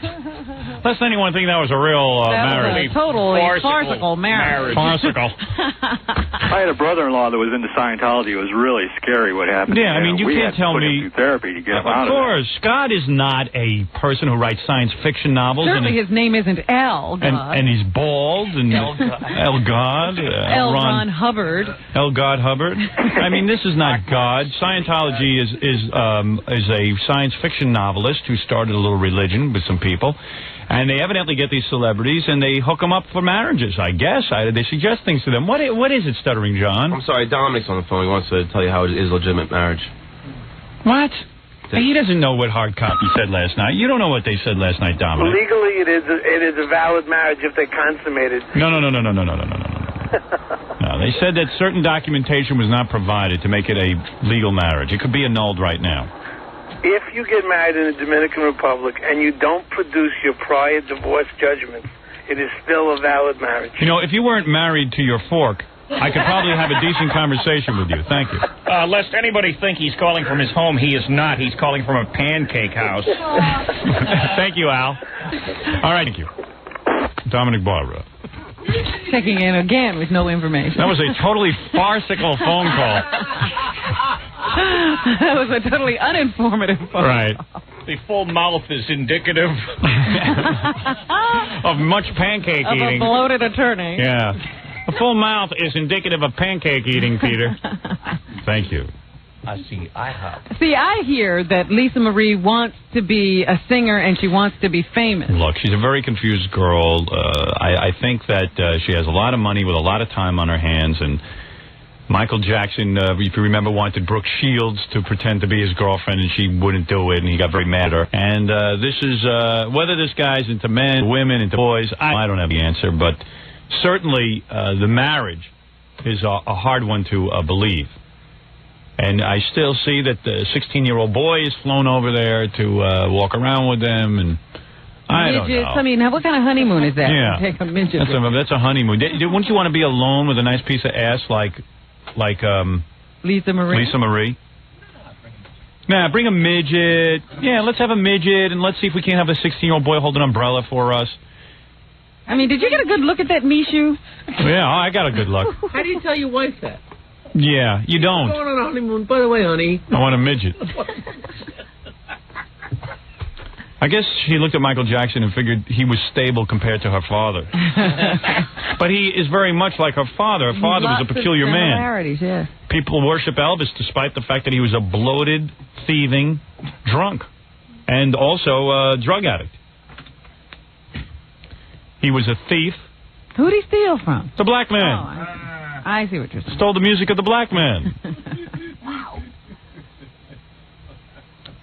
that was a real marriage. Was a totally farcical marriage. Farcical. I had a brother-in-law that was into Scientology. It was really scary what happened. Yeah, I mean, you can't tell me. We had to put him through therapy to get him out of it. Of course, Scott is not a person who writes science fiction novels. Certainly, his name isn't L. And he's bald and L God. L. Ron Hubbard. L. God Hubbard. I mean, this is not God. Scientology is a science fiction novelist who started a little religion with some people. And they evidently get these celebrities and they hook them up for marriages, I guess. They suggest things to them. What is it, Stuttering John? I'm sorry, Dominic's on the phone. He wants to tell you how it is legitimate marriage. What? He doesn't know what hard copy said last night. You don't know what they said last night, Dominic. Legally, it is a valid marriage if they consummate it. No. No, they said that certain documentation was not provided to make it a legal marriage. It could be annulled right now. If you get married in the Dominican Republic and you don't produce your prior divorce judgments, it is still a valid marriage. If you weren't married to your fork, I could probably have a decent conversation with you. Thank you. Lest anybody think he's calling from his home, he is not. He's calling from a pancake house. Thank you, Al. All right, thank you. Dominic Barbara. Checking in again with no information. That was a totally farcical phone call. That was a totally uninformative phone call. Right. The full mouth is indicative of much pancake eating. Of a bloated attorney. Yeah. A full mouth is indicative of pancake eating, Peter. Thank you. See, I hear that Lisa Marie wants to be a singer and she wants to be famous. Look, she's a very confused girl. I think that she has a lot of money with a lot of time on her hands. And Michael Jackson, if you remember, wanted Brooke Shields to pretend to be his girlfriend, and she wouldn't do it, and he got very mad at her. And this is, whether this guy's into men, women, into boys, I don't have the answer. But certainly the marriage is a hard one to believe. And I still see that the 16-year-old boy is flown over there to walk around with them, and I don't know. I mean, what kind of honeymoon is that? Yeah. Take a midget. That's a honeymoon. Wouldn't you want to be alone with a nice piece of ass like Lisa Marie? Lisa Marie? Nah, bring a midget. Yeah, let's have a midget, and let's see if we can't have a 16-year-old boy hold an umbrella for us. I mean, did you get a good look at that Mishu? Yeah, I got a good look. How do you tell your wife that? Yeah, you don't. I'm going on a honeymoon. By the way, honey. I want a midget. I guess she looked at Michael Jackson and figured he was stable compared to her father. But he is very much like her father. Her father was a peculiar man. Yeah. People worship Elvis despite the fact that he was a bloated, thieving drunk and also a drug addict. He was a thief. Who'd he steal from? The black man. Oh, I see what you're saying. Stole the music of the black man. Wow.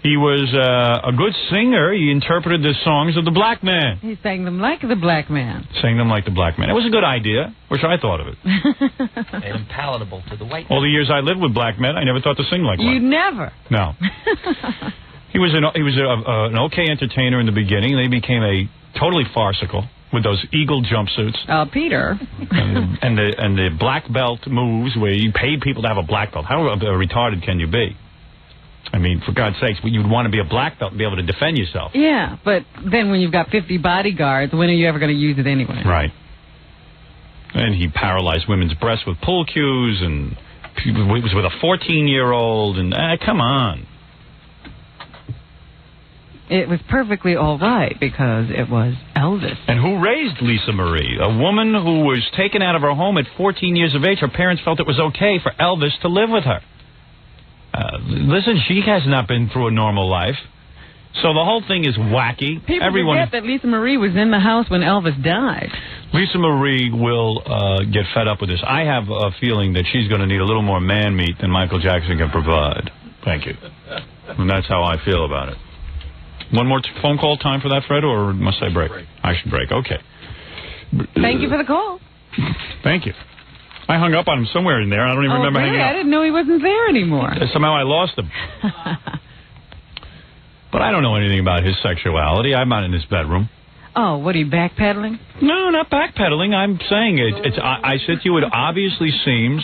He was a good singer. He interpreted the songs of the black man. He sang them like the black man. Sang them like the black man. It was a good idea. Wish I thought of it. And palatable to the white All the years I lived with black men, I never thought to sing like one. You never. No. He was an okay entertainer in the beginning. They became a totally farcical with those eagle jumpsuits. Peter. and the black belt moves where you paid people to have a black belt. How retarded can you be? I mean, for God's sakes, you'd want to be a black belt and be able to defend yourself. Yeah, but then when you've got 50 bodyguards, when are you ever going to use it anyway? Right. And he paralyzed women's breasts with pull cues, and he was with a 14-year-old, and come on. It was perfectly all right because it was Elvis. And who raised Lisa Marie? A woman who was taken out of her home at 14 years of age. Her parents felt it was okay for Elvis to live with her. Listen, she has not been through a normal life. So the whole thing is wacky. People forget that Lisa Marie was in the house when Elvis died. Lisa Marie will get fed up with this. I have a feeling that she's going to need a little more man meat than Michael Jackson can provide. Thank you. And that's how I feel about it. One more phone call time for that, Fred, or must I break? I should break. Okay. Thank you for the call. Thank you. I hung up on him somewhere in there. I don't even remember hanging up. I didn't know he wasn't there anymore. Somehow I lost him. But I don't know anything about his sexuality. I'm not in his bedroom. Oh, what, are you backpedaling? No, not backpedaling. I'm saying I said to you, it obviously seems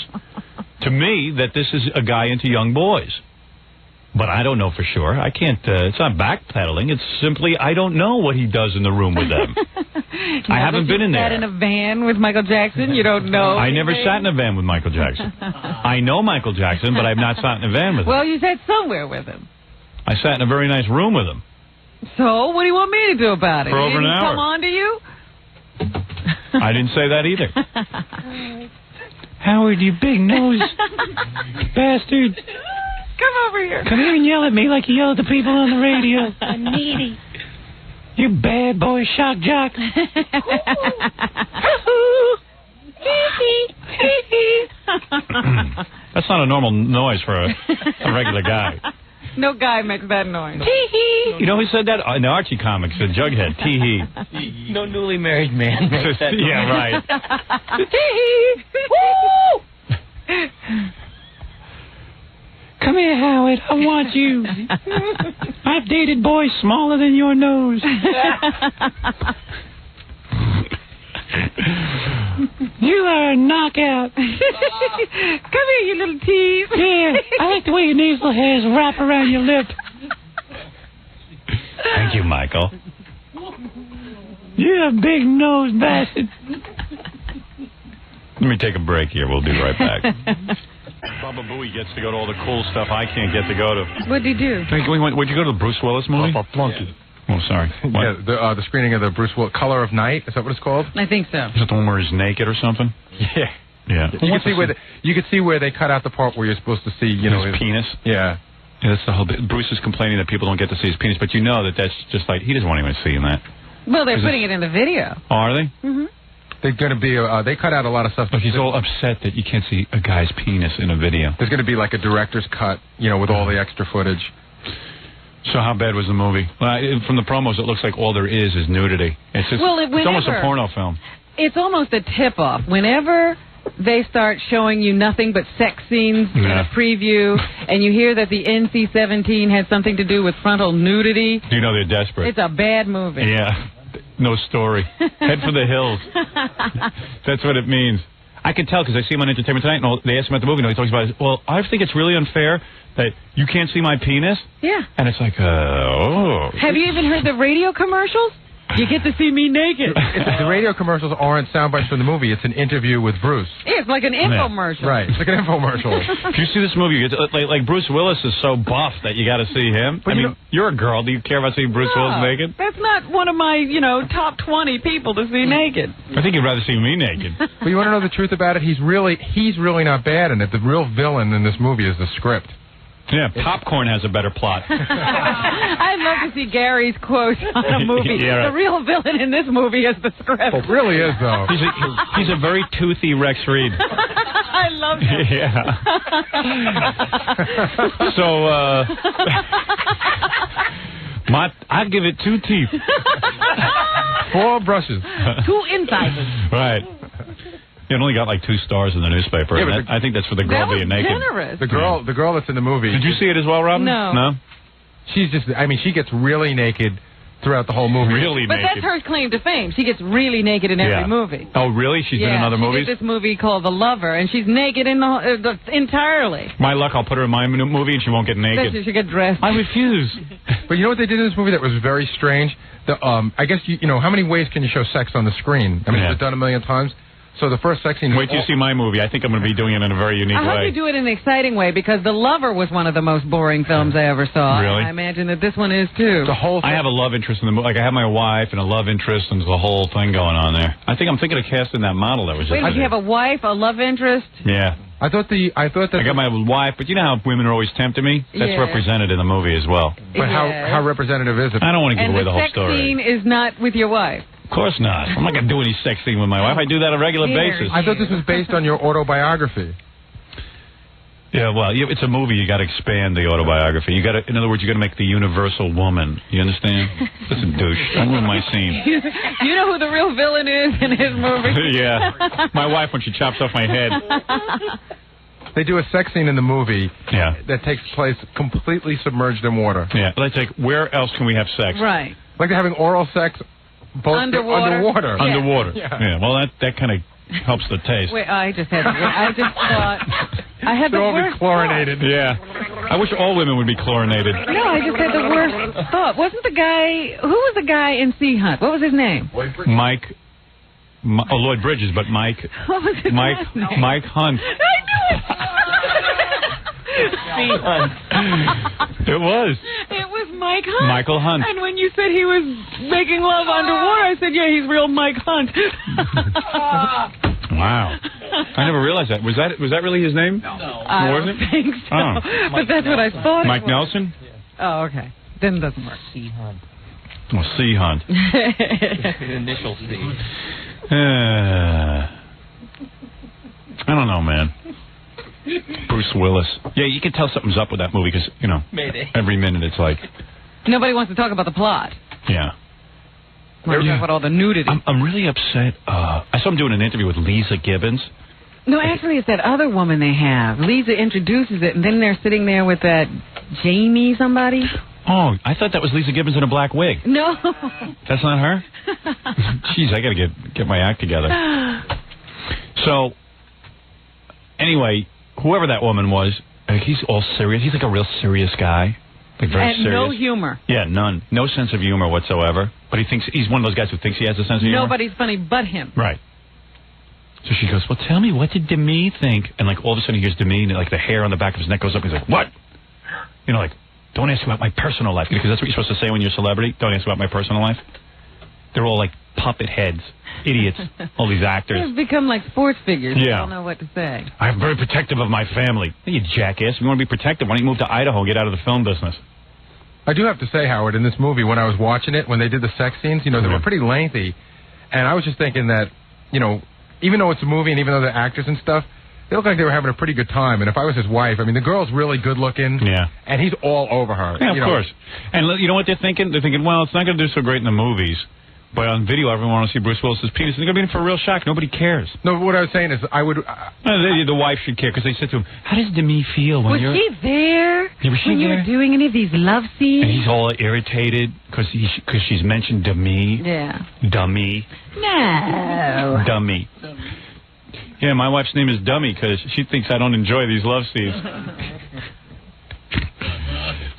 to me that this is a guy into young boys. But I don't know for sure. I can't, it's not backpedaling. It's simply, I don't know what he does in the room with them. I haven't been in there. Sat in a van with Michael Jackson? You don't know? I never sat in a van with Michael Jackson. I know Michael Jackson, but I've not sat in a van with him. Well, you sat somewhere with him. I sat in a very nice room with him. So, what do you want me to do about it? For over an hour. Come on to you? I didn't say that either. Howard, you big nose bastard. Come over here. Come here and yell at me like you yell at the people on the radio. I'm needy. You bad boy shock jock. That's not a normal noise for a regular guy. No guy makes that noise. You know who said that? In the Archie comics, the Jughead. Tee-hee. No newly married man makes that noise. Yeah, right. Come here, Howard. I want you. I've dated boys smaller than your nose. You are a knockout. Come here, you little tease. Yeah, I like the way your nasal hairs wrap around your lip. Thank you, Michael. You're a big nose bastard. Let me take a break here. We'll be right back. Baba Booey gets to go to all the cool stuff I can't get to go to. What'd he do? Would you go to the Bruce Willis movie? Flunky. Oh, sorry. Yeah, the screening of the Bruce Willis Color of Night. Is that what it's called? I think so. Is that the one where he's naked or something? Yeah. Yeah. You can see where they cut out the part where you're supposed to see, his penis. Yeah. That's the whole bit. Bruce is complaining that people don't get to see his penis, but you know that's just like he doesn't want anyone seeing that. Well, they're putting it in the video. Oh, are they? Mm-hmm. They're going to be. They cut out a lot of stuff. Look, he's all upset that you can't see a guy's penis in a video. There's going to be like a director's cut, with all the extra footage. So how bad was the movie? Well, from the promos, it looks like all there is nudity. It's just, it's almost a porno film. It's almost a tip-off. Whenever they start showing you nothing but sex scenes in a preview, and you hear that the NC-17 has something to do with frontal nudity, you know they're desperate. It's a bad movie. Yeah, no story. Head for the hills. That's what it means. I can tell because I see him on Entertainment Tonight, and they ask him at the movie, and he talks about it. Well, I think it's really unfair that you can't see my penis. Yeah. And it's like, oh. Have you even heard the radio commercials? You get to see me naked. The radio commercials aren't sound bites from the movie. It's an interview with Bruce. It's like an infomercial. Right. It's like an infomercial. If you see this movie, like Bruce Willis is so buff that you got to see him. But you're a girl. Do you care about seeing Bruce Willis naked? That's not one of my, top 20 people to see naked. I think you'd rather see me naked. But you want to know the truth about it? He's really not bad in it. The real villain in this movie is the script. Yeah, Popcorn has a better plot. I'd love to see Gary's quote on a movie. Yeah, right. The real villain in this movie is the script. It really is, though. He's a very toothy Rex Reed. I love that. Yeah. So, I'd give it 2 teeth. 4 brushes. 2 incisors. Right. It only got like 2 stars in the newspaper. Yeah, I think that's for the girl being naked. Generous. The girl that's in the movie. Did you see it as well, Robin? No. She's just, she gets really naked throughout the whole movie. Really but naked. That's her claim to fame. She gets really naked in every movie. Oh, really? She's been in other movies? She did this movie called The Lover, and she's naked in entirely. My luck, I'll put her in my movie and she won't get naked. She should get dressed. I refuse. But you know what they did in this movie that was very strange? I guess, how many ways can you show sex on the screen? It's done a million times. So the first sex scene... Wait till you see my movie. I think I'm going to be doing it in a very unique way. I hope you do it in an exciting way, because The Lover was one of the most boring films I ever saw. Really? And I imagine that this one is, too. I have a love interest in the movie. Like, I have my wife and a love interest, and there's a whole thing going on there. I'm thinking of casting that model that was just... Wait, you have a wife, a love interest? Yeah. I got my wife, but you know how women are always tempting me? That's represented in the movie as well. But how representative is it? I don't want to give away the whole story. And the sex scene is not with your wife? Of course not. I'm not going to do any sex scene with my wife. I do that on a regular basis. I thought this was based on your autobiography. Yeah, well, it's a movie. You got to expand the autobiography. In other words, you got to make the universal woman. You understand? Listen, douche. Don't ruin my scene. You know who the real villain is in his movie? Yeah, my wife when she chops off my head. They do a sex scene in the movie that takes place completely submerged in water. Yeah, let's take. Where else can we have sex? Right. Like they're having oral sex. Both underwater. Yeah. Underwater. Yeah. Well, that kind of helps the taste. Wait, I just thought I had the worst chlorinated. thought. Yeah. I wish all women would be chlorinated. No, I just had the worst thought. Wasn't the guy... Who was the guy in Sea Hunt? What was his name? Mike... Lloyd Bridges, but Mike... What was his last name? Mike Hunt. I knew it! Sea Hunt. It was. It was Mike Hunt. Michael Hunt. And when you said he was making love underwater, I said, yeah, he's real Mike Hunt. Wow. I never realized that. Was that really his name? No. I don't think so. Oh. But that's what I thought. Mike Nelson? Oh, okay. Then it doesn't work. Sea Hunt. Well, Sea Hunt. Initial C. I don't know, man. Bruce Willis. Yeah, you can tell something's up with that movie because, every minute it's like... Nobody wants to talk about the plot. Yeah. Talk about all the nudity. I'm really upset. I saw him doing an interview with Lisa Gibbons. No, actually, it's that other woman they have. Lisa introduces it, and then they're sitting there with that Jamie somebody. Oh, I thought that was Lisa Gibbons in a black wig. No. That's not her? Jeez, I got to get my act together. So, anyway, whoever that woman was, he's all serious. He's like a real serious guy. Like very serious. No humor. Yeah, none. No sense of humor whatsoever. But he's one of those guys who thinks he has a sense of humor. Nobody's funny but him. Right. So she goes, well, tell me, what did Demi think? And, like, all of a sudden he hears Demi, and, like, the hair on the back of his neck goes up. He's like, what? Like, don't ask about my personal life. Because that's what you're supposed to say when you're a celebrity. Don't ask about my personal life. They're all, like, puppet heads. Idiots. All these actors. They've become like sports figures. Yeah. I don't know what to say. I'm very protective of my family. Hey, you jackass. If you want to be protective, why don't you move to Idaho and get out of the film business? I do have to say, Howard, in this movie, when I was watching it, when they did the sex scenes, they were pretty lengthy. And I was just thinking that, even though it's a movie and even though they're actors and stuff, they look like they were having a pretty good time. And if I was his wife, the girl's really good looking. Yeah. And he's all over her. Yeah, of course. And you know what they're thinking? They're thinking, well, it's not going to do so great in the movies. But on video, everyone wants to see Bruce Willis's penis. They're going to be in for a real shock. Nobody cares. No, what I was saying is I would... the wife should care because they said to him, how does Demi feel when Was she there when you were doing any of these love scenes? And he's all irritated because she's mentioned Demi. Yeah. Dummy. No. Dummy. Yeah, my wife's name is Dummy because she thinks I don't enjoy these love scenes.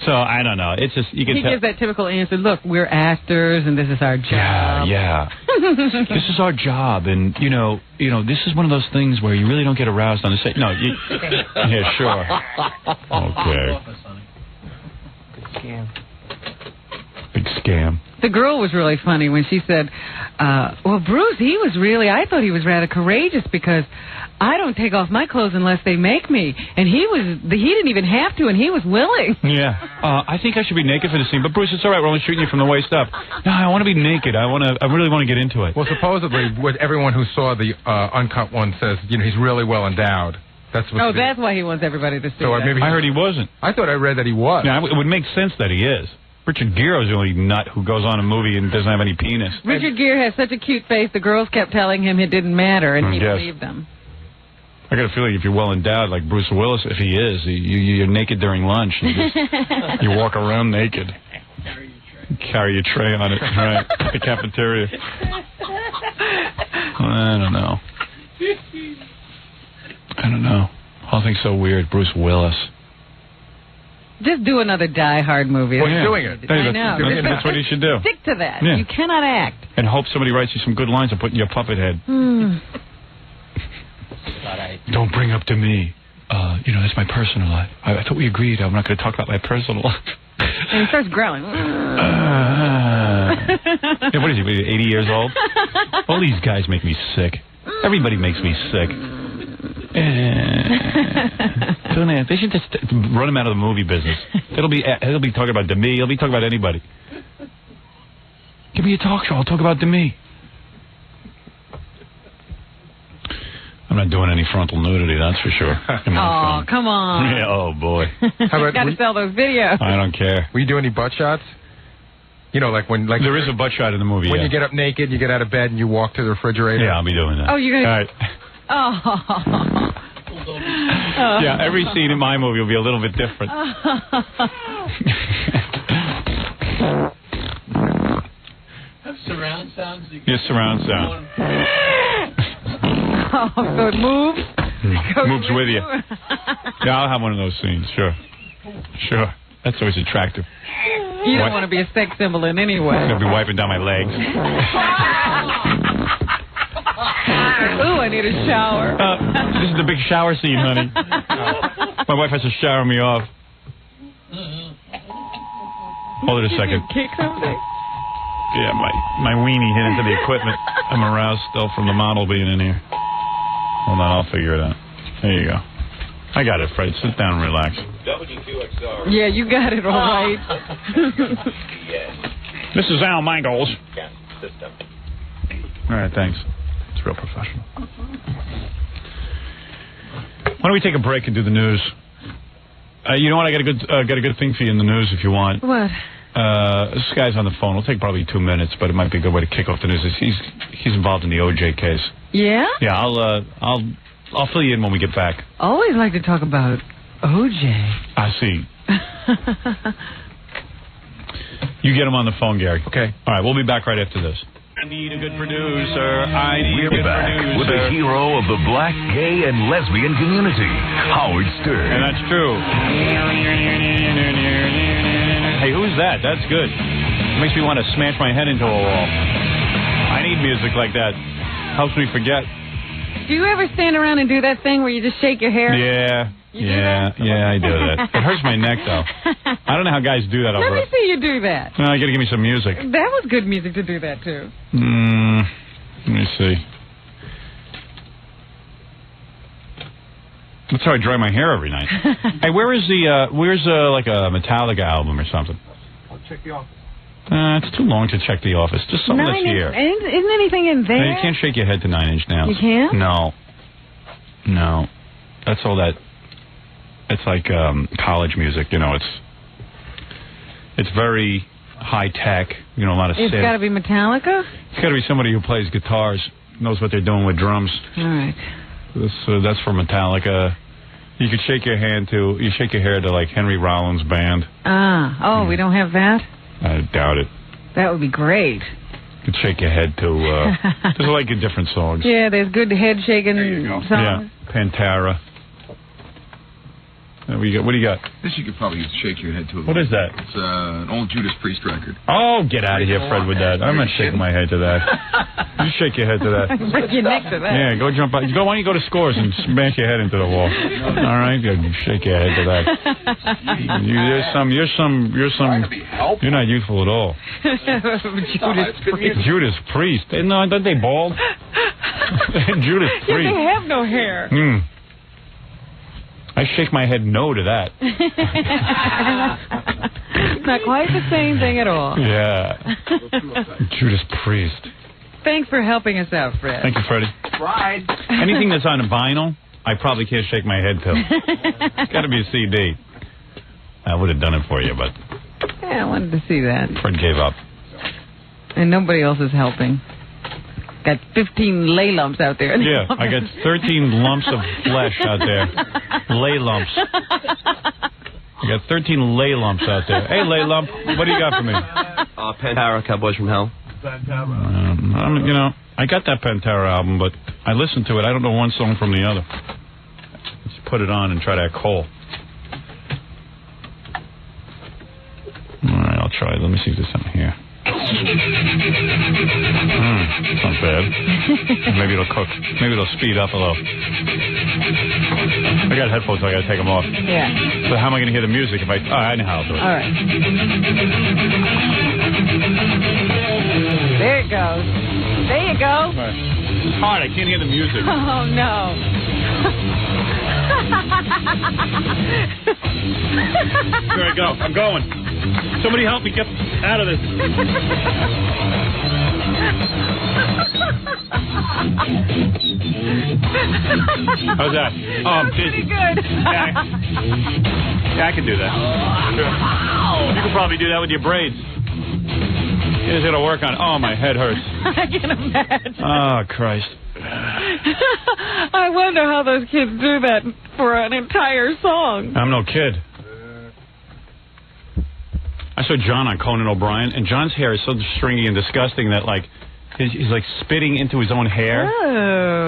So, I don't know. It's just, you can He tell. gives that typical answer, look, we're actors, and this is our job. Yeah. This is our job, and, you know, this is one of those things where you really don't get aroused on the set. No, yeah, sure. Okay. Good scam. Big scam. The girl was really funny when she said, well, Bruce, I thought he was rather courageous because I don't take off my clothes unless they make me. And he didn't even have to, and he was willing. Yeah. I think I should be naked for the scene, but Bruce, it's all right. We're only shooting you from the waist up. No, I want to be naked. I really want to get into it. Well, supposedly, what everyone who saw the uncut one says, he's really well endowed. That's why he wants everybody to see so that. maybe I heard he wasn't. I thought I read that he was. Yeah, it would make sense that he is. Richard Gere's the only nut who goes on a movie and doesn't have any penis. Richard Gere has such a cute face, the girls kept telling him it didn't matter, and he believed them. I got a feeling if you're well endowed, like Bruce Willis, if he is, you're naked during lunch. You walk around naked. Carry your tray on it, right? At the cafeteria. I don't know. Whole thing's so weird. Bruce Willis. Just do another Die Hard movie. Well, he's doing it. I know. That's what he should do. Stick to that. Yeah. You cannot act. And hope somebody writes you some good lines and put in your puppet head. Don't bring up to me. That's my personal life. I thought we agreed I'm not going to talk about my personal life. And he starts growling. Yeah, what is he, 80 years old? All these guys make me sick. Everybody makes me sick. They should just run him out of the movie business. He'll be talking about Demi. He'll be talking about anybody. Give me a talk show. I'll talk about Demi. I'm not doing any frontal nudity, that's for sure. Come on. Yeah, oh, boy. How about got to sell those videos. I don't care. Will you do any butt shots? There is a butt shot in the movie. When you get up naked, you get out of bed, and you walk to the refrigerator. Yeah, I'll be doing that. Oh, you're going to... All right. Yeah, every scene in my movie will be a little bit different. Have surround sounds. Yes, surround sound. So it moves? Moves with you. Yeah, I'll have one of those scenes, sure. Sure. That's always attractive. You don't want to be a sex symbol in any way. I'll be wiping down my legs. Ooh, I need a shower. This is the big shower scene, honey. My wife has to shower me off. Hold it a second. Kick something? Yeah, my weenie hit into the equipment. I'm aroused still from the model being in here. Hold on, I'll figure it out. There you go. I got it, Fred. Sit down and relax. W2XR. Yeah, you got it all right. This is Al Michaels. System. All right, thanks. It's real professional. Why don't we take a break and do the news? You know what? I got a good thing for you in the news if you want. What? This guy's on the phone. It'll take probably 2 minutes, but it might be a good way to kick off the news. He's involved in the OJ case. Yeah? Yeah, I'll fill you in when we get back. Always like to talk about OJ. I see. You get him on the phone, Gary. Okay. All right, we'll be back right after this. I need a good producer. We're back with a hero of the black, gay, and lesbian community, Howard Stern. And that's true. Hey, who's that? That's good. Makes me want to smash my head into a wall. I need music like that. Helps me forget. Do you ever stand around and do that thing where you just shake your hair? Yeah. Yeah, I do that. It hurts my neck, though. I don't know how guys do that. Let me see you do that. You got to give me some music. That was good music to do that, too. Let me see. That's how I dry my hair every night. Hey, where's like a Metallica album or something? I'll check the office. It's too long to check the office. Just something that's here. Isn't anything in there? No, you can't shake your head to 9 Inch Nails. You can't? No. That's all that. It's like college music, It's very high tech, a lot of. It's got to be Metallica. It's got to be somebody who plays guitars, knows what they're doing with drums. All right. That's for Metallica. You could shake your hand to. You shake your hair to like Henry Rollins' band. We don't have that. I doubt it. That would be great. You could shake your head to. There's like different songs. Yeah, there's good head shaking songs. Yeah, Pantera. What do you got? This you could probably shake your head to. What is that? It's an old Judas Priest record. Oh, get out of here, Fred, with that. I'm not shaking my head to that. You shake your head to that. Break your neck to that. Yeah, go jump out. Why don't you go to Scores and smash your head into the wall? All right, shake your head to that. You're not youthful at all. Judas Priest. No, aren't they bald? Judas Priest. Yeah, they have no hair. I shake my head no to that. Not quite the same thing at all. Yeah. Judas Priest. Thanks for helping us out, Fred. Thank you, Freddie. Fried. Anything that's on vinyl, I probably can't shake my head to. It's got to be a CD. I would have done it for you, but... Yeah, I wanted to see that. Fred gave up. And nobody else is helping. Got 15 lay lumps out there. Yeah, I got 13 lumps of flesh out there. Lay lumps. I got 13 lay lumps out there. Hey, lay lump, what do you got for me? Pantera, Cowboys from Hell. I got that Pantera album, but I listened to it. I don't know one song from the other. Let's put it on and try that Cole. All right, I'll try it. Let me see if there's something here. It's not bad. Maybe it'll cook. Maybe it'll speed up a little. I got headphones, so I got to take them off. Yeah. So how am I going to hear the music if I... Oh, I know how I'll do it. All right. There it goes. There you go. Right. It's hard. I can't hear the music. Oh, no. There I go. I'm going. Somebody help me get out of this. How's that? Oh, I'm dizzy. Pretty good. Yeah, I can do that. Sure. You could probably do that with your braids. It's going to work on... Oh, my head hurts. I can imagine. Oh, Christ. I wonder how those kids do that for an entire song. I'm no kid. I saw John on Conan O'Brien, and John's hair is so stringy and disgusting that, like, he's like spitting into his own hair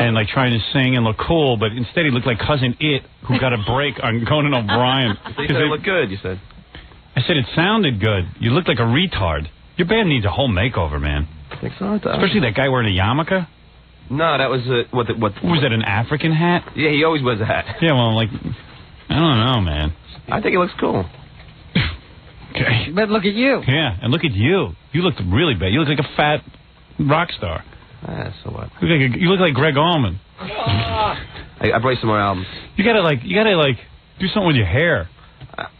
and, like, trying to sing and look cool, but instead he looked like Cousin It, who got a break on Conan O'Brien. You said it looked good, you said. I said it sounded good. You looked like a retard. Your band needs a whole makeover, man. I think so. Especially that guy wearing a yarmulke. No, that was what was that, an African hat? Yeah, he always wears a hat. Yeah, well, like, I don't know, man. I think it looks cool. Okay. But look at you. Yeah, and look at you. You look really bad. You look like a fat rock star. So what? You look like Greg Allman. I brought you some more albums. You gotta do something with your hair.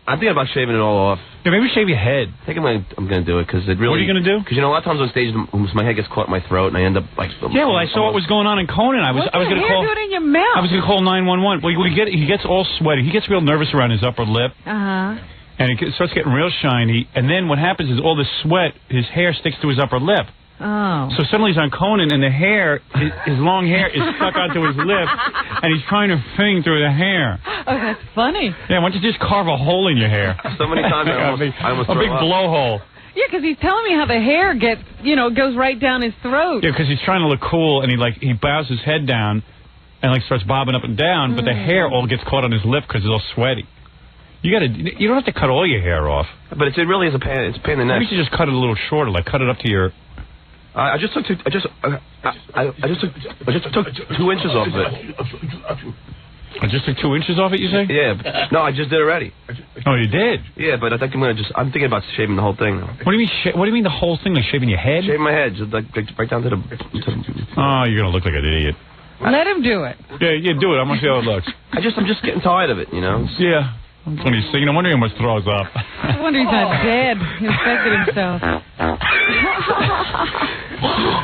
I'm thinking about shaving it all off. Yeah, maybe shave your head. I think I'm going to do it because it really... What are you going to do? Because, a lot of times on stage, my head gets caught in my throat and I end up like... Yeah, well, I saw what was going on in Conan. I was going to call... What doing in your mouth? I was going to call 911. Well, he gets all sweaty. He gets real nervous around his upper lip. Uh-huh. And it starts getting real shiny. And then what happens is all the sweat, his hair sticks to his upper lip. Oh. So suddenly he's on Conan, and the hair, his long hair is stuck onto his lip, and he's trying to sing through the hair. Oh, that's funny. Yeah, why don't you just carve a hole in your hair? So many times I almost a big blowhole. Yeah, because he's telling me how the hair gets, goes right down his throat. Yeah, because he's trying to look cool, and he bows his head down, and starts bobbing up and down, but the hair all gets caught on his lip because it's all sweaty. You don't have to cut all your hair off. But it really is a pain. It's a pain in the neck. Maybe you should just cut it a little shorter, like cut it up to your... I just took 2 inches off of it. I just took 2 inches off it, you say? Yeah. No, I just did already. Oh, you did? Yeah, but I think I'm thinking about shaving the whole thing now. What do you mean? What do you mean the whole thing? Like shaving your head? Shaving my head, just like right down to the. Oh, you're gonna look like an idiot. Let him do it. Yeah, do it. I'm gonna see how it looks. I'm just getting tired of it, Yeah. When he's singing, I'm wondering how much throws up. I wonder he's not dead. He infected himself.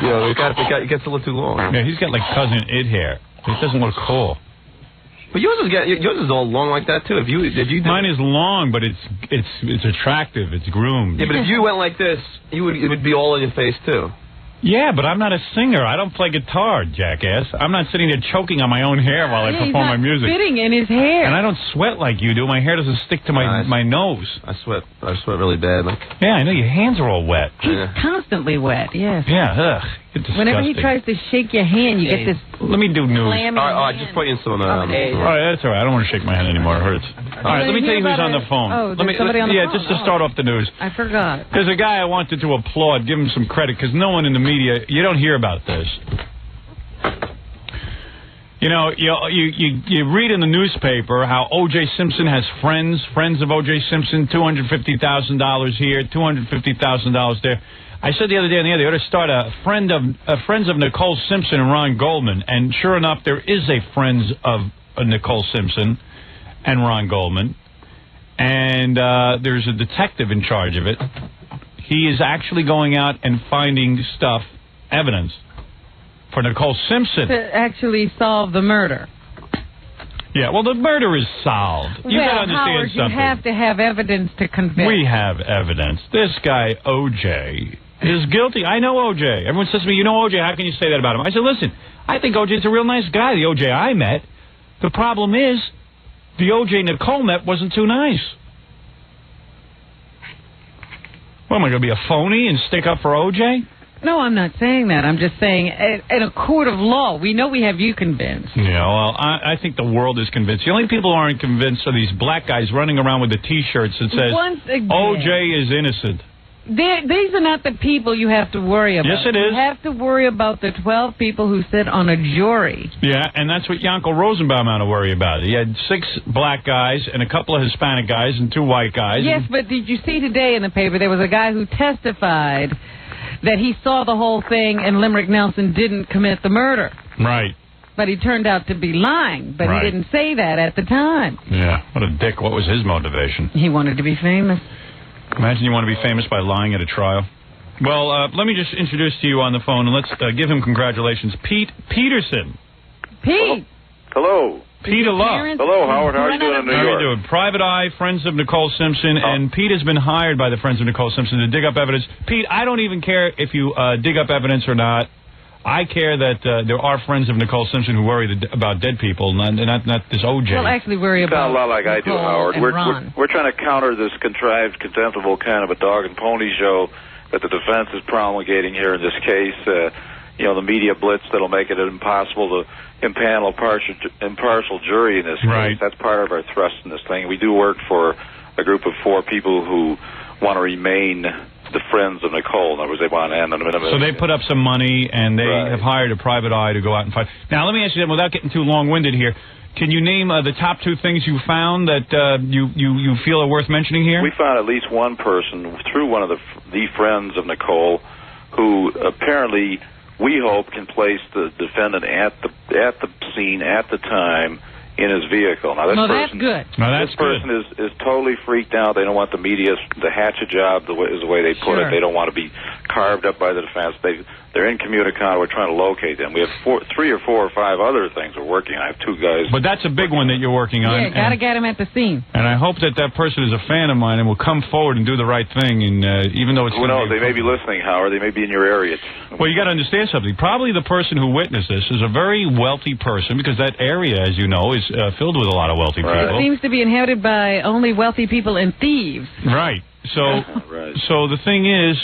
It gets a little too long. Yeah, he's got like Cousin It hair. It doesn't look cool. But yours is all long like that too. Mine is long, but it's attractive. It's groomed. Yeah, but if you went like this, it would be all in your face too. Yeah, but I'm not a singer. I don't play guitar, jackass. I'm not sitting there choking on my own hair while I perform my music. Spitting in his hair. And I don't sweat like you do. My hair doesn't stick to my nose. I sweat really bad. Yeah, I know. Your hands are all wet. He's constantly wet, yes. Yeah, ugh. Whenever he tries to shake your hand, you get this. Let me do news. All right, just put in some. All right, that's all right. I don't want to shake my hand anymore. It hurts. All right, let me tell you who's on the phone. Oh, there's somebody on the phone? Yeah, just to start off the news. I forgot. There's a guy I wanted to applaud, give him some credit, because no one in the media, you don't hear about this. You know, you read in the newspaper how O.J. Simpson has friends of O.J. Simpson, $250,000 here, $250,000 there. I said the other day on the air, they ought to start a Friends of Nicole Simpson and Ron Goldman, and sure enough, there is a Friends of Nicole Simpson and Ron Goldman, and there's a detective in charge of it. He is actually going out and finding evidence for Nicole Simpson to actually solve the murder. Yeah, well, the murder is solved. You got to understand Howard, something. You have to have evidence to convict. We have evidence. This guy, O.J., is guilty. I know O.J. Everyone says to me, you know O.J., how can you say that about him? I said, listen, I think O.J.'s a real nice guy, the O.J. I met. The problem is, the O.J. Nicole met wasn't too nice. What, am I going to be a phony and stick up for O.J.? No, I'm not saying that. I'm just saying, in a court of law, we know we have you convinced. Yeah, well, I think the world is convinced. The only people who aren't convinced are these black guys running around with the T-shirts that says, O.J. is innocent. These are not the people you have to worry about. Yes, it is. You have to worry about the 12 people who sit on a jury. Yeah, and that's what Yankel Rosenbaum had to worry about. He had 6 black guys and a couple of Hispanic guys and 2 white guys. Yes, but did you see today in the paper there was a guy who testified that he saw the whole thing and Limerick Nelson didn't commit the murder. Right. But he turned out to be lying, but he didn't say that at the time. Yeah, what a dick. What was his motivation? He wanted to be famous. Imagine you want to be famous by lying at a trial. Well, let me just introduce to you on the phone, and let's give him congratulations. Pete Peterson. Pete! Hello. Pete Love. Hello, Howard. How are you doing in New York? How are you doing? Private Eye, Friends of Nicole Simpson, and Pete has been hired by the Friends of Nicole Simpson to dig up evidence. Pete, I don't even care if you dig up evidence or not. I care that there are friends of Nicole Simpson who worry about dead people, not this O.J. Well, actually worry about a lot like I do, Howard. We're trying to counter this contrived, contemptible kind of a dog and pony show that the defense is promulgating here in this case. The media blitz that'll make it impossible to impanel impartial jury in this case. Right. That's part of our thrust in this thing. We do work for a group of 4 people who want to remain the friends of Nicole. In other words, they want anonymity. So they put up some money, and they have hired a private eye to go out and fight. Now, let me ask you, without getting too long-winded here, can you name the top 2 things you found that you feel are worth mentioning here? We found at least one person through one of the friends of Nicole who apparently, we hope, can place the defendant at the scene at the time in his vehicle. Now, that's good. This person is totally freaked out. They don't want the media to hatch a job, is the way they put it. They don't want to be carved up by the defense. They're incommunicado. We're trying to locate them. We have 3 or 4 or 5 other things we're working on. I have 2 guys. But that's a big one that you're working on. Yeah, got to get him at the scene. And I hope that person is a fan of mine and will come forward and do the right thing. And even though it's who knows, they may be listening, Howard. They may be in your area. Well, you got to understand something. Probably the person who witnessed this is a very wealthy person, because that area, as you know, is filled with a lot of wealthy people. It seems to be inhabited by only wealthy people and thieves. Right. So the thing is,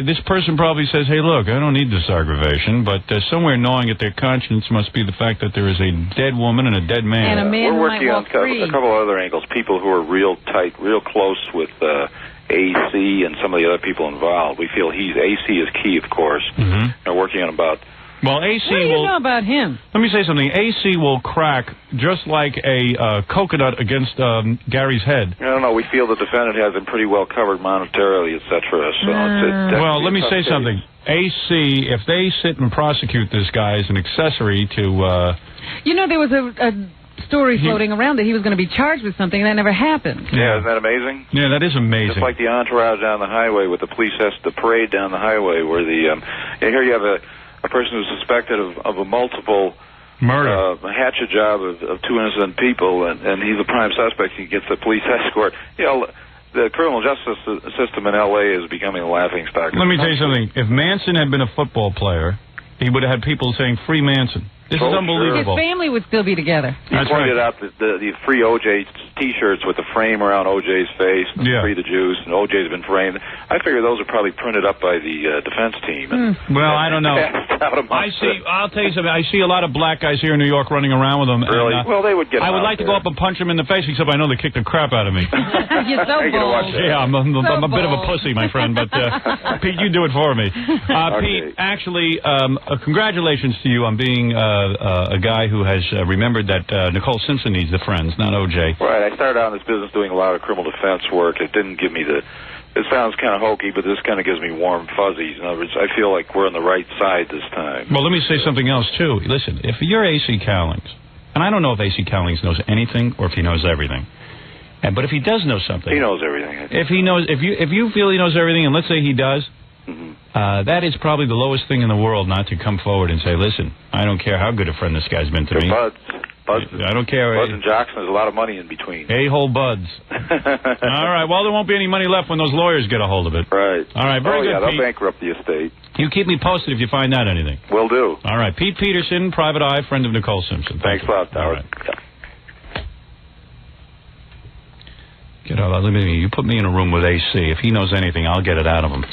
this person probably says, hey, look, I don't need this aggravation, but somewhere gnawing at their conscience must be the fact that there is a dead woman and a dead man. And a man We're working on a couple other angles, people who are real tight, real close with AC and some of the other people involved. We feel AC is key, of course. We're working on about... Well, AC what do you know about him? Let me say something. AC will crack just like a coconut against Gary's head. I don't know. We feel the defendant has him pretty well covered monetarily, etc. So well, let me say something. AC, if they sit and prosecute this guy as an accessory to... there was a story floating around that he was going to be charged with something, and that never happened. Yeah, isn't that amazing? Yeah, that is amazing. Just like the entourage down the highway with the police the parade down the highway where here you have a person who's suspected of a multiple murder, hatchet job of 2 innocent people, and he's a prime suspect. He gets the police escort. The criminal justice system in L.A. is becoming a laughingstock. Let me tell you something. If Manson had been a football player, he would have had people saying, free Manson. This is unbelievable. His family would still be together. He pointed out that the free OJ T-shirts with the frame around OJ's face, free the juice, and OJ's been framed. I figure those are probably printed up by the defense team. Well, I don't know. I'll tell you something. I see a lot of black guys here in New York running around with them. Really? And, well, they would get. I would like to go up and punch them in the face, except I know they kick the crap out of me. You're so bold. Yeah, I'm a bit of a pussy, my friend. But Pete, you do it for me. Pete, actually, congratulations to you on being a guy who has remembered that Nicole Simpson needs the friends, not OJ. Right. I started out in this business doing a lot of criminal defense work. It didn't give me the. It sounds kind of hokey, but this kind of gives me warm fuzzies. In other words, I feel like we're on the right side this time. Well, let me say something else too. Listen, if you're A.C. Cowlings, and I don't know if A.C. Cowlings knows anything or if he knows everything, but if he does know something, he knows everything. If you feel he knows everything, and let's say he does. That is probably the lowest thing in the world, not to come forward and say, listen, I don't care how good a friend this guy's been to me. Buds. I don't care. Buds and Jackson, there's a lot of money in between. A-hole buds. All right, well, there won't be any money left when those lawyers get a hold of it. Right. All right, very good, they'll Pete. bankrupt the estate. You keep me posted if you find out anything. Will do. All right, Pete Peterson, private eye, friend of Nicole Simpson. Thanks a lot, Howard. All right. Get out. Look at me. You put me in a room with AC. If he knows anything, I'll get it out of him.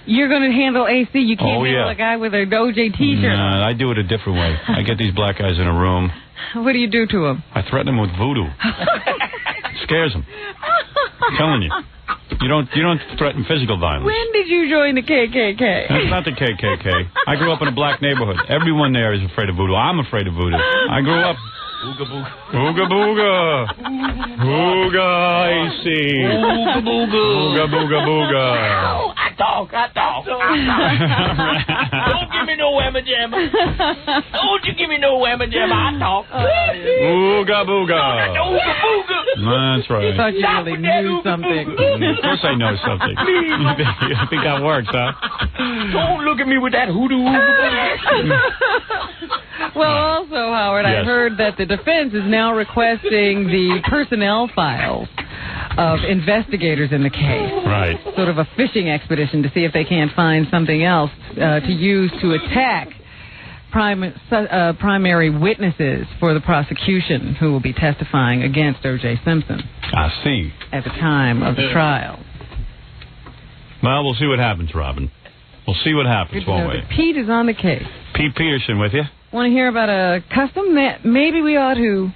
You're going to handle AC. You can't handle a guy with an OJ T-shirt. No, I do it a different way. I get these black guys in a room. What do you do to him? I threaten them with voodoo. It scares them. I'm telling you. You don't threaten physical violence. When did you join the KKK? That's not the KKK. I grew up in a black neighborhood. Everyone there is afraid of voodoo. I'm afraid of voodoo. I grew up. Ooga booga. Ooga booga. Ooga, I see. Ooga booga. Ooga booga booga. I talk. Don't give me no whamma jamma. Don't you give me no whamma jamma. I talk. Ooga booga. Ooga booga. That's right. I thought you really knew something. Of course I know something. You think that works, huh? Don't look at me with that hoodoo. Well, also, Howard, I heard that the defense is now requesting the personnel files of investigators in the case. Right. Sort of a fishing expedition to see if they can't find something else to use to attack primary witnesses for the prosecution who will be testifying against O.J. Simpson. I see. At the time of the trial. Well, we'll see what happens, Robin. We'll see what happens, won't we? Pete is on the case. Pete Peterson with you. Want to hear about a custom that maybe we ought to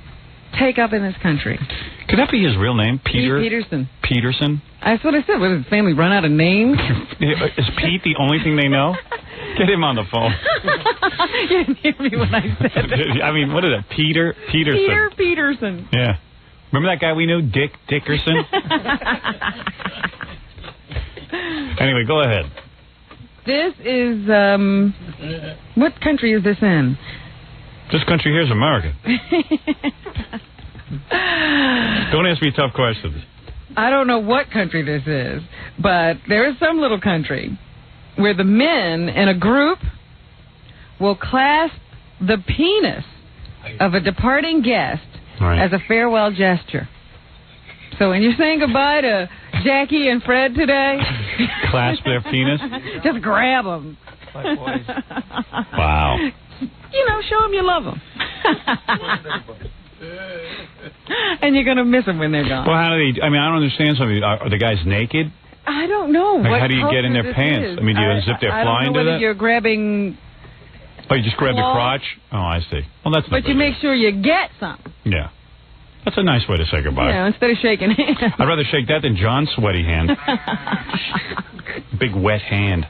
take up in this country? Could that be his real name? Pete Peterson. Peterson? That's what I said. What, did his family run out of names? Is Pete the only thing they know? Get him on the phone. You didn't hear me when I said that. I mean, what is it? Peterson. Peter Peterson. Yeah. Remember that guy we knew, Dick Dickerson? Anyway, go ahead. This is, what country is this in? This country here is America. Don't ask me tough questions. I don't know what country this is, but there is some little country where the men in a group will clasp the penis of a departing guest as a farewell gesture. So when you're saying goodbye to Jackie and Fred today, clasp their penis? Just grab them. Wow. You know, show them you love them. And you're going to miss them when they're gone. Well, how do they, I mean, I don't understand something. Are the guys naked? I don't know. Like, how do you get in their pants? I mean, do you unzip their fly I don't know into whether that? you're grabbing... Oh, you just grab the crotch? Oh, I see. Well, that's not But you make sure you get some. Yeah. That's a nice way to say goodbye. Yeah, instead of shaking hands. I'd rather shake that than John's sweaty hand. Big wet hand.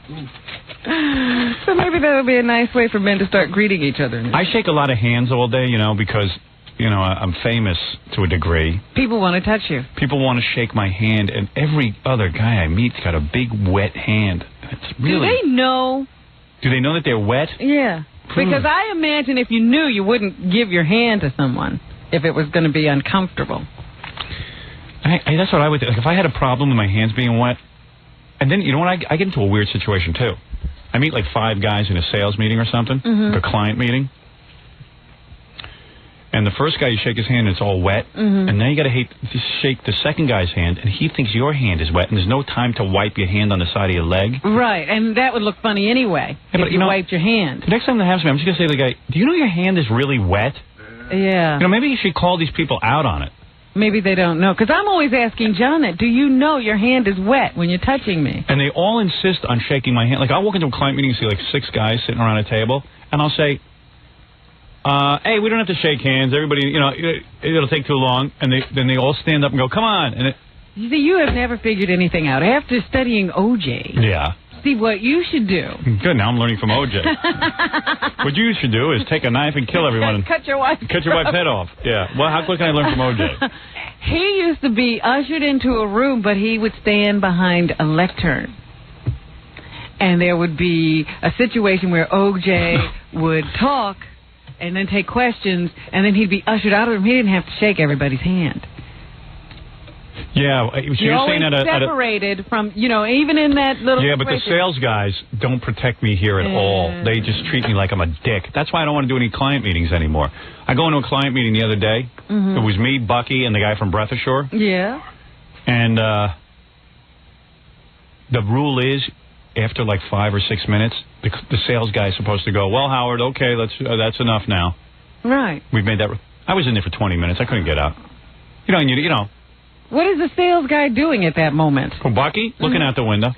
So maybe that'll be a nice way for men to start greeting each other. I shake a lot of hands all day, you know, because, you know, I'm famous to a degree. People want to touch you. People want to shake my hand, and every other guy I meet's got a big wet hand. It's really... Do they know? Do they know that they're wet? Yeah. Because I imagine if you knew, you wouldn't give your hand to someone if it was going to be uncomfortable. That's what I would do. Like, if I had a problem with my hands being wet, and then, you know what, I get into a weird situation, too. I meet, like, 5 guys in a sales meeting or something, like a client meeting. And the first guy, you shake his hand, and it's all wet. Mm-hmm. And then you got to shake the second guy's hand, and he thinks your hand is wet, and there's no time to wipe your hand on the side of your leg. Right, and that would look funny anyway, if you wiped your hand. The next time that happens to me, I'm just going to say to the guy, do you know your hand is really wet? Yeah. You know, maybe you should call these people out on it. Maybe they don't know. Because I'm always asking John that. Do you know your hand is wet when you're touching me? And they all insist on shaking my hand. Like, I'll walk into a client meeting and see, like, 6 guys sitting around a table, and I'll say, hey, we don't have to shake hands. Everybody, you know, it'll take too long. And then they all stand up and go, come on. And you see, you have never figured anything out. After studying O.J., yeah. See, what you should do. Good, now I'm learning from O.J. What you should do is take a knife and kill everyone. And cut your wife's head off. Yeah. Well, how quick can I learn from O.J.? He used to be ushered into a room, but he would stand behind a lectern. And there would be a situation where O.J. would talk and then take questions, and then he'd be ushered out of the room. He didn't have to shake everybody's hand. Yeah, so you're always saying separated from, you know, even in that little... Yeah, but the sales guys don't protect me here at all. They just treat me like I'm a dick. That's why I don't want to do any client meetings anymore. I go into a client meeting the other day. Mm-hmm. It was me, Bucky, and the guy from Breath Ashore. Yeah. And the rule is, after like 5 or 6 minutes, the sales guy is supposed to go, well, Howard, okay, that's enough now. Right. We've made that... I was in there for 20 minutes. I couldn't get out. You know... What is the sales guy doing at that moment? Oh, Bucky? Looking out the window.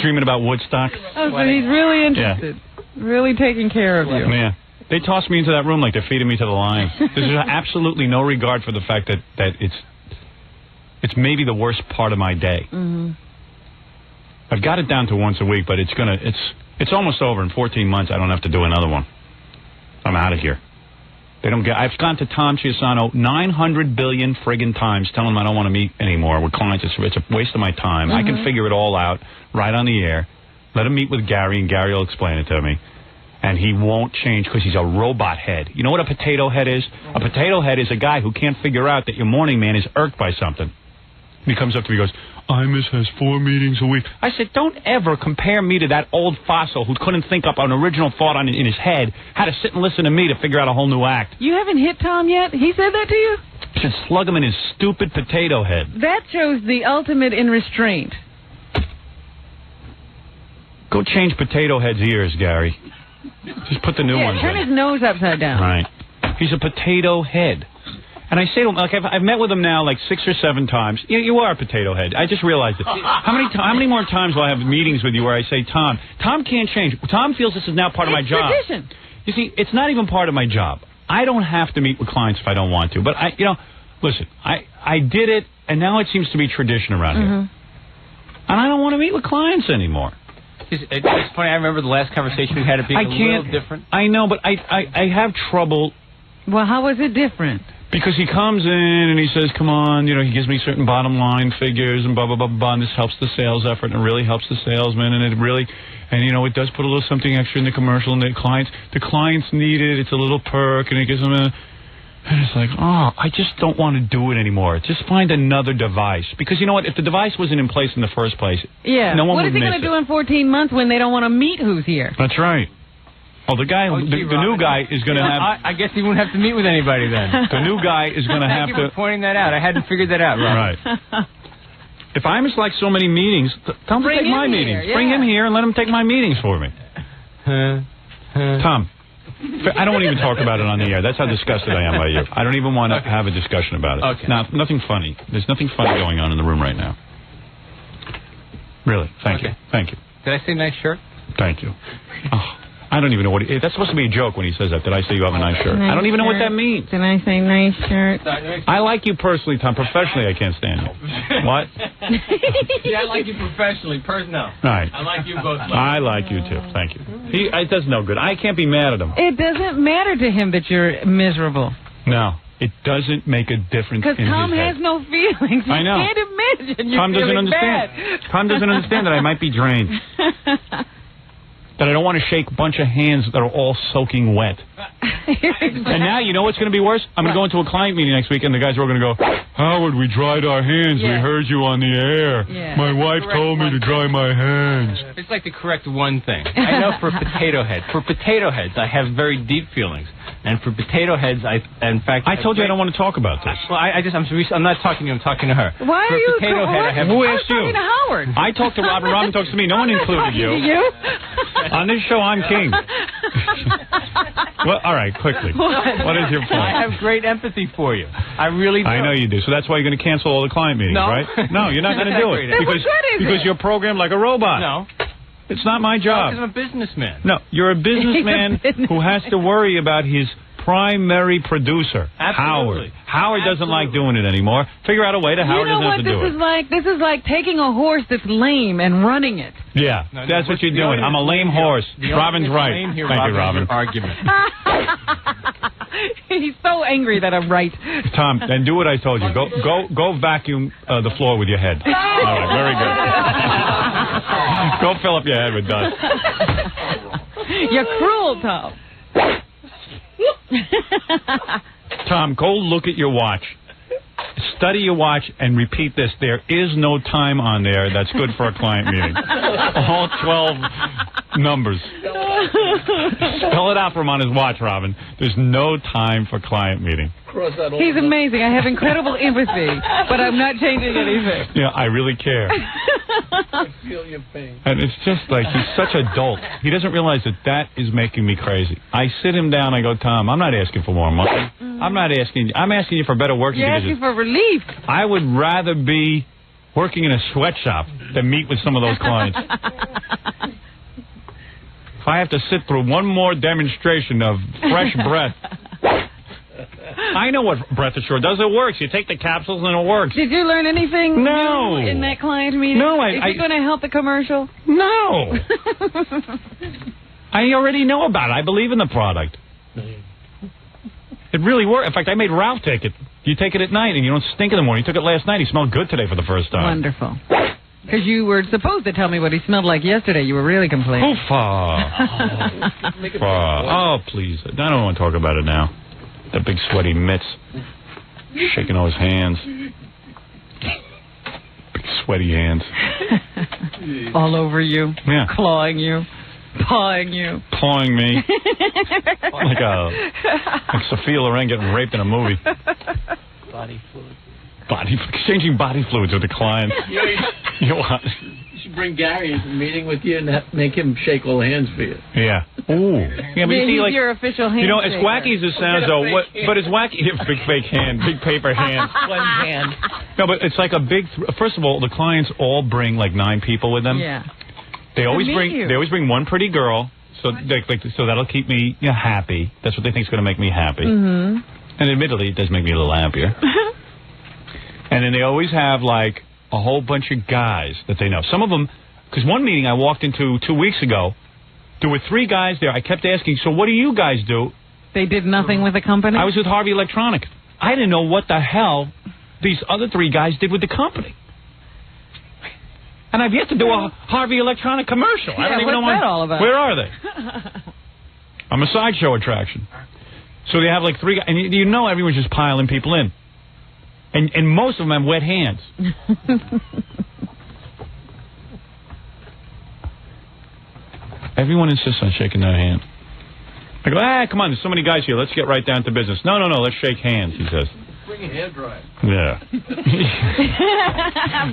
Dreaming about Woodstock. Oh, so he's really interested. Yeah. Really taking care of you. Yeah. They tossed me into that room like they're feeding me to the lions. There's absolutely no regard for the fact that it's maybe the worst part of my day. Mm-hmm. I've got it down to once a week, but it's almost over. In 14 months, I don't have to do another one. I'm out of here. I've gone to Tom Chiasano 900 billion friggin' times telling him I don't want to meet anymore with clients. It's a waste of my time. Mm-hmm. I can figure it all out right on the air. Let him meet with Gary, and Gary will explain it to me. And he won't change because he's a robot head. You know what a potato head is? A potato head is a guy who can't figure out that your morning man is irked by something. And he comes up to me and goes, Imus has 4 meetings a week. I said, don't ever compare me to that old fossil who couldn't think up an original thought in his head, had to sit and listen to me to figure out a whole new act. You haven't hit Tom yet? He said that to you? Just slug him in his stupid potato head. That shows the ultimate in restraint. Go change Potato Head's ears, Gary. Just put the new ones turn in. his nose upside down. Right. He's a potato head. And I say to him, like, I've met with him now like 6 or 7 times. You are a potato head. I just realized it. How many more times will I have meetings with you where I say, Tom can't change. Tom feels this is now part of my job. Tradition. You see, it's not even part of my job. I don't have to meet with clients if I don't want to. But listen, I did it, and now it seems to be tradition around here. And I don't want to meet with clients anymore. It's funny. I remember the last conversation we had it being a little different. I know, but I have trouble. Well, how was it different? Because he comes in and he says, come on, he gives me certain bottom line figures and blah, blah, blah, blah, and this helps the sales effort and it really helps the salesman and it does put a little something extra in the commercial and the clients need it. It's a little perk and it gives them and it's like, I just don't want to do it anymore. Just find another device. Because you know what? If the device wasn't in place in the first place, no one would miss it. What is he going to do in 14 months when they don't want to meet who's here? That's right. Oh, the new guy is going to have... I guess he won't have to meet with anybody then. The new guy is going to have to... Thank you for pointing that out. I hadn't figured that out, Robert. Right. If I'm just like so many meetings, tell him to take my meetings. Bring him here and let him take my meetings for me. Tom, I don't want to even talk about it on the air. That's how disgusted I am by you. I don't even want to have a discussion about it. Okay. Now, nothing funny. There's nothing funny going on in the room right now. Really. Thank you. Thank you. Did I say nice shirt? Thank you. Oh. I don't even know that's supposed to be a joke when he says that. Did I say you have a nice shirt? I don't even know what that means. Did I say nice shirt? I like you personally, Tom. Professionally, I can't stand you. What? Yeah, I like you professionally. No. Right. I like you both. I like you too. Thank you. It does no good. I can't be mad at him. It doesn't matter to him that you're miserable. No. It doesn't make a difference in his head. Because Tom has no feelings. I know. You can't imagine you're Tom doesn't understand. Bad. Tom doesn't understand that I might be drained. That I don't want to shake a bunch of hands that are all soaking wet. And now, you know what's going to be worse? I'm going to go into a client meeting next week, and the guys are all going to go, Howard, we dried our hands. We heard you on the air. Yeah. My wife told me to dry my hands. It's like to correct one thing. I know for potato heads, I have very deep feelings. And for potato heads, in fact, I told you I don't want to talk about this. Well, I'm not talking to you. I'm talking to her. Why for are you? Potato head, I have. Who asked you? I'm talking to Howard. I talked to Robin. Robin talks to me. No one included you. To you? On this show, I'm king. Well, all right, quickly. What is your point? I have great empathy for you. I really do. I know you do. So that's why you're going to cancel all the client meetings, No. right? No, you're not going to do it. Because you're programmed like a robot. No. It's not my job. Because I'm a businessman. No, you're a businessman who has to worry about his primary producer, Absolutely. Howard. Howard doesn't like doing it anymore. Figure out a way that Howard doesn't have to do it. This is like taking a horse that's lame and running it. Yeah, that's what you're doing. I'm a lame horse. Robin's right. Thank you, Robin. Argument. He's so angry that I'm right. Tom, then do what I told you. Go vacuum the floor with your head. All right, very good. Go fill up your head with dust. You're cruel, Tom. Tom, go look at your watch. Study your watch and repeat this. There is no time on there that's good for a client meeting. All 12 numbers. Spell it out for him on his watch, Robin. There's no time for client meeting. He's amazing. I have incredible empathy, but I'm not changing anything. Yeah, I really care. I feel your pain. And it's just like he's such a dolt. He doesn't realize that is making me crazy. I sit him down. I go, Tom, I'm not asking for more money. I'm asking you for better working You're conditions. asking for relief. I would rather be working in a sweatshop than meet with some of those clients. If I have to sit through one more demonstration of fresh breath. I know what Breath Assure does. It works. You take the capsules and it works. Did you learn anything No. new in that client meeting? No, Is it going to help the commercial? No. I already know about it. I believe in the product. It really works. In fact, I made Ralph take it. You take it at night and you don't stink in the morning. He took it last night. He smelled good today for the first time. Wonderful. Because you were supposed to tell me what he smelled like yesterday. You were really complaining. Oh, please. I don't want to talk about it now. That big sweaty mitts. Shaking all his hands. Big sweaty hands. All over you. Yeah. Clawing you. Pawing you. Pawing me. like Sophia Loren getting raped in a movie. Body fluid. Exchanging body fluids with the client. You know what? You should bring Gary into a meeting with you and make him shake all hands for you. Yeah. Ooh. Yeah, but you see, like, your official hand. You know, as wacky as it sounds, though, but as wacky, big fake hand, big paper hand. One hand. No, but it's like a big. First of all, the clients all bring like 9 people with them. Yeah. They always bring one pretty girl, so that'll keep me happy. That's what they think is going to make me happy. Mm-hmm. And admittedly, it does make me a little happier. And then they always have like a whole bunch of guys that they know. Some of them, because one meeting I walked into 2 weeks ago, there were 3 guys there. I kept asking, so what do you guys do? They did nothing with the company? I was with Harvey Electronic. I didn't know what the hell these other 3 guys did with the company. And I've yet to do a Harvey Electronic commercial. I don't even know what's that all about? Where are they? I'm a sideshow attraction. So they have like 3 guys, and you know everyone's just piling people in. And most of them have wet hands. Everyone insists on shaking their hand. I go, come on, there's so many guys here. Let's get right down to business. No, let's shake hands, he says. Bring a hairdryer. Yeah.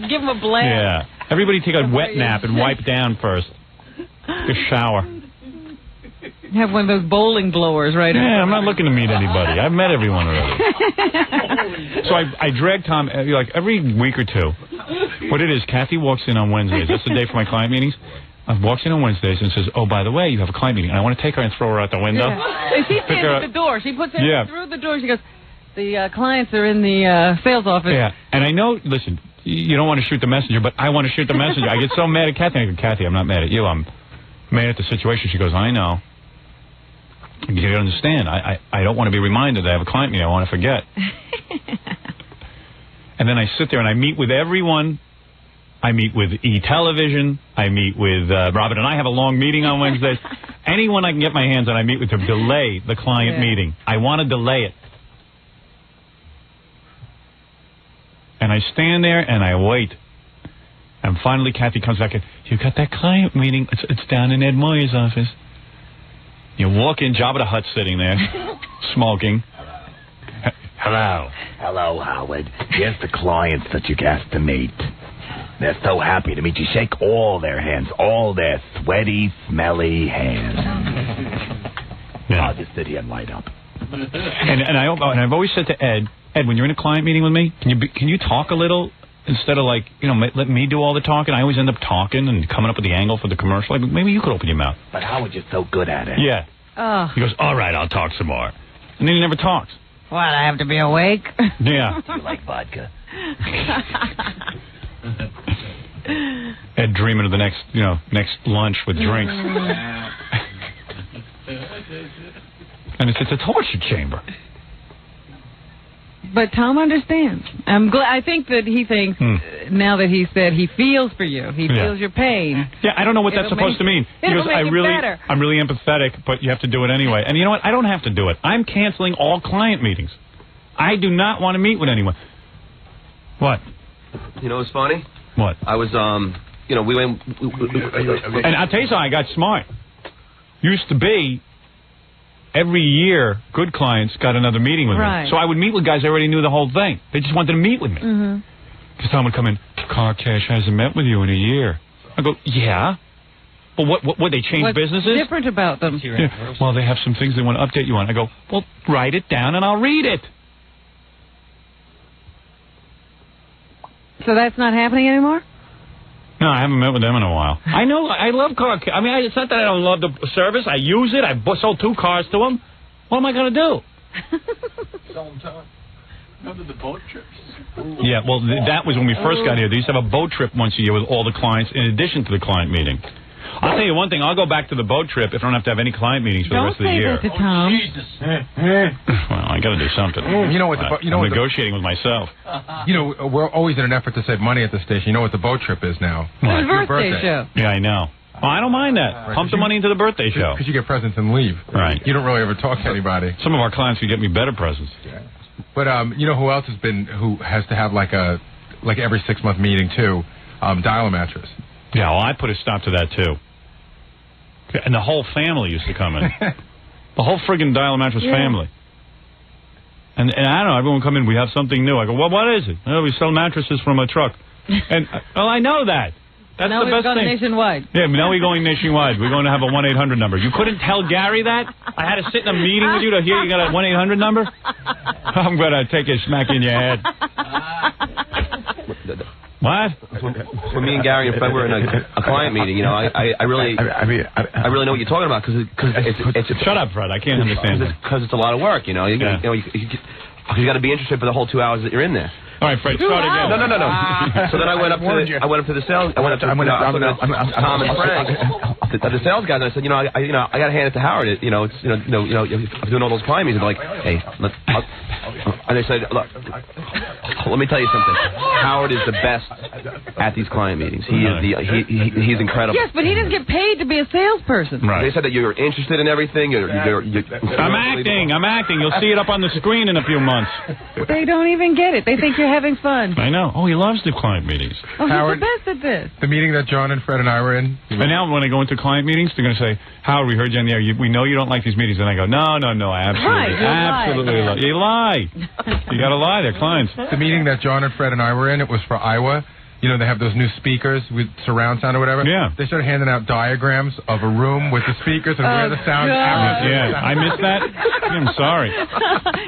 Give him a blast. Yeah. Everybody take a wet nap and wipe down first. Just shower. Have one of those bowling blowers right I'm not looking to meet anybody. I've met everyone already. So I drag Tom, like every week or 2. What it is, Kathy walks in on Wednesdays. That's the day for my client meetings. Walks in on Wednesdays and says, oh, by the way, you have a client meeting. And I want to take her and throw her out the window. Yeah. And she stands at the door. She puts her through the door. She goes, the clients are in the sales office. Yeah, and I know, listen, you don't want to shoot the messenger, but I want to shoot the messenger. I get so mad at Kathy. I go, Kathy, I'm not mad at you. I'm mad at the situation. She goes, I know. You don't understand. I don't want to be reminded that I have a client meeting. I want to forget. And then I sit there and I meet with everyone. I meet with E-Television. I meet with Robin and I have a long meeting on Wednesdays. Anyone I can get my hands on, I meet with to delay the client meeting. I want to delay it. And I stand there and I wait. And finally Kathy comes back and, you got that client meeting? It's down in Ed Moyer's office. You walk in, Jabba the Hutt sitting there, smoking. Hello. Hello, Howard. Here's the clients that you asked to meet. They're so happy to meet you. Shake all their hands, all their sweaty, smelly hands. I'll just sit here and light up. And I've always said to Ed, when you're in a client meeting with me, can you talk a little instead of let me do all the talking? I always end up talking and coming up with the angle for the commercial. Like, maybe you could open your mouth. But Howard, you're so good at it. Yeah. Oh. He goes, all right, I'll talk some more. And then he never talks. What, I have to be awake? Yeah. Do you like vodka? Ed dreaming of the next lunch with drinks. And it's a torture chamber. But Tom understands. I'm glad. I think that he thinks now that he said he feels for you, he feels your pain. Yeah, I don't know what that's supposed to mean. He goes, I'm really empathetic, but you have to do it anyway. And you know what? I don't have to do it. I'm canceling all client meetings. I do not want to meet with anyone. What? You know what's funny? What? I was, we went... And I'll tell you something, I got smart. Used to be, every year, good clients got another meeting with me. So I would meet with guys I already knew the whole thing. They just wanted to meet with me. Because someone would come in, Car Cash hasn't met with you in a year. I go, yeah. Well, what they change businesses? What's different about them? Yeah. Well, they have some things they want to update you on. I go, well, write it down and I'll read it. So that's not happening anymore? No, I haven't met with them in a while. I know. I love car. I mean, it's not that I don't love the service. I use it. I sold 2 cars to them. What am I going to do? Sell them time. Go to the boat trips. Yeah, well, that was when we first got here. They used to have a boat trip once a year with all the clients in addition to the client meeting. I'll tell you one thing. I'll go back to the boat trip if I don't have to have any client meetings for the rest of the year. Don't say that to Tom. Jesus. Well, I got to do something. You know what? I'm negotiating with myself. We're always in an effort to save money at the station. You know what the boat trip is now? It's a birthday show. Yeah, I know. Well, I don't mind that. Right, Pump the money into the birthday show. Because you get presents and leave. Right. You don't really ever talk to anybody. Some of our clients could get me better presents. Yeah. But you know who else who has to have like every 6-month meeting too? Dial-A-Mattress. Yeah, well, I put a stop to that too. And the whole family used to come in. The whole friggin' Dial-A-Mattress family. And I don't know, everyone would come in, we have something new. I go, well, what is it? Oh, we sell mattresses from a truck. And, well, I know that. That's now the best thing. Nationwide. Yeah, now we're going nationwide. We're going to have a 1-800 number. You couldn't tell Gary that? I had to sit in a meeting with you to hear you got a 1-800 number? I'm going to take a smack in your head. What? When me and Gary and Fred were in a client meeting, I really know what you're talking about because it's shut up, Fred. I can't understand. Because it's a lot of work, you got to be interested for the whole 2 hours that you're in there. All right, Fred, start again. No. So then I went up to the sales. I went up to Tom and Frank, the sales guys. And I said, I got to hand it to Howard. It's doing all those client meetings. They're like, hey, and they said, look, let me tell you something. Howard is the best at these client meetings. He's incredible. Yes, but he doesn't get paid to be a salesperson. Right. They said that you're interested in everything. I'm acting. You'll see it up on the screen in a few months. They don't even get it. They think you're having fun. I know. Oh, he loves the client meetings. Oh, Howard, he's the best at this. The meeting that John and Fred and I were in. And now when I go into client meetings, they're going to say, Howard, we heard you on the air. We know you don't like these meetings. And I go, no, I absolutely lie. You lie. You got to lie. They're clients. The meeting that John and Fred and I were in, it was for Iowa. They have those new speakers with surround sound or whatever. Yeah. They started handing out diagrams of a room with the speakers and where the sound. Yeah, I missed that. I'm sorry.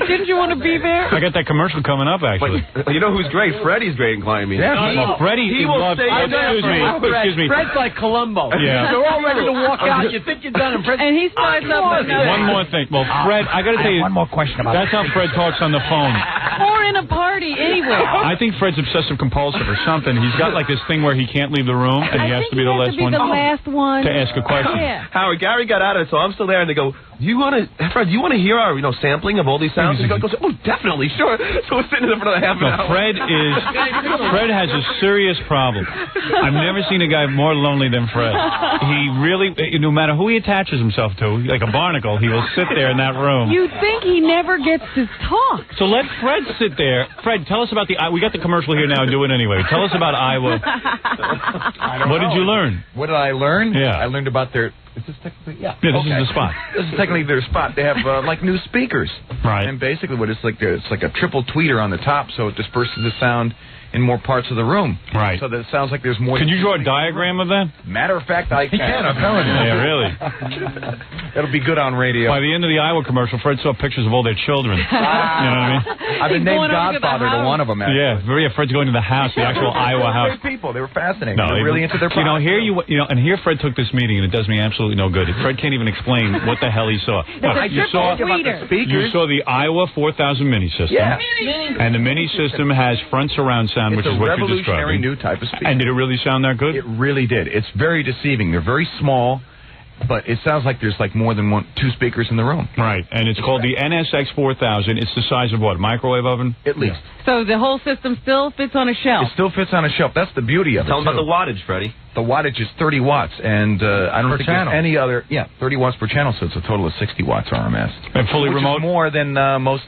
Didn't you want to be there? I got that commercial coming up, actually. But you know who's great? Freddie's great in client meetings. Yeah, Freddie loves. Excuse me. Fred's like Columbo. Yeah. They're all ready to walk out. You think you're done, and he starts up. One more thing. Well, Fred, I got to tell you. One more question about that's how Fred talks on the phone. Or in a party, anyway. I think Fred's obsessive compulsive or something. He's got like this thing where he can't leave the room and he has to be the last one to ask a question. Yeah. Howard, Gary got out of it, so I'm still there, and they go, Fred, do you want to hear our sampling of all these sounds? And he goes, oh, definitely, sure. So we're sitting there for another half an hour. Fred has a serious problem. I've never seen a guy more lonely than Fred. He really, no matter who he attaches himself to, like a barnacle, he will sit there in that room. You think he never gets to talk. So let Fred sit there. Fred, tell us about we got the commercial here now, do it anyway. Tell us about Iowa. What did you learn? What did I learn? Yeah. I learned about their Is this technically? Yeah. Yeah, this is the spot. This is technically their spot. They have like new speakers. Right. And basically, what it's like a triple tweeter on the top, so it disperses the sound in more parts of the room. Right. So that it sounds like there's more. Can you draw a diagram of that? Matter of fact, I can. I'm telling you. Yeah, really. It'll be good on radio. By the end of the Iowa commercial, Fred saw pictures of all their children. You know what I mean? I've been named godfather to one of them. Actually. Yeah, Fred's going to the house, the actual Iowa house. Great people. They were fascinating. No, they were really into their product. And here Fred took this meeting, and it does me absolutely no good. Fred can't even explain what the hell he saw. You saw the Iowa 4000 mini system. Yeah. And the mini system has front surround sound, which is what you're describing. New type of speaker. And did it really sound that good? It really did. It's very deceiving. They're very small, but it sounds like there's like more than two speakers in the room. Right, and it's called the NSX 4000. It's the size of what, microwave oven? At least. So the whole system still fits on a shelf? It still fits on a shelf. That's the beauty of it. Tell them about the wattage, Freddie. The wattage is 30 watts, and I don't think there's any other... Yeah, 30 watts per channel, so it's a total of 60 watts RMS. And fully remote? Which is more than most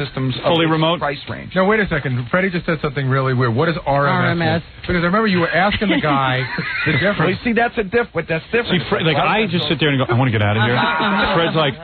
systems fully of remote price range. No, wait a second. Freddie just said something really weird. What is RMS? Because I remember you were asking the guy the difference. Well, see, that's different. See, Fred, I just sit there and go, I want to get out of here. Fred's like,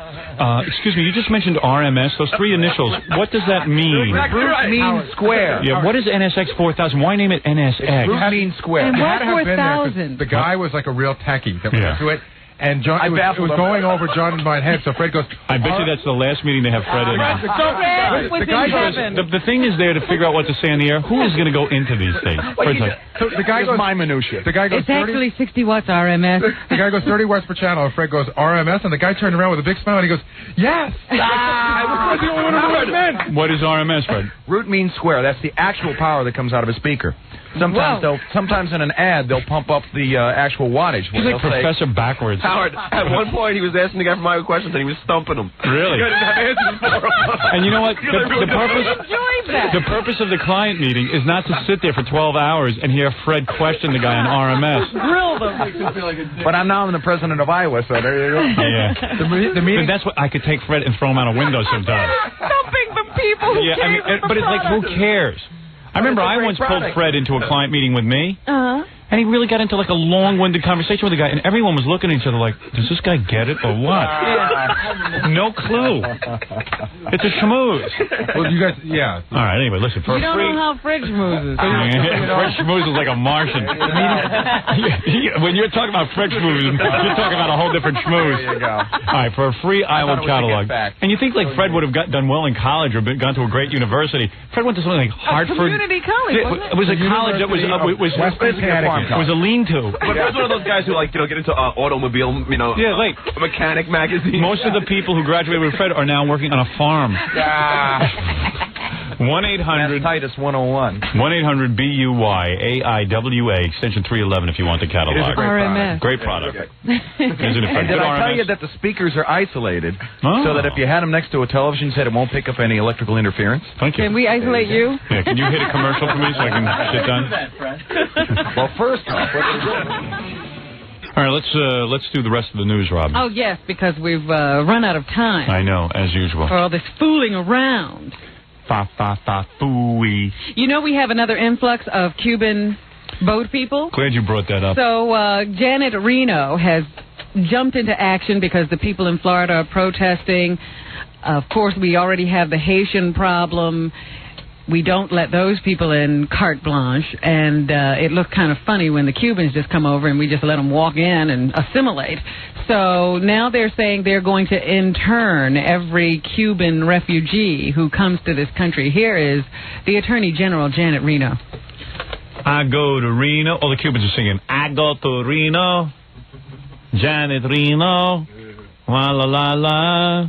excuse me, you just mentioned RMS, those three initials. What does that mean? Root means square. Yeah, what is NSX 4000? Why name it NSX? Root means square. And why 4,000? The guy was like a real techie that went into it. And John, it was going over John and my head, so Fred goes... I bet you that's the last meeting they have Fred in. The guy goes... The thing is there to figure out what to say on the air. Who is going to go into these things? Fred's like... So the guy goes... my minutia. The guy goes... It's actually 60 watts RMS. The guy goes 30 watts per channel, and Fred goes RMS, and the guy turned around with a big smile, and he goes, yes! I was the only one who knew what it meant. What is RMS, Fred? Root means square. That's the actual power that comes out of a speaker. Sometimes in an ad they'll pump up the actual wattage. He's like Professor Backwards. Howard, at one point he was asking the guy from Iowa questions and he was stumping him. Really? And you know what? The purpose of the client meeting is not to sit there for 12 hours and hear Fred question the guy on RMS. Grill them. But I'm now the president of Iowa, so there you go. Yeah. The meeting. That's what I could take Fred and throw him out a window sometimes. Stumping the people. Yeah, I mean, but it's like, who cares? I remember I once pulled Fred into a client meeting with me, and he really got into like a long-winded conversation with the guy, and everyone was looking at each other like, does this guy get it or what? No clue. It's a schmooze. Well, you guys, yeah. All right, anyway, listen. For you don't know how Fred schmoozes. Fred schmoozes like a Martian. When you're talking about Fred schmoozes, you're talking about a whole different schmooze. There you go. All right, for a free Iowa catalog. And you think like Fred would have done well in college or gone to a great university. Fred went to something like Hartford. Community college, It was a college that was it was a lean-to. But Fred's one of those guys who get into automobile, mechanic magazine. Most of the people who graduated with Fred are now working on a farm. 1-800 Titus 101. 1-800-BUY-AIWA extension 311 if you want the catalog. It is a great product. Isn't it, Fred? And did I tell you that the speakers are isolated so that if you had them next to a television set, it won't pick up any electrical interference? Thank you. Can we isolate you? Yeah, can you hit a commercial for me so I can sit down? Well, first off, all right, let's do the rest of the news, Rob. Oh, yes, because we've run out of time. I know, as usual. For all this fooling around. Fooey. You know we have another influx of Cuban boat people? Glad you brought that up. So Janet Reno has jumped into action because the people in Florida are protesting. Of course, we already have the Haitian problem. We don't let those people in carte blanche, and it looked kind of funny when the Cubans just come over and we just let them walk in and assimilate. So now they're saying they're going to intern every Cuban refugee who comes to this country. Here is the Attorney General, Janet Reno. I go to Reno. Oh, the Cubans are singing, I go to Reno, Janet Reno, la la la la.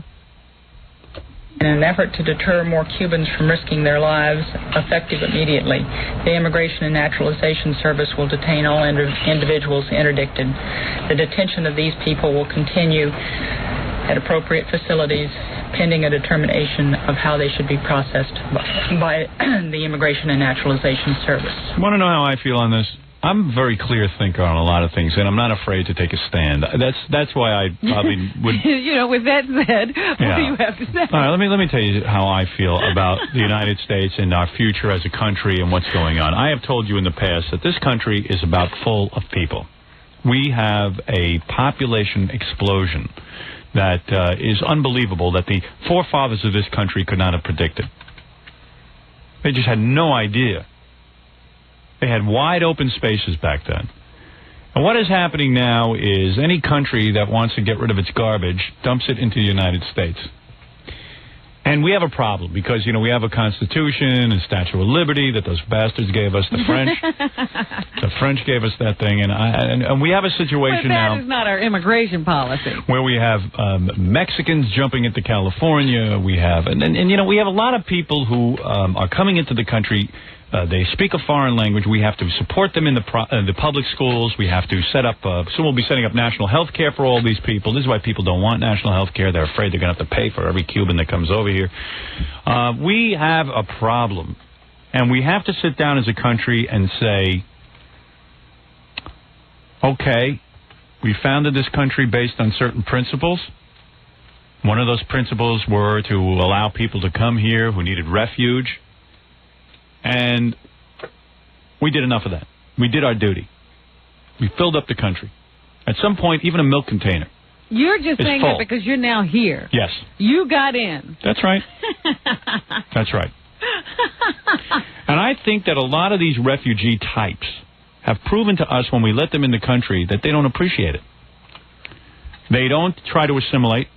In an effort to deter more Cubans from risking their lives, effective immediately, the Immigration and Naturalization Service will detain all individuals interdicted. The detention of these people will continue at appropriate facilities pending a determination of how they should be processed by the Immigration and Naturalization Service. Want to know how I feel on this? I'm a very clear thinker on a lot of things, and I'm not afraid to take a stand. That's why I probably would... with that said, what do you have to say? All right, let me tell you how I feel about the United States and our future as a country and what's going on. I have told you in the past that this country is about full of people. We have a population explosion that is unbelievable, that the forefathers of this country could not have predicted. They just had no idea. They had wide open spaces back then. And what is happening now is any country that wants to get rid of its garbage dumps it into the United States. And we have a problem because, you know, we have a Constitution and Statue of Liberty that those bastards gave us, the French. The French gave us that thing, and we have a situation now. But that is not our immigration policy. Where we have Mexicans jumping into California. We have, and you know, we have a lot of people who are coming into the country. They speak a foreign language. We have to support them in the public schools. We have to set up, soon we'll be setting up national health care for all these people. This is why people don't want national health care. They're afraid they're going to have to pay for every Cuban that comes over here. We have a problem. And we have to sit down as a country and say, okay, we founded this country based on certain principles. One of those principles were to allow people to come here who needed refuge. And we did enough of that. We did our duty. We filled up the country. At some point, even a milk container. You're just saying that because you're now here. Yes. You got in. That's right. That's right. And I think that a lot of these refugee types have proven to us when we let them in the country that they don't appreciate it. They don't try to assimilate.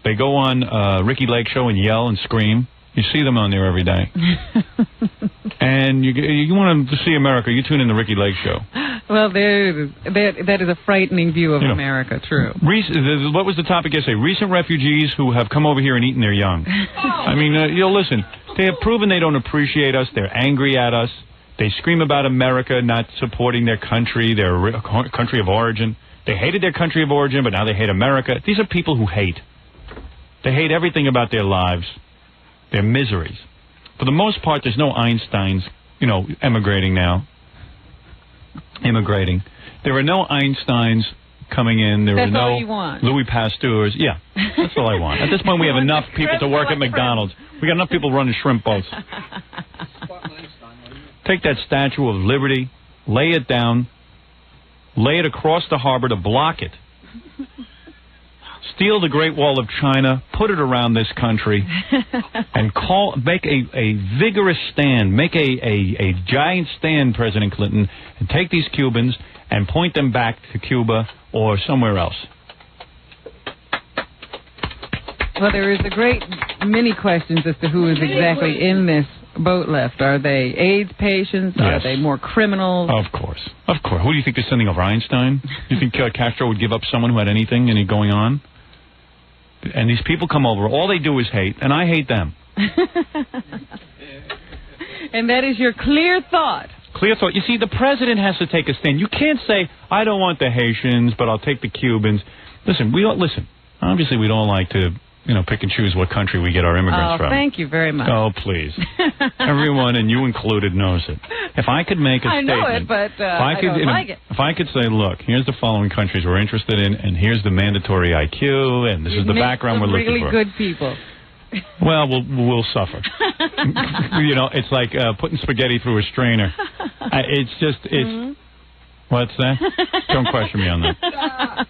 They go on Ricky Lake Show and yell and scream. You see them on there every day. And you want to see America, you tune in the Ricky Lake Show. Well, that is a frightening view of America, true. What was the topic yesterday? Recent refugees who have come over here and eaten their young. I mean, listen, they have proven they don't appreciate us. They're angry at us. They scream about America not supporting their country, their country of origin. They hated their country of origin, but now they hate America. These are people who hate. They hate everything about their lives. Their miseries. For the most part, there's no Einsteins, you know, emigrating now. Immigrating. There are no Einsteins coming in. There That's are no all you want. Louis Pasteurs. Yeah, that's all I want. At this point, we have enough people to work at McDonald's. We got enough people running shrimp boats. Take that Statue of Liberty, lay it down, lay it across the harbor to block it. Steal the Great Wall of China, put it around this country, and make a vigorous stand, make a giant stand, President Clinton, and take these Cubans and point them back to Cuba or somewhere else. Well, there is a great many questions as to who is exactly in this boat left. Are they AIDS patients? Yes. Are they more criminals? Of course. Of course. Who do you think they're sending over, Einstein? You think Castro would give up someone who had anything going on? And these people come over. All they do is hate, and I hate them. And that is your clear thought. Clear thought. You see, the president has to take a stand. You can't say, I don't want the Haitians, but I'll take the Cubans. Listen, obviously we don't like to, pick and choose what country we get our immigrants from. Thank you very much. Oh, please. Everyone, and you included, knows it. If I could make a statement... I know it, but I don't like it. If I could say, look, here's the following countries we're interested in, and here's the mandatory IQ, and this is the background we're looking for. Really good people. Well, we'll suffer. It's like putting spaghetti through a strainer. What's that? Don't question me on that.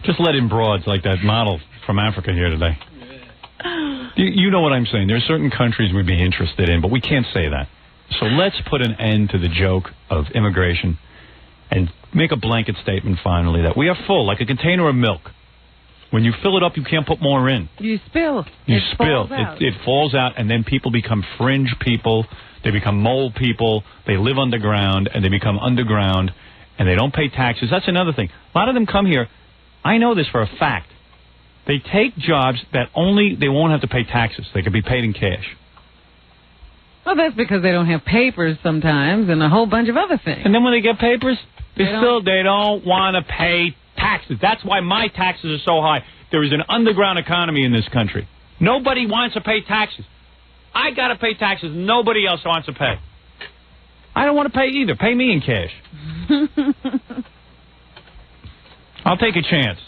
Just let in broads like that model from Africa here today. You know what I'm saying. There are certain countries we'd be interested in, but we can't say that. So let's put an end to the joke of immigration and make a blanket statement finally that we are full, like a container of milk. When you fill it up, you can't put more in. You spill. You spill. It falls out, and then people become fringe people. They become mole people. They live underground, and they become underground, and they don't pay taxes. That's another thing. A lot of them come here. I know this for a fact. They take jobs that they won't have to pay taxes. They can be paid in cash. Well, that's because they don't have papers sometimes and a whole bunch of other things. And then when they get papers, they don't want to pay taxes. That's why my taxes are so high. There is an underground economy in this country. Nobody wants to pay taxes. I got to pay taxes. Nobody else wants to pay. I don't want to pay either. Pay me in cash. I'll take a chance.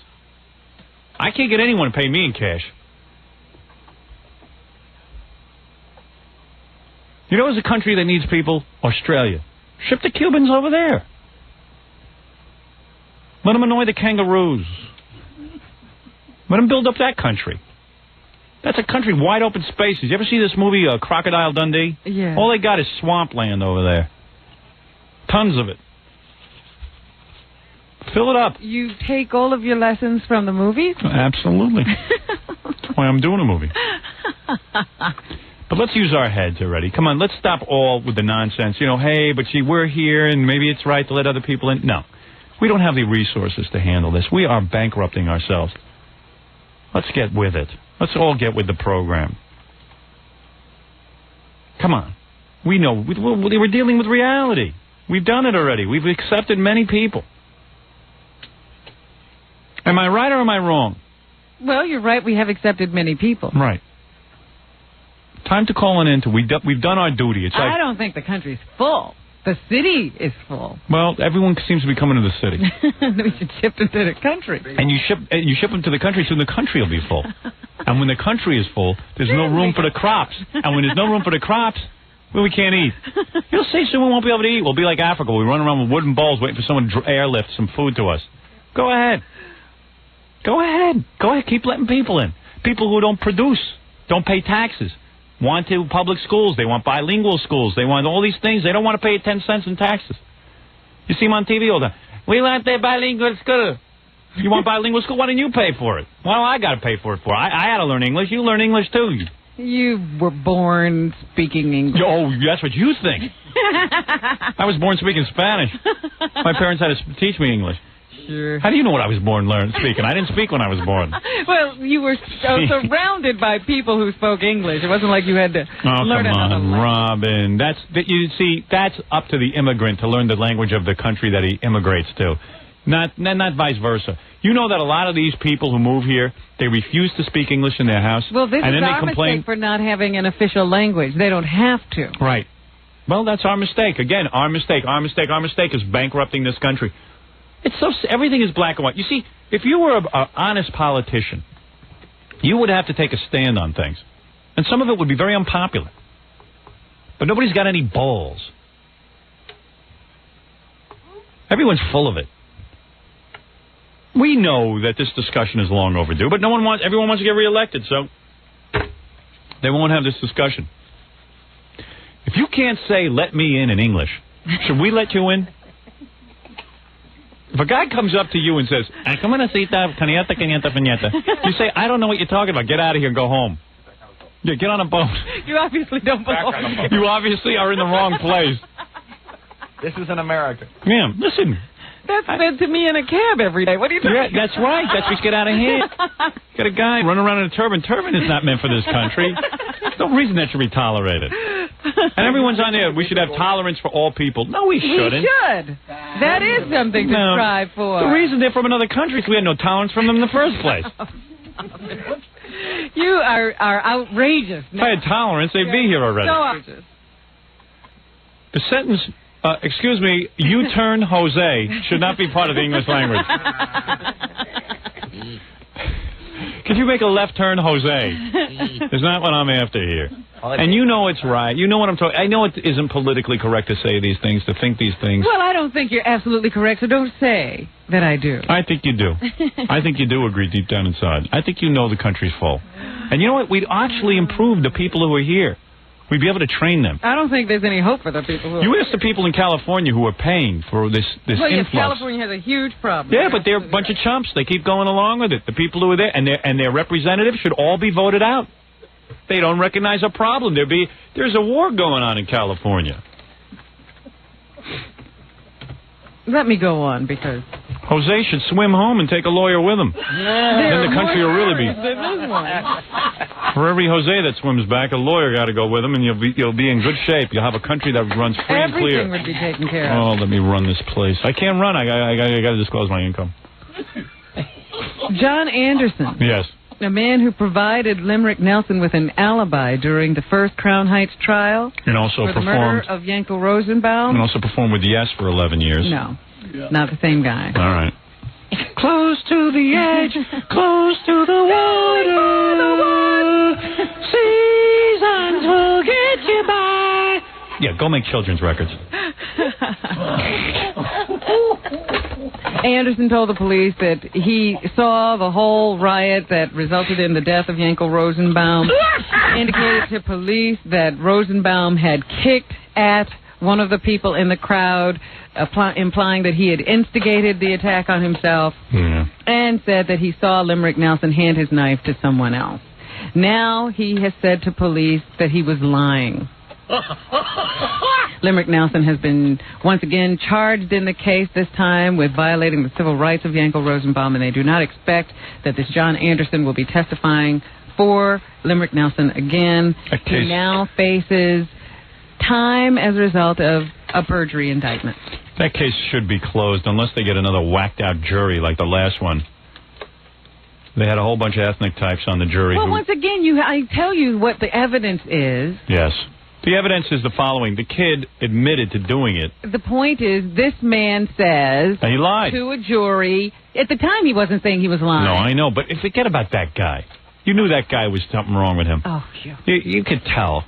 I can't get anyone to pay me in cash. There's a country that needs people? Australia. Ship the Cubans over there. Let them annoy the kangaroos. Let them build up that country. That's a country wide open spaces. You ever see this movie, Crocodile Dundee? Yeah. All they got is swampland over there. Tons of it. Fill it up. You take all of your lessons from the movies? Absolutely. That's why I'm doing a movie. But let's use our heads already. Come on, let's stop all with the nonsense. You know, hey, but see, we're here, and maybe it's right to let other people in. No. We don't have the resources to handle this. We are bankrupting ourselves. Let's get with it. Let's all get with the program. Come on. We know. We're dealing with reality. We've done it already. We've accepted many people. Am I right or am I wrong? Well, you're right. We have accepted many people. Right. Time to call an end to. We've done our duty. It's like, I don't think the country's full. The city is full. Well, everyone seems to be coming to the city. We should ship them to the country. And you ship them to the country, so the country will be full. And when the country is full, there's no room for the crops. And when there's no room for the crops, well, we can't eat. You'll see soon we won't be able to eat. We'll be like Africa. We run around with wooden bowls waiting for someone to airlift some food to us. Go ahead. Go ahead. Go ahead. Keep letting people in. People who don't produce, don't pay taxes, want to public schools. They want bilingual schools. They want all these things. They don't want to pay 10 cents in taxes. You see them on TV all the time. We want the bilingual school. You want bilingual school? Why didn't you pay for it? Well, I got to pay for it for. I had to learn English. You learn English too. You were born speaking English. Oh, that's what you think. I was born speaking Spanish. My parents had to teach me English. Sure. How do you know what I was born speaking? I didn't speak when I was born. Well, you were surrounded by people who spoke English. It wasn't like you had to learn another language. Robin. You see, that's up to the immigrant to learn the language of the country that he immigrates to. Not vice versa. You know that a lot of these people who move here, they refuse to speak English in their house. Well, this and is then our they complain mistake for not having an official language. They don't have to. Right. Well, that's our mistake. Again, our mistake is bankrupting this country. Everything is black and white. You see, if you were an honest politician, you would have to take a stand on things. And some of it would be very unpopular. But nobody's got any balls. Everyone's full of it. We know that this discussion is long overdue, but everyone wants to get reelected, so they won't have this discussion. If you can't say, let me in English, should we let you in? If a guy comes up to you and says, you say, I don't know what you're talking about. Get out of here and go home. Yeah, get on a boat. You obviously don't belong here. You obviously are in the wrong place. This is in America. Yeah, listen. That's said to me in a cab every day. What are you talking about? That's right. That's what's get out of hand. Got a guy running around in a turban. Turban is not meant for this country. There's no reason that should be tolerated. And everyone's on there. We should have tolerance for all people. No, we shouldn't. We should. That is something to strive for. The reason they're from another country is we had no tolerance from them in the first place. You are outrageous. If I had tolerance, they'd be here already. So outrageous. The sentence, excuse me, U-turn Jose should not be part of the English language. Could you make a left turn, Jose? It's not what I'm after here. And you know it's right. You know what I'm talking. I know it isn't politically correct to say these things, to think these things. Well, I don't think you're absolutely correct, so don't say that I do. I think you do. I think you do agree deep down inside. I think you know the country's full. And you know what? We'd actually improve the people who are here. We'd be able to train them. I don't think there's any hope for the people who You ask the people in California who are paying for this well, influx. Yes, California has a huge problem. Yeah, but they're a bunch of chumps. They keep going along with it. The people who are there and their representatives should all be voted out. They don't recognize a problem. There's a war going on in California. Let me go on, because Jose should swim home and take a lawyer with him. Then the country will really be. For every Jose that swims back, a lawyer got to go with him, and you'll be in good shape. You'll have a country that runs free and clear. Everything would be taken care of. Oh, let me run this place. I can't run. I got to disclose my income. John Anderson. Yes. A man who provided Limerick Nelson with an alibi during the first Crown Heights trial. And also for the murder of Yankel Rosenbaum. And also performed with Yes for 11 years. No, not the same guy. All right. Close to the edge, close to the water. Seasons will get you by. Yeah, go make children's records. Anderson told the police that he saw the whole riot that resulted in the death of Yankel Rosenbaum, indicated to police that Rosenbaum had kicked at one of the people in the crowd, implying that he had instigated the attack on himself, and said that he saw Limerick Nelson hand his knife to someone else. Now he has said to police that he was lying. Limerick Nelson has been once again charged in the case, this time with violating the civil rights of Yankel Rosenbaum, and they do not expect that this John Anderson will be testifying for Limerick Nelson again. He now faces time as a result of a perjury indictment. That case should be closed unless they get another whacked-out jury like the last one. They had a whole bunch of ethnic types on the jury. Well, once again, I tell you what the evidence is. Yes. The evidence is the following. The kid admitted to doing it. The point is, this man says... And he lied. ...to a jury. At the time, he wasn't saying he was lying. No, I know, but forget about that guy. You knew that guy was something wrong with him. Oh, yeah. You could tell.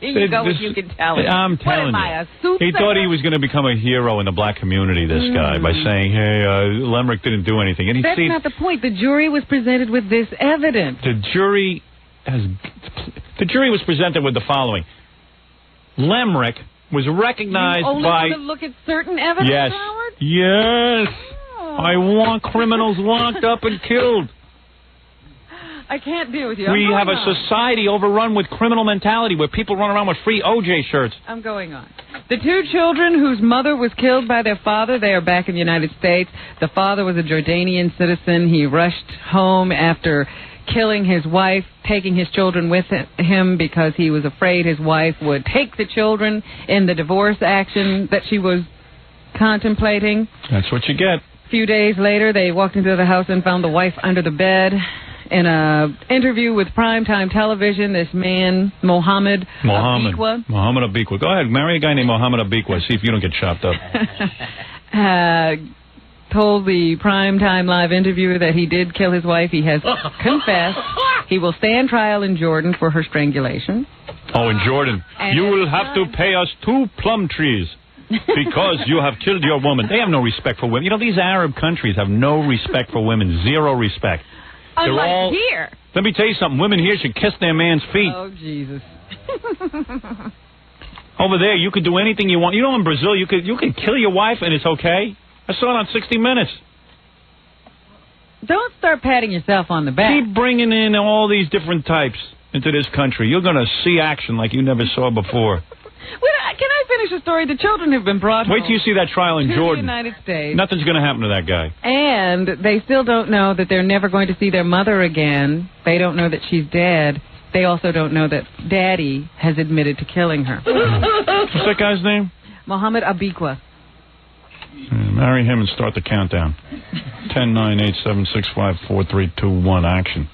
Here you go, you can tell it. I'm telling you. He thought he was going to become a hero in the black community, this guy, by saying, hey, Limerick didn't do anything. And That's not the point. The jury was presented with this evidence. The jury was presented with the following. Limerick was recognized only by... to look at certain evidence, Yes. Howard? Yes. Oh. I want criminals locked up and killed. I can't deal with you. We have a society overrun with criminal mentality where people run around with free OJ shirts. I'm going on. The two children whose mother was killed by their father, they are back in the United States. The father was a Jordanian citizen. He rushed home after killing his wife, taking his children with him because he was afraid his wife would take the children in the divorce action that she was contemplating. That's what you get. A few days later, they walked into the house and found the wife under the bed. In an interview with Primetime Television, this man, Mohammed Abikwa. Mohammed Abikwa. Go ahead, marry a guy named Mohammed Abikwa. See if you don't get chopped up. Told the Primetime Live interviewer that he did kill his wife. He has confessed. He will stand trial in Jordan for her strangulation. Oh, in Jordan. And you will have to pay us 2 plum trees because you have killed your woman. They have no respect for women. You know, these Arab countries have no respect for women. Zero respect. Unlike here. Let me tell you something. Women here should kiss their man's feet. Oh, Jesus. Over there, you could do anything you want. You know, in Brazil, you could kill your wife and it's okay. I saw it on 60 Minutes. Don't start patting yourself on the back. Keep bringing in all these different types into this country. You're going to see action like you never saw before. Can I finish the story? The children have been brought home. Wait till you see that trial in Jordan. The United States. Nothing's going to happen to that guy. And they still don't know that they're never going to see their mother again. They don't know that she's dead. They also don't know that Daddy has admitted to killing her. What's that guy's name? Mohammed Abikwa. Marry him and start the countdown. 10, 9, 8, 7, 6, 5, 4, 3, 2, 1, action.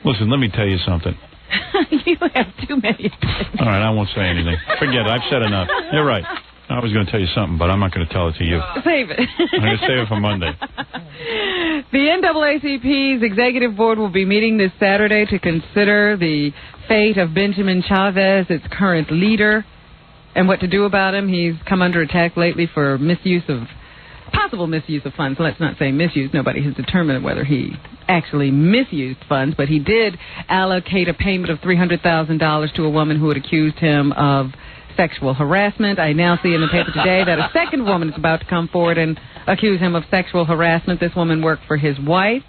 Listen, let me tell you something. You have too many. All right, I won't say anything. Forget it. I've said enough. You're right. I was going to tell you something, but I'm not going to tell it to you. Save it. I'm going to save it for Monday. The NAACP's executive board will be meeting this Saturday to consider the fate of Benjamin Chavez, its current leader, and what to do about him. He's come under attack lately for possible misuse of funds. Let's not say misuse. Nobody has determined whether he actually misused funds, but he did allocate a payment of $300,000 to a woman who had accused him of sexual harassment. I now see in the paper today that a second woman is about to come forward and accuse him of sexual harassment. This woman worked for his wife.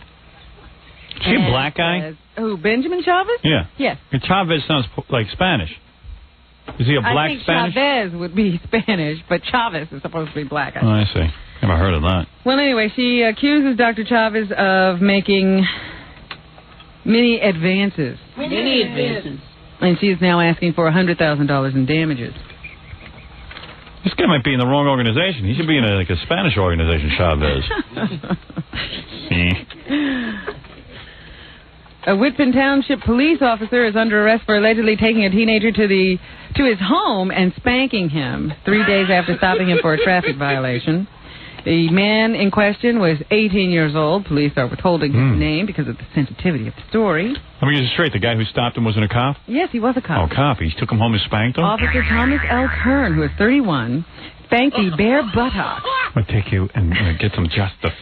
Is he a black guy? Who, Benjamin Chavez? Yeah. Yes. And Chavez sounds like Spanish. Is he a black Spanish? Chavez would be Spanish, but Chavez is supposed to be black. I see. Never heard of that. Well, anyway, she accuses Dr. Chavez of making many advances. Many advances. And she is now asking for $100,000 in damages. This guy might be in the wrong organization. He should be in a Spanish organization, Chavez. A Whitman Township police officer is under arrest for allegedly taking a teenager to his home and spanking him 3 days after stopping him for a traffic violation. The man in question was 18 years old. Police are withholding his name because of the sensitivity of the story. Let me get this straight. The guy who stopped him wasn't a cop? Yes, he was a cop. Oh, cop. He took him home and spanked him? Officer Thomas L. Kern, who is 31, spanked the bare buttocks I'll take you and get some justice.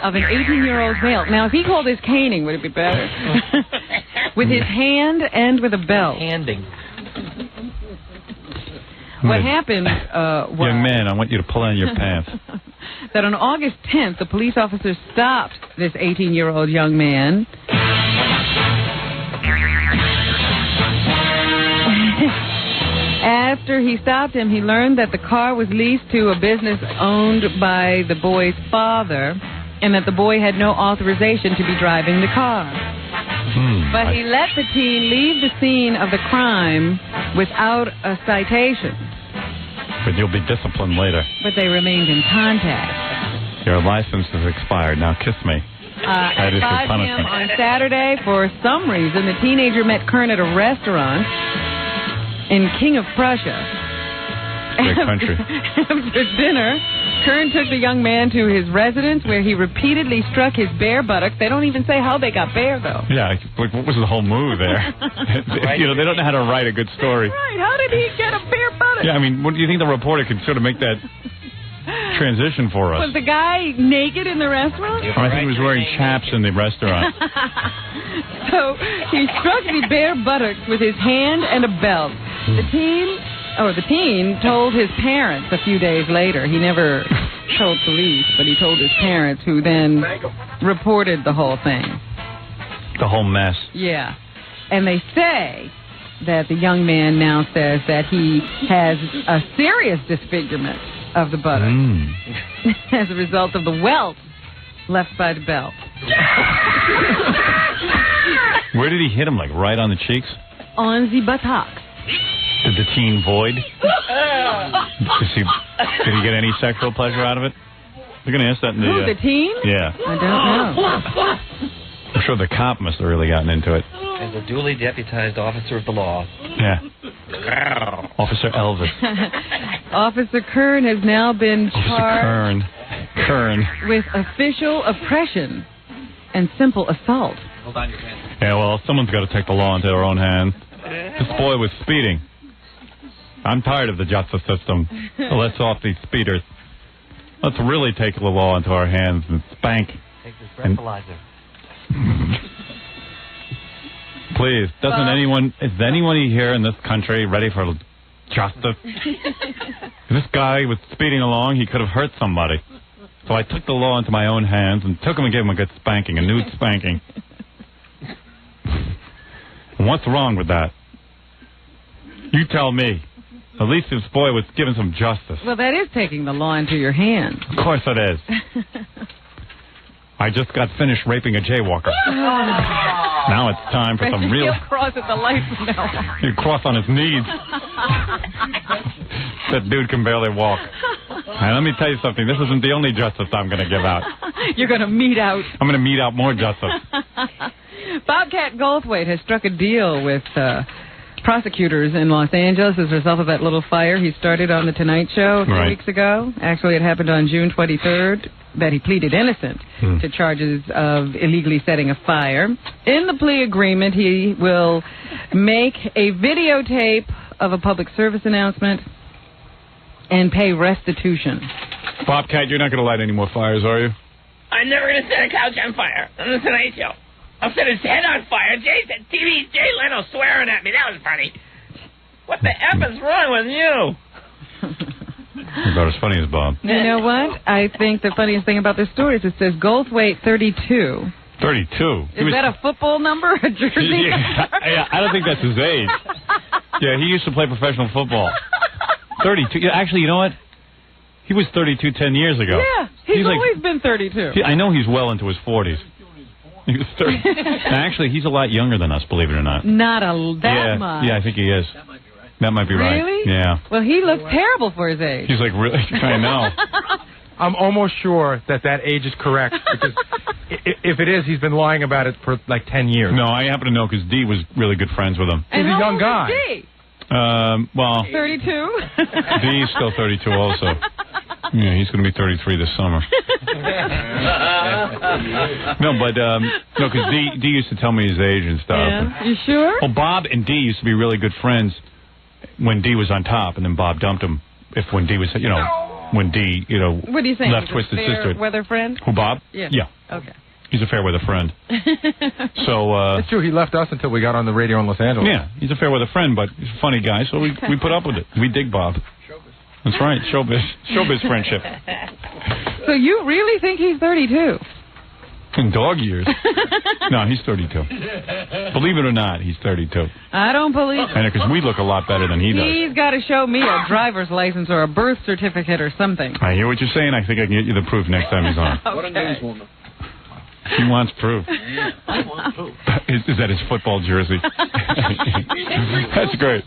Of an 18-year-old male. Now, if he called his caning, would it be better? With his hand and with a belt. Handing. What happened was... Young man, I want you to pull on your pants. That on August 10th, the police officers stopped this 18-year-old young man. After he stopped him, he learned that the car was leased to a business owned by the boy's father and that the boy had no authorization to be driving the car. But he let the teen leave the scene of the crime without a citation. But you'll be disciplined later. But they remained in contact. Your license is expired. Now kiss me. That is your Caught punishment. him on Saturday. For some reason, the teenager met Kern at a restaurant in King of Prussia. Great country. After dinner, Kern took the young man to his residence where he repeatedly struck his bare buttocks. They don't even say how they got bare, though. Yeah, like, what was the whole move there? You know, they don't know how to write a good story. Right, how did he get a bare buttock? Yeah, I mean, what do you think the reporter could sort of make that transition for us? Was the guy naked in the restaurant? I think he was wearing chaps in the restaurant. So he struck the bare buttocks with his hand and a belt. The teen told his parents a few days later. He never told police, but he told his parents, who then reported the whole thing. The whole mess. Yeah. And they say that the young man now says that he has a serious disfigurement of the buttocks as a result of the welt left by the belt. Where did he hit him? Like right on the cheeks? On the buttocks. Did the teen void? Did he get any sexual pleasure out of it? They're going to ask that in the... Who, the teen? Yeah. I don't know. I'm sure the cop must have really gotten into it. As a duly deputized officer of the law. Yeah. Officer Elvis. Officer Kern has now been charged Kern. with official oppression and simple assault. Hold on your pants. Yeah, well, someone's got to take the law into their own hands. This boy was speeding. I'm tired of the justice system. So let's off these speeders. Let's really take the law into our hands and spank. Take this breathalyzer. Please, is anyone here in this country ready for justice? If this guy was speeding along, he could have hurt somebody. So I took the law into my own hands and took him and gave him a good spanking, a nude spanking. And what's wrong with that? You tell me. At least this boy was given some justice. Well, that is taking the law into your hands. Of course it is. I just got finished raping a jaywalker. Now it's time for some real... He'll cross at the light from now on. He'll cross on his knees. That dude can barely walk. And let me tell you something. This isn't the only justice I'm going to give out. You're going to mete out. I'm going to mete out more justice. Bobcat Goldthwait has struck a deal with prosecutors in Los Angeles as a result of that little fire he started on The Tonight Show a few weeks ago. Actually, it happened on June 23rd, that he pleaded innocent to charges of illegally setting a fire. In the plea agreement, he will make a videotape of a public service announcement and pay restitution. Bobcat, you're not going to light any more fires, are you? I'm never going to set a couch on fire on The Tonight Show. I'll set his head on fire. Jay Leno swearing at me. That was funny. What the F is wrong with you? You're about as funny as Bob. You know what? I think the funniest thing about this story is it says Goldthwait 32. 32? Is that a football number? A jersey number? Yeah, I don't think that's his age. Yeah, he used to play professional football. 32. Yeah, actually, you know what? He was 32 10 years ago. Yeah, he's always been 32. I know he's well into his 40s. He was 30. Actually, he's a lot younger than us, believe it or not. Not that much. Yeah, I think he is. That might be right. Really? Yeah. Well, he looks terrible for his age. He's like, really? I know. I'm almost sure that age is correct, because if it is, he's been lying about it for like 10 years. No, I happen to know because Dee was really good friends with him. And he's a young guy. Dee? Well... 32? Dee's still 32 also. Yeah, he's going to be 33 this summer. No, because Dee used to tell me his age and stuff. Yeah. You sure? Well, Bob and Dee used to be really good friends when Dee was on top, and then Bob dumped him when Dee was, when Dee, what do you think? left Twisted Sister. Weather friend? Who, Bob? Yeah. Okay. He's a fair weather friend. So it's true. He left us until we got on the radio in Los Angeles. Yeah, he's a fair weather friend, but he's a funny guy, so we put up with it. We dig Bob. That's right, showbiz friendship. So you really think he's 32? In dog years. No, he's 32. Believe it or not, he's 32. I don't believe it. And because we look a lot better than he does. He's got to show me a driver's license or a birth certificate or something. I hear what you're saying. I think I can get you the proof next time he's on. Okay. What a newswoman. He wants proof. Yeah, I want proof. Is that his football jersey? That's great.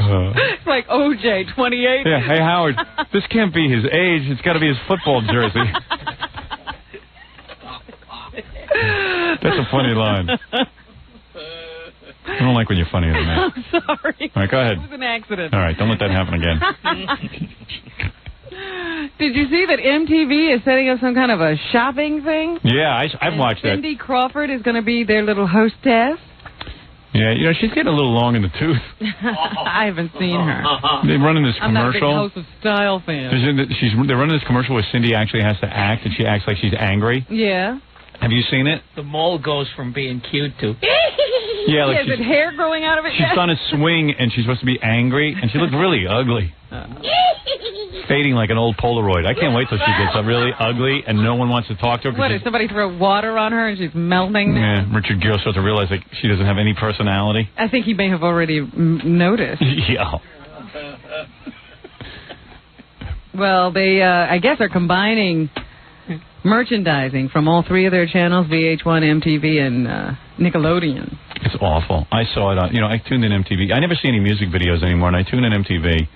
It's like OJ, 28. Yeah, hey, Howard, this can't be his age. It's got to be his football jersey. That's a funny line. I don't like when you're funnier than that. I'm sorry. All right, go ahead. It was an accident. All right, don't let that happen again. Did you see that MTV is setting up some kind of a shopping thing? Yeah, I've watched that. Cindy Crawford is going to be their little hostess. Yeah, she's getting a little long in the tooth. I haven't seen her. They're running this I'm not a big commercial. House of Style fan. They're running this commercial where Cindy actually has to act, and she acts like she's angry. Yeah. Have you seen it? The mole goes from being cute to... Yeah, like is it hair growing out of it? She's on a swing, and she's supposed to be angry, and she looks really ugly. Fading like an old Polaroid. I can't wait till she gets really ugly, and no one wants to talk to her. What, did somebody throw water on her, and she's melting? Yeah, Richard Gere starts to realize like she doesn't have any personality. I think he may have already noticed. Yeah. Well, they, I guess, are combining merchandising from all three of their channels, VH1, MTV, and Nickelodeon. It's awful. I saw it on, I tuned in MTV. I never see any music videos anymore, and I tune in MTV,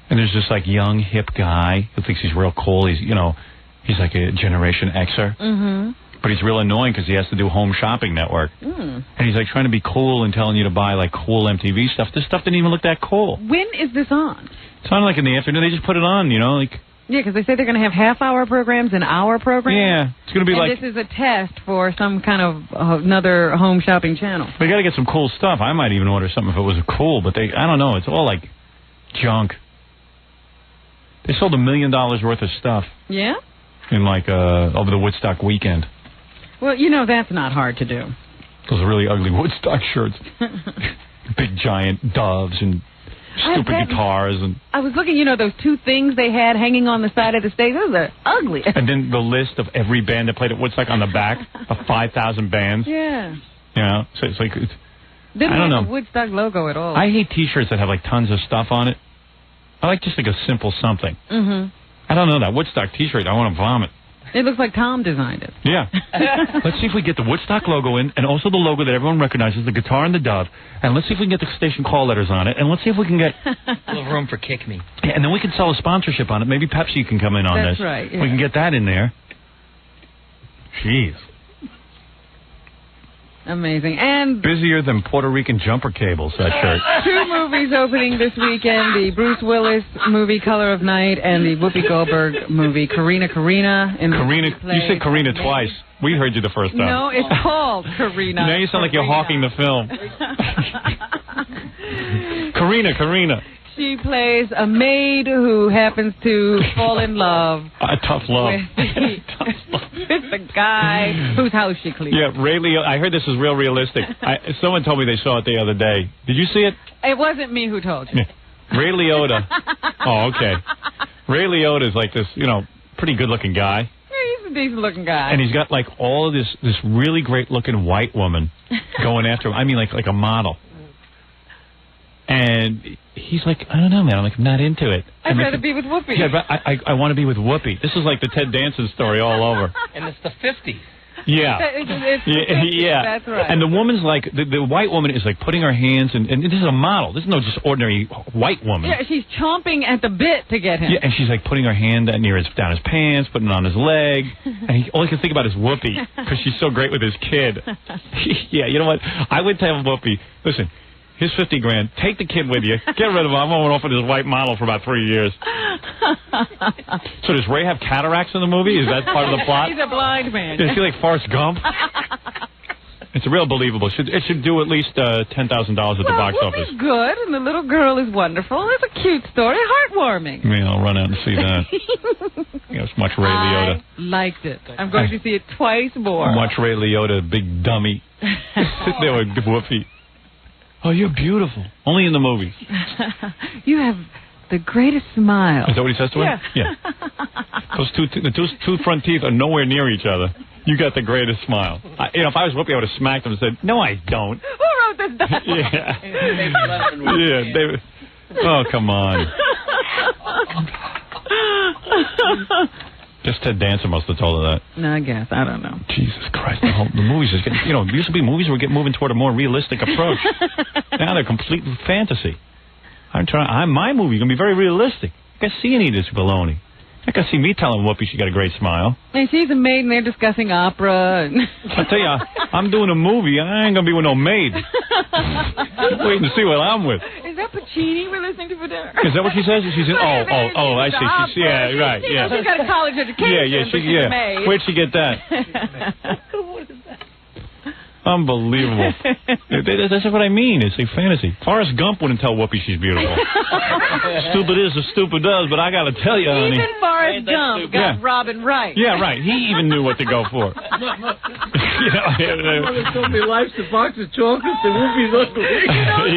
and there's this, like, young, hip guy who thinks he's real cool. He's, he's like a Generation Xer. Mm-hmm. But he's real annoying because he has to do Home Shopping Network. Mm. And he's, like, trying to be cool and telling you to buy, like, cool MTV stuff. This stuff didn't even look that cool. When is this on? It's on, like, in the afternoon. They just put it on, like... Yeah, because they say they're going to have half-hour programs and hour programs. Yeah, it's going to be and like... this is a test for some kind of another home shopping channel. They got to get some cool stuff. I might even order something if it was cool, but I don't know. It's all like junk. They sold $1 million worth of stuff. Yeah? In like over the Woodstock weekend. Well, that's not hard to do. Those really ugly Woodstock shirts. Big giant doves and stupid guitars. And I was looking, those two things they had hanging on the side of the stage. Those are ugly. And then the list of every band that played at Woodstock on the back of 5,000 bands. Yeah. So it's like... Didn't I don't have know. the Woodstock logo at all. I hate T-shirts that have like tons of stuff on it. I like just like a simple something. Mm-hmm. I don't know, that Woodstock T-shirt, I want to vomit. It looks like Tom designed it. Yeah. Let's see if we get the Woodstock logo in, and also the logo that everyone recognizes, the guitar and the dove. And let's see if we can get the station call letters on it. And let's see if we can get... a little room for Kick Me. Yeah, and then we can sell a sponsorship on it. Maybe Pepsi can come in on this. That's right. Yeah. We can get that in there. Jeez. Amazing. And busier than Puerto Rican jumper cables, that shirt. 2 movies opening this weekend, the Bruce Willis movie Color of Night and the Whoopi Goldberg movie Karina. Karina, you said Karina twice. We heard you the first time. No, it's called Karina. Now you sound like you're hawking the film. Karina. She plays a maid who happens to fall in love. A tough love. With the guy whose house she cleans. Yeah, Ray Liotta. I heard this is real realistic. Someone told me they saw it the other day. Did you see it? It wasn't me who told you. Ray Liotta. Oh, okay. Ray Liotta is like this, pretty good-looking guy. He's a decent-looking guy. And he's got like all of this really great-looking white woman going after him. I mean, like a model. And he's like, I don't know, man. I'm not into it. I'd rather be with Whoopi. Yeah, but I want to be with Whoopi. This is like the Ted Danson story all over. And it's the 50s. Yeah. Yeah. That's right. And the woman's like, the white woman is like putting her hands, and this is a model. This is no just ordinary white woman. Yeah, she's chomping at the bit to get him. Yeah, and she's like putting her hand down his pants, putting it on his leg. And all he can think about is Whoopi, because she's so great with his kid. Yeah, you know what? I would tell Whoopi, listen, here's $50,000. Take the kid with you. Get rid of him. I'm going off with this white model for about 3 years. So does Ray have cataracts in the movie? Is that part of the plot? He's a blind man. Is he like Forrest Gump? It's real believable. It should do at least $10,000 at the box office. It's good, and the little girl is wonderful. It's a cute story, heartwarming. Yeah, I'll run out and see that. Much Ray Liotta. I liked it. I'm going to see it twice more. Much Ray Liotta, big dummy. Sit there with Whoopi. Oh, you're beautiful. Only in the movies. You have the greatest smile. Is that what he says to her? Yeah. Those two front teeth are nowhere near each other. You got the greatest smile. If I was Whoopi, I would have smacked him and said, "No, I don't." Who wrote this down? Yeah. David. Oh, come on. Just Ted Danson must have told her that. No, I guess. I don't know. Jesus Christ. The movies is getting, used to be movies were moving toward a more realistic approach. Now they're complete fantasy. My movie is going to be very realistic. I can see any of this baloney. I can see me telling Whoopi she got a great smile. And she's a maid and they're discussing opera. I tell you, I'm doing a movie. I ain't going to be with no maid. Waiting to see what I'm with. Is that Puccini we're listening to for dinner? Is that what she says? She says, oh, I see. She's She's got a college education. She's a maid. Where'd she get that? Unbelievable. That's what I mean. It's a fantasy. Forrest Gump wouldn't tell Whoopi she's beautiful. Stupid is as stupid does, but I got to tell you, honey. Even Forrest Gump got Robin right. Yeah, right. He even knew what to go for. Mother told me life's a box of chocolates and Whoopi's ugly.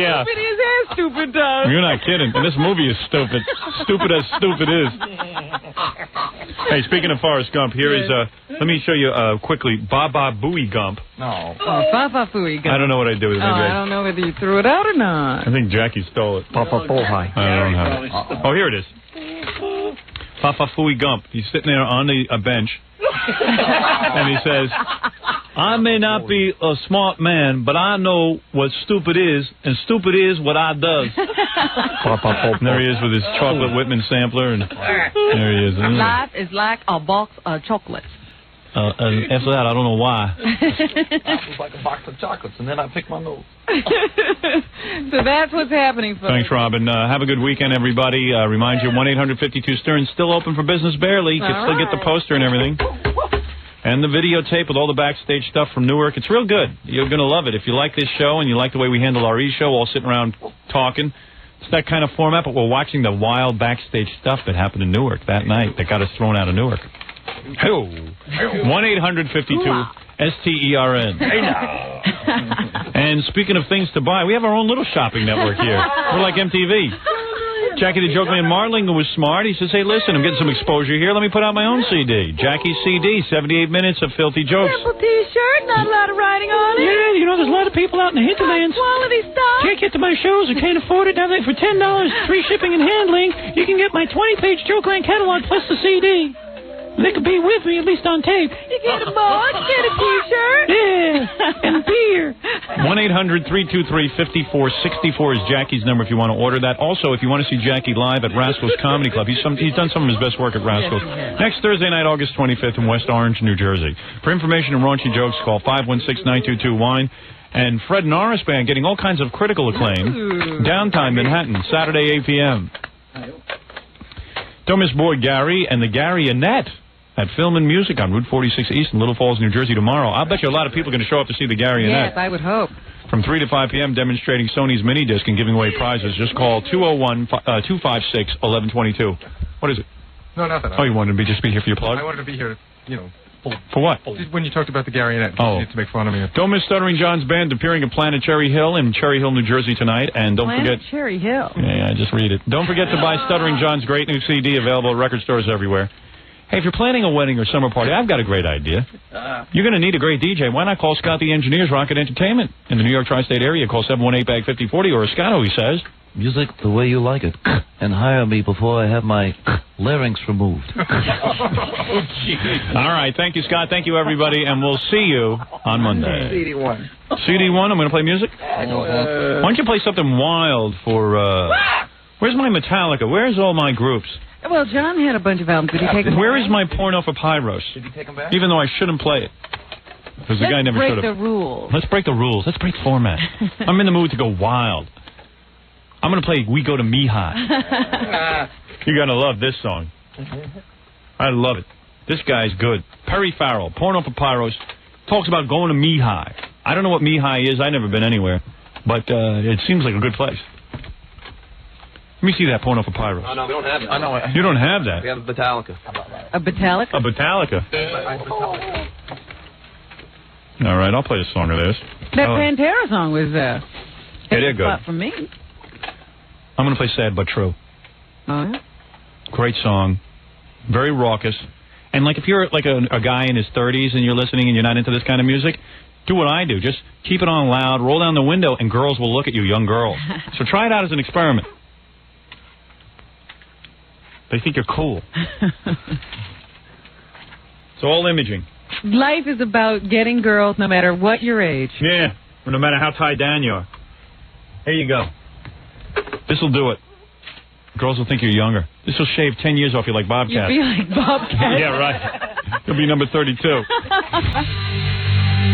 Yeah. Stupid is as stupid does. You're not kidding. And this movie is stupid. Stupid as stupid is. Hey, speaking of Forrest Gump, here is, let me show you quickly, Baba Booey Gump. No. Oh, Baba Booey Gump. I don't know what I did with it. I don't know whether you threw it out or not. I think Jackie stole it. Papa Booey. I don't have it. Oh, here it is. Papa Fooey Gump. He's sitting there on a bench, and he says, "I may not be a smart man, but I know what stupid is, and stupid is what I does." And there he is with his chocolate Whitman sampler, and there he is. Life is like a box of chocolates. And after that, I don't know why. Life was like a box of chocolates, and then I picked my nose. So that's what's happening, folks. Thanks, Robin. Have a good weekend, everybody. Remind you, 1-800-52-STERN still open for business barely. You can still get the poster and everything. And the videotape with all the backstage stuff from Newark. It's real good. You're going to love it. If you like this show and you like the way we handle our E-show, all sitting around talking, it's that kind of format, but we're watching the wild backstage stuff that happened in Newark that night that got us thrown out of Newark. 1-800-52-STERN. And speaking of things to buy, we have our own little shopping network here. We're like MTV. Jackie the Joke Man Marling, who was smart, he says, "Hey, listen, I'm getting some exposure here. Let me put out my own CD. Jackie's CD, 78 minutes of filthy jokes." Simple T-shirt, not a lot of writing on it. Yeah, there's a lot of people out in the hinterlands. Quality stuff. Can't get to my shows or can't afford it. Now, for $10, free shipping and handling, you can get my 20-page Jokeland catalog plus the CD. They could be with me, at least on tape. You get a mug, get a T-shirt. Yeah, and beer. 1-800-323-5464 is Jackie's number if you want to order that. Also, if you want to see Jackie live at Rascals Comedy Club, he's done some of his best work at Rascals. Next Thursday night, August 25th in West Orange, New Jersey. For information and raunchy jokes, call 516-922-WINE. And Fred Norris Band getting all kinds of critical acclaim. Downtime, Manhattan, Saturday, 8 p.m. Don't miss Boy Gary and the Gary Annette at Film and Music on Route 46 East in Little Falls, New Jersey tomorrow. I'll bet you a lot of people are going to show up to see the Gary Annette. Yes, I would hope. From 3 to 5 p.m., demonstrating Sony's mini disc and giving away prizes. Just call 201-256-1122. What is it? No, nothing. Oh, you wanted to just be here for your plug? I wanted to be here, For what? When you talked about the Gary Annette, you need to make fun of me. Don't miss Stuttering John's band appearing at Planet Cherry Hill in Cherry Hill, New Jersey tonight. And don't forget... Cherry Hill. Yeah, just read it. Don't forget to buy Stuttering John's great new CD, available at record stores everywhere. Hey, if you're planning a wedding or summer party, I've got a great idea. You're going to need a great DJ. Why not call Scott the Engineer's Rocket Entertainment? In the New York tri-state area, call 718-BAG-5040 or Scotto, he says. Music the way you like it. And hire me before I have my larynx removed. All right. Thank you, Scott. Thank you, everybody. And we'll see you on Monday. CD1. CD1, I'm going to play music? Why don't you play something wild for... Where's my Metallica? Where's all my groups? Well, John had a bunch of albums. Did he take them Where back? is my Porno for Pyros? Did he take them back? Even though I shouldn't play it. Because the guy never should have. Let's break the rules. Let's break the rules. Let's break format. I'm in the mood to go wild. I'm going to play We Go to Mihai. You're going to love this song. I love it. This guy's good. Perry Farrell, Porno for Pyros, talks about going to Mihai. I don't know what Mihai is. I've never been anywhere. But it seems like a good place. Let me see that porno for Pyros. Oh, no, we don't have it. I know. You don't have that? We have a Metallica. A Metallica? A Metallica. All right, I'll play a song of this. That Pantera song was they're good. for me. I'm going to play Sad But True. Oh, yeah? Great song. Very raucous. And like if you're like a guy in his 30s and you're listening and you're not into this kind of music, do what I do. Just keep it on loud, roll down the window, and girls will look at you, young girls. So try it out as an experiment. They think you're cool. It's all imaging. Life is about getting girls no matter what your age. Yeah, or no matter how tied down you are. Here you go. This will do it. Girls will think you're younger. This will shave 10 years off you like Bobcat. You'll be like Bobcat. Yeah, right. You'll be number 32.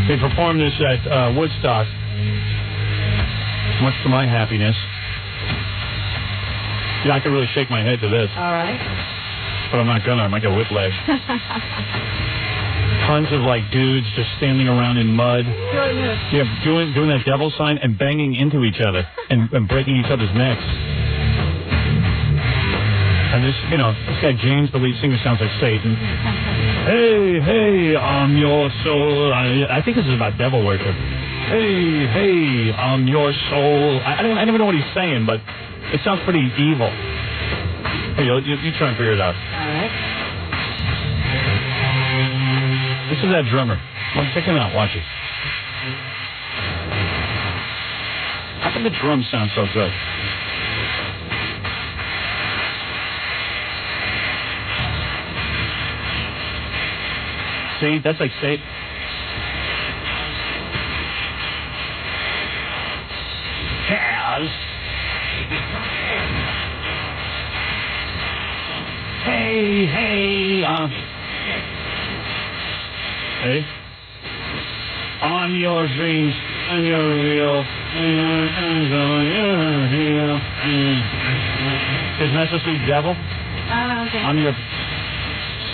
They performed this at Woodstock. Much to my happiness. Yeah, I can really shake my head to this. All right. But I'm not gonna. I might get whiplash. Tons of like dudes just standing around in mud. Yeah, doing that devil sign and banging into each other and breaking each other's necks. And this, this guy James, the lead singer, sounds like Satan. Hey, I'm your soul. I think this is about devil worship. Hey, I'm your soul. I never know what he's saying, but it sounds pretty evil. Hey, you try and figure it out. All right. This is that drummer. Well, check him out. Watch it. How come the drums sound so good? See, that's like Satan. Hey, hey, on your dreams, on your real, isn't that supposed to be devil? Okay. On your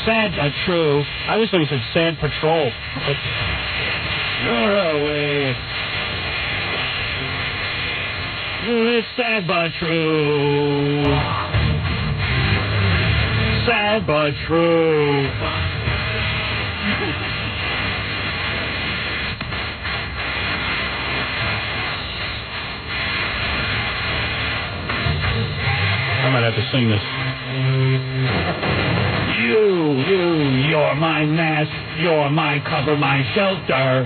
sad but true. I always thought he said sad patrol. But you're away. It's sad but true. Sad but true. I might have to sing this. You're my mask, you're my cover, my shelter.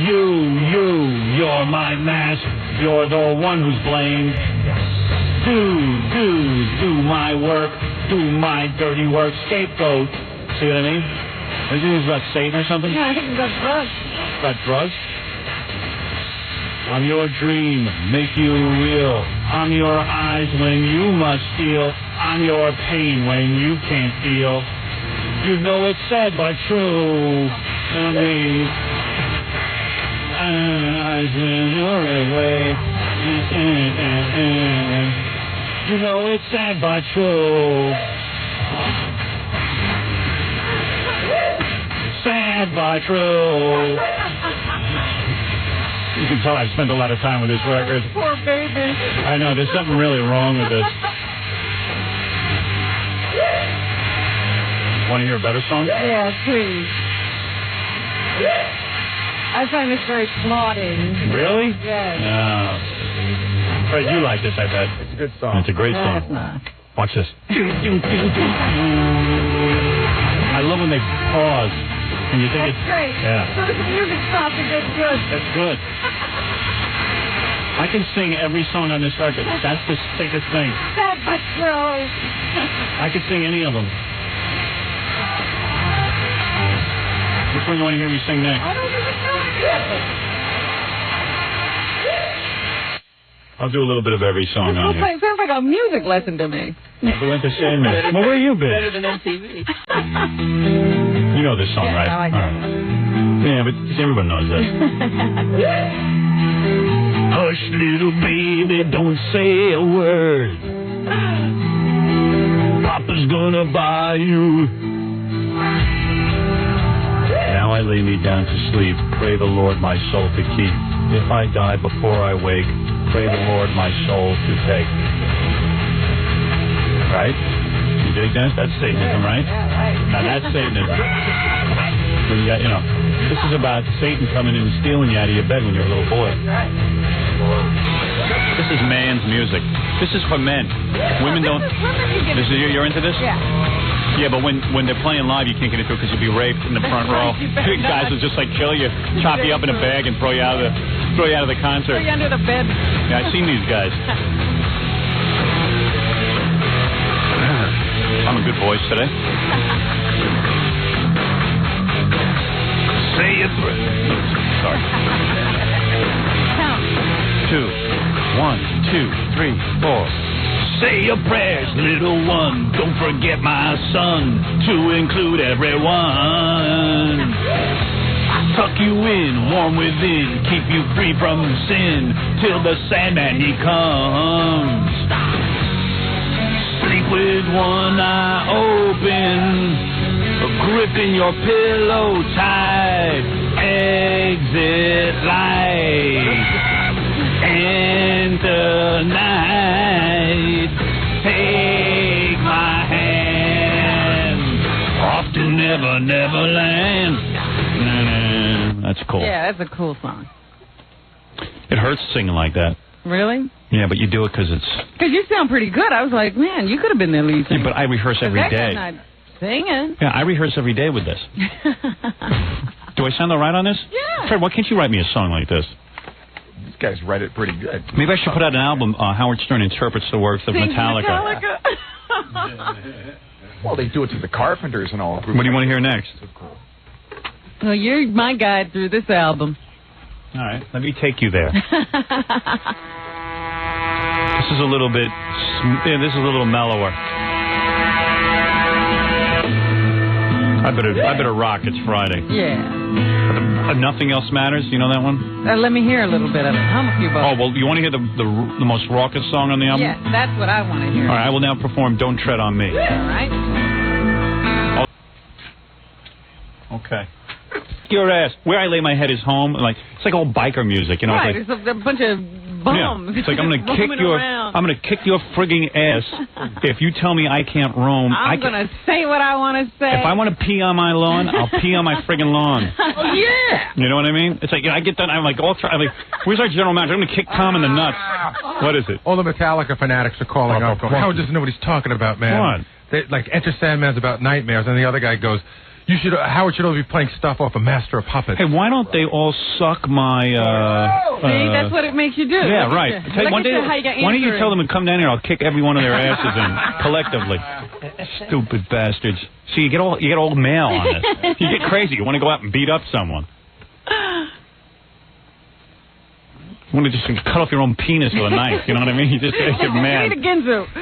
You're my mask, you're the one who's blamed. Do my work, do my dirty work, scapegoat. See what I mean? I think it's about Satan or something? Yeah, I think it's about drugs. About drugs? I'm your dream, make you real. I'm your eyes when you must feel. I'm your pain when you can't feel. You know it's sad but true. I mean, eyes when you're away. You know it's sad but true. Sad but true. You can tell I've spent a lot of time with this record. Poor baby. I know, there's something really wrong with this. Want to hear a better song? Yeah, please. I find this very plodding. Really? Yes. No. Fred, you like this, I bet. It's a good song. It's a great song. It's not. Watch this. I love when they pause. And you think That's great. Yeah. So the music stops and gets good. That's good. I can sing every song on this record. That's the thickest thing. Sad but true. I could sing any of them. Which one do you want to hear me sing next? I don't even know. I'll do a little bit of every song on here. It sounds like a music lesson to me. Well, entertainment. Well, where you been? Better than MTV. You know this song, right? Yeah, I know. All right. Yeah, but everyone knows this. Hush, little baby, don't say a word. Papa's gonna buy you. Now I lay me down to sleep, pray the Lord my soul to keep. If I die before I wake, pray the Lord my soul to take. Right? You dig that? That's Satanism, right? Now that's Satanism. When you got, this is about Satan coming in and stealing you out of your bed when you're a little boy. This is man's music. This is for men. Women don't. This is you're into this? Yeah. Yeah, but when they're playing live, you can't get into it because you'll be raped in the front row. Big guys will just like kill you, chop you up in a bag, and throw you out of the concert. Throw you under the bed. Yeah, I've seen these guys. I'm a good voice today. Say it. Sorry. Count. 2, 1, 2, 3, 4. Say your prayers, little one. Don't forget my son, to include everyone. Tuck you in, warm within, keep you free from sin, till the Sandman he comes. Sleep with one eye open, gripping your pillow tight. Exit light. Enter night. Take my hand. Off to Never, Neverland. That's cool. Yeah, that's a cool song. It hurts singing like that. Really? Yeah, but you do it because it's... Because you sound pretty good. I was like, man, you could have been the lead singer. Yeah, but I rehearse every day. Not singing. Yeah, I rehearse every day with this. Do I sound all right on this? Yeah. Fred, why can't you write me a song like this? These guys write it pretty good. Maybe I should put out an album, Howard Stern interprets the works of Metallica. Well, they do it to the Carpenters and all. What do you want to hear next? Well, you're my guide through this album. All right, let me take you there. This is a little bit, this is a little mellower. I better rock. It's Friday. Yeah. Nothing Else Matters. Do you know that one? Let me hear a little bit of it. Hum a few bars. Oh, well, you want to hear the most raucous song on the album? Yeah, that's what I want to hear. All right, I will now perform Don't Tread on Me. All right. Okay. Your ass. Where I lay my head is home. Like it's like old biker music, you know. Right, it's like, it's a bunch of bums. Yeah. It's like I'm gonna kick your frigging ass if you tell me I can't roam. I'm gonna say what I want to say. If I want to pee on my lawn, I'll pee on my friggin' lawn. Oh yeah. You know what I mean? It's like I get done. I'm like, where's our general manager? I'm gonna kick Tom in the nuts. What is it? All the Metallica fanatics are calling up. Howard doesn't know what he's talking about, man. What? They, like Enter Sandman's about nightmares, and the other guy goes, Howard should only be playing stuff off a Master of Puppets. Hey, why don't they all suck my... See, that's what it makes you do. Yeah, right. Why don't you tell them to come down here? I'll kick every one of their asses in, collectively. Stupid bastards. See, you get all male on it. You get crazy. You want to go out and beat up someone. You want to just cut off your own penis with a knife. You know what I mean? You just get mad.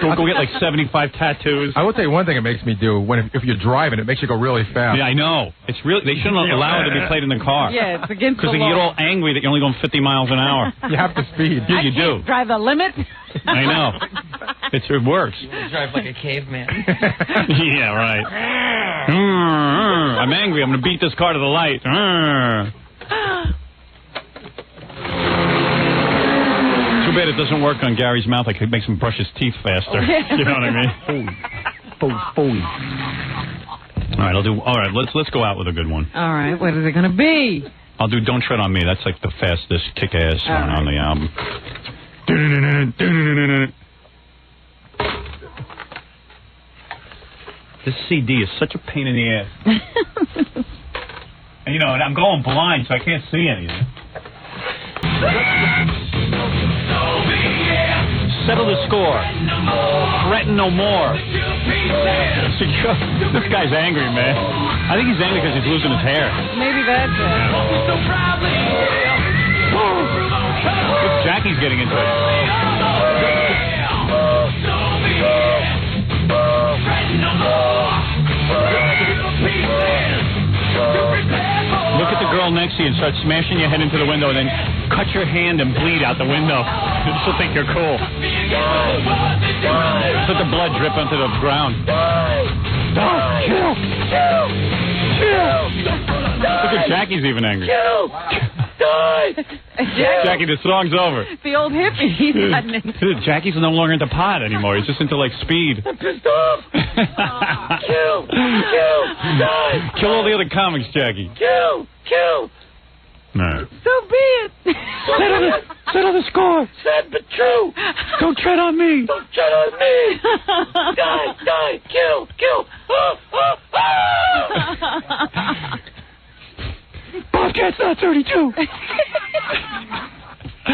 Go get like 75 tattoos. I will tell you one thing it makes me do. If you're driving, it makes you go really fast. Yeah, I know. It's really They shouldn't allow it to be played in the car. Yeah, it's against the law. Because you get all angry that you're only going 50 miles an hour. You have to speed. Yeah, you do. Drive the limit. I know. It works. You drive like a caveman. Yeah, right. I'm angry. I'm going to beat this car to the light. Too bad it doesn't work on Gary's mouth. I could make him brush his teeth faster. You know what I mean? All right, let's go out with a good one. All right, what is it going to be? I'll do Don't Tread on Me. That's like the fastest kick-ass song on the album. This CD is such a pain in the ass. And, and I'm going blind, so I can't see anything. Settle the score. Threaten no more. This guy's angry, man. I think he's angry because he's losing his hair. Maybe that's it. Jackie's getting into it. Look at the girl next to you and start smashing your head into the window and then cut your hand and bleed out the window. She'll think you're cool. Let the blood drip onto the ground. Kill! Look at Jackie's even angry. Kill! Die! Jackie, the song's over. The old hippie. He's not into Jackie's no longer into pot anymore. He's just into, like, speed. I'm pissed off! Kill! Die! Kill all the other comics, Jackie. Kill! No. So be it. Settle the score. Sad but true. Don't tread on me. Don't tread on me. Die! Kill! Bobcat's not 32.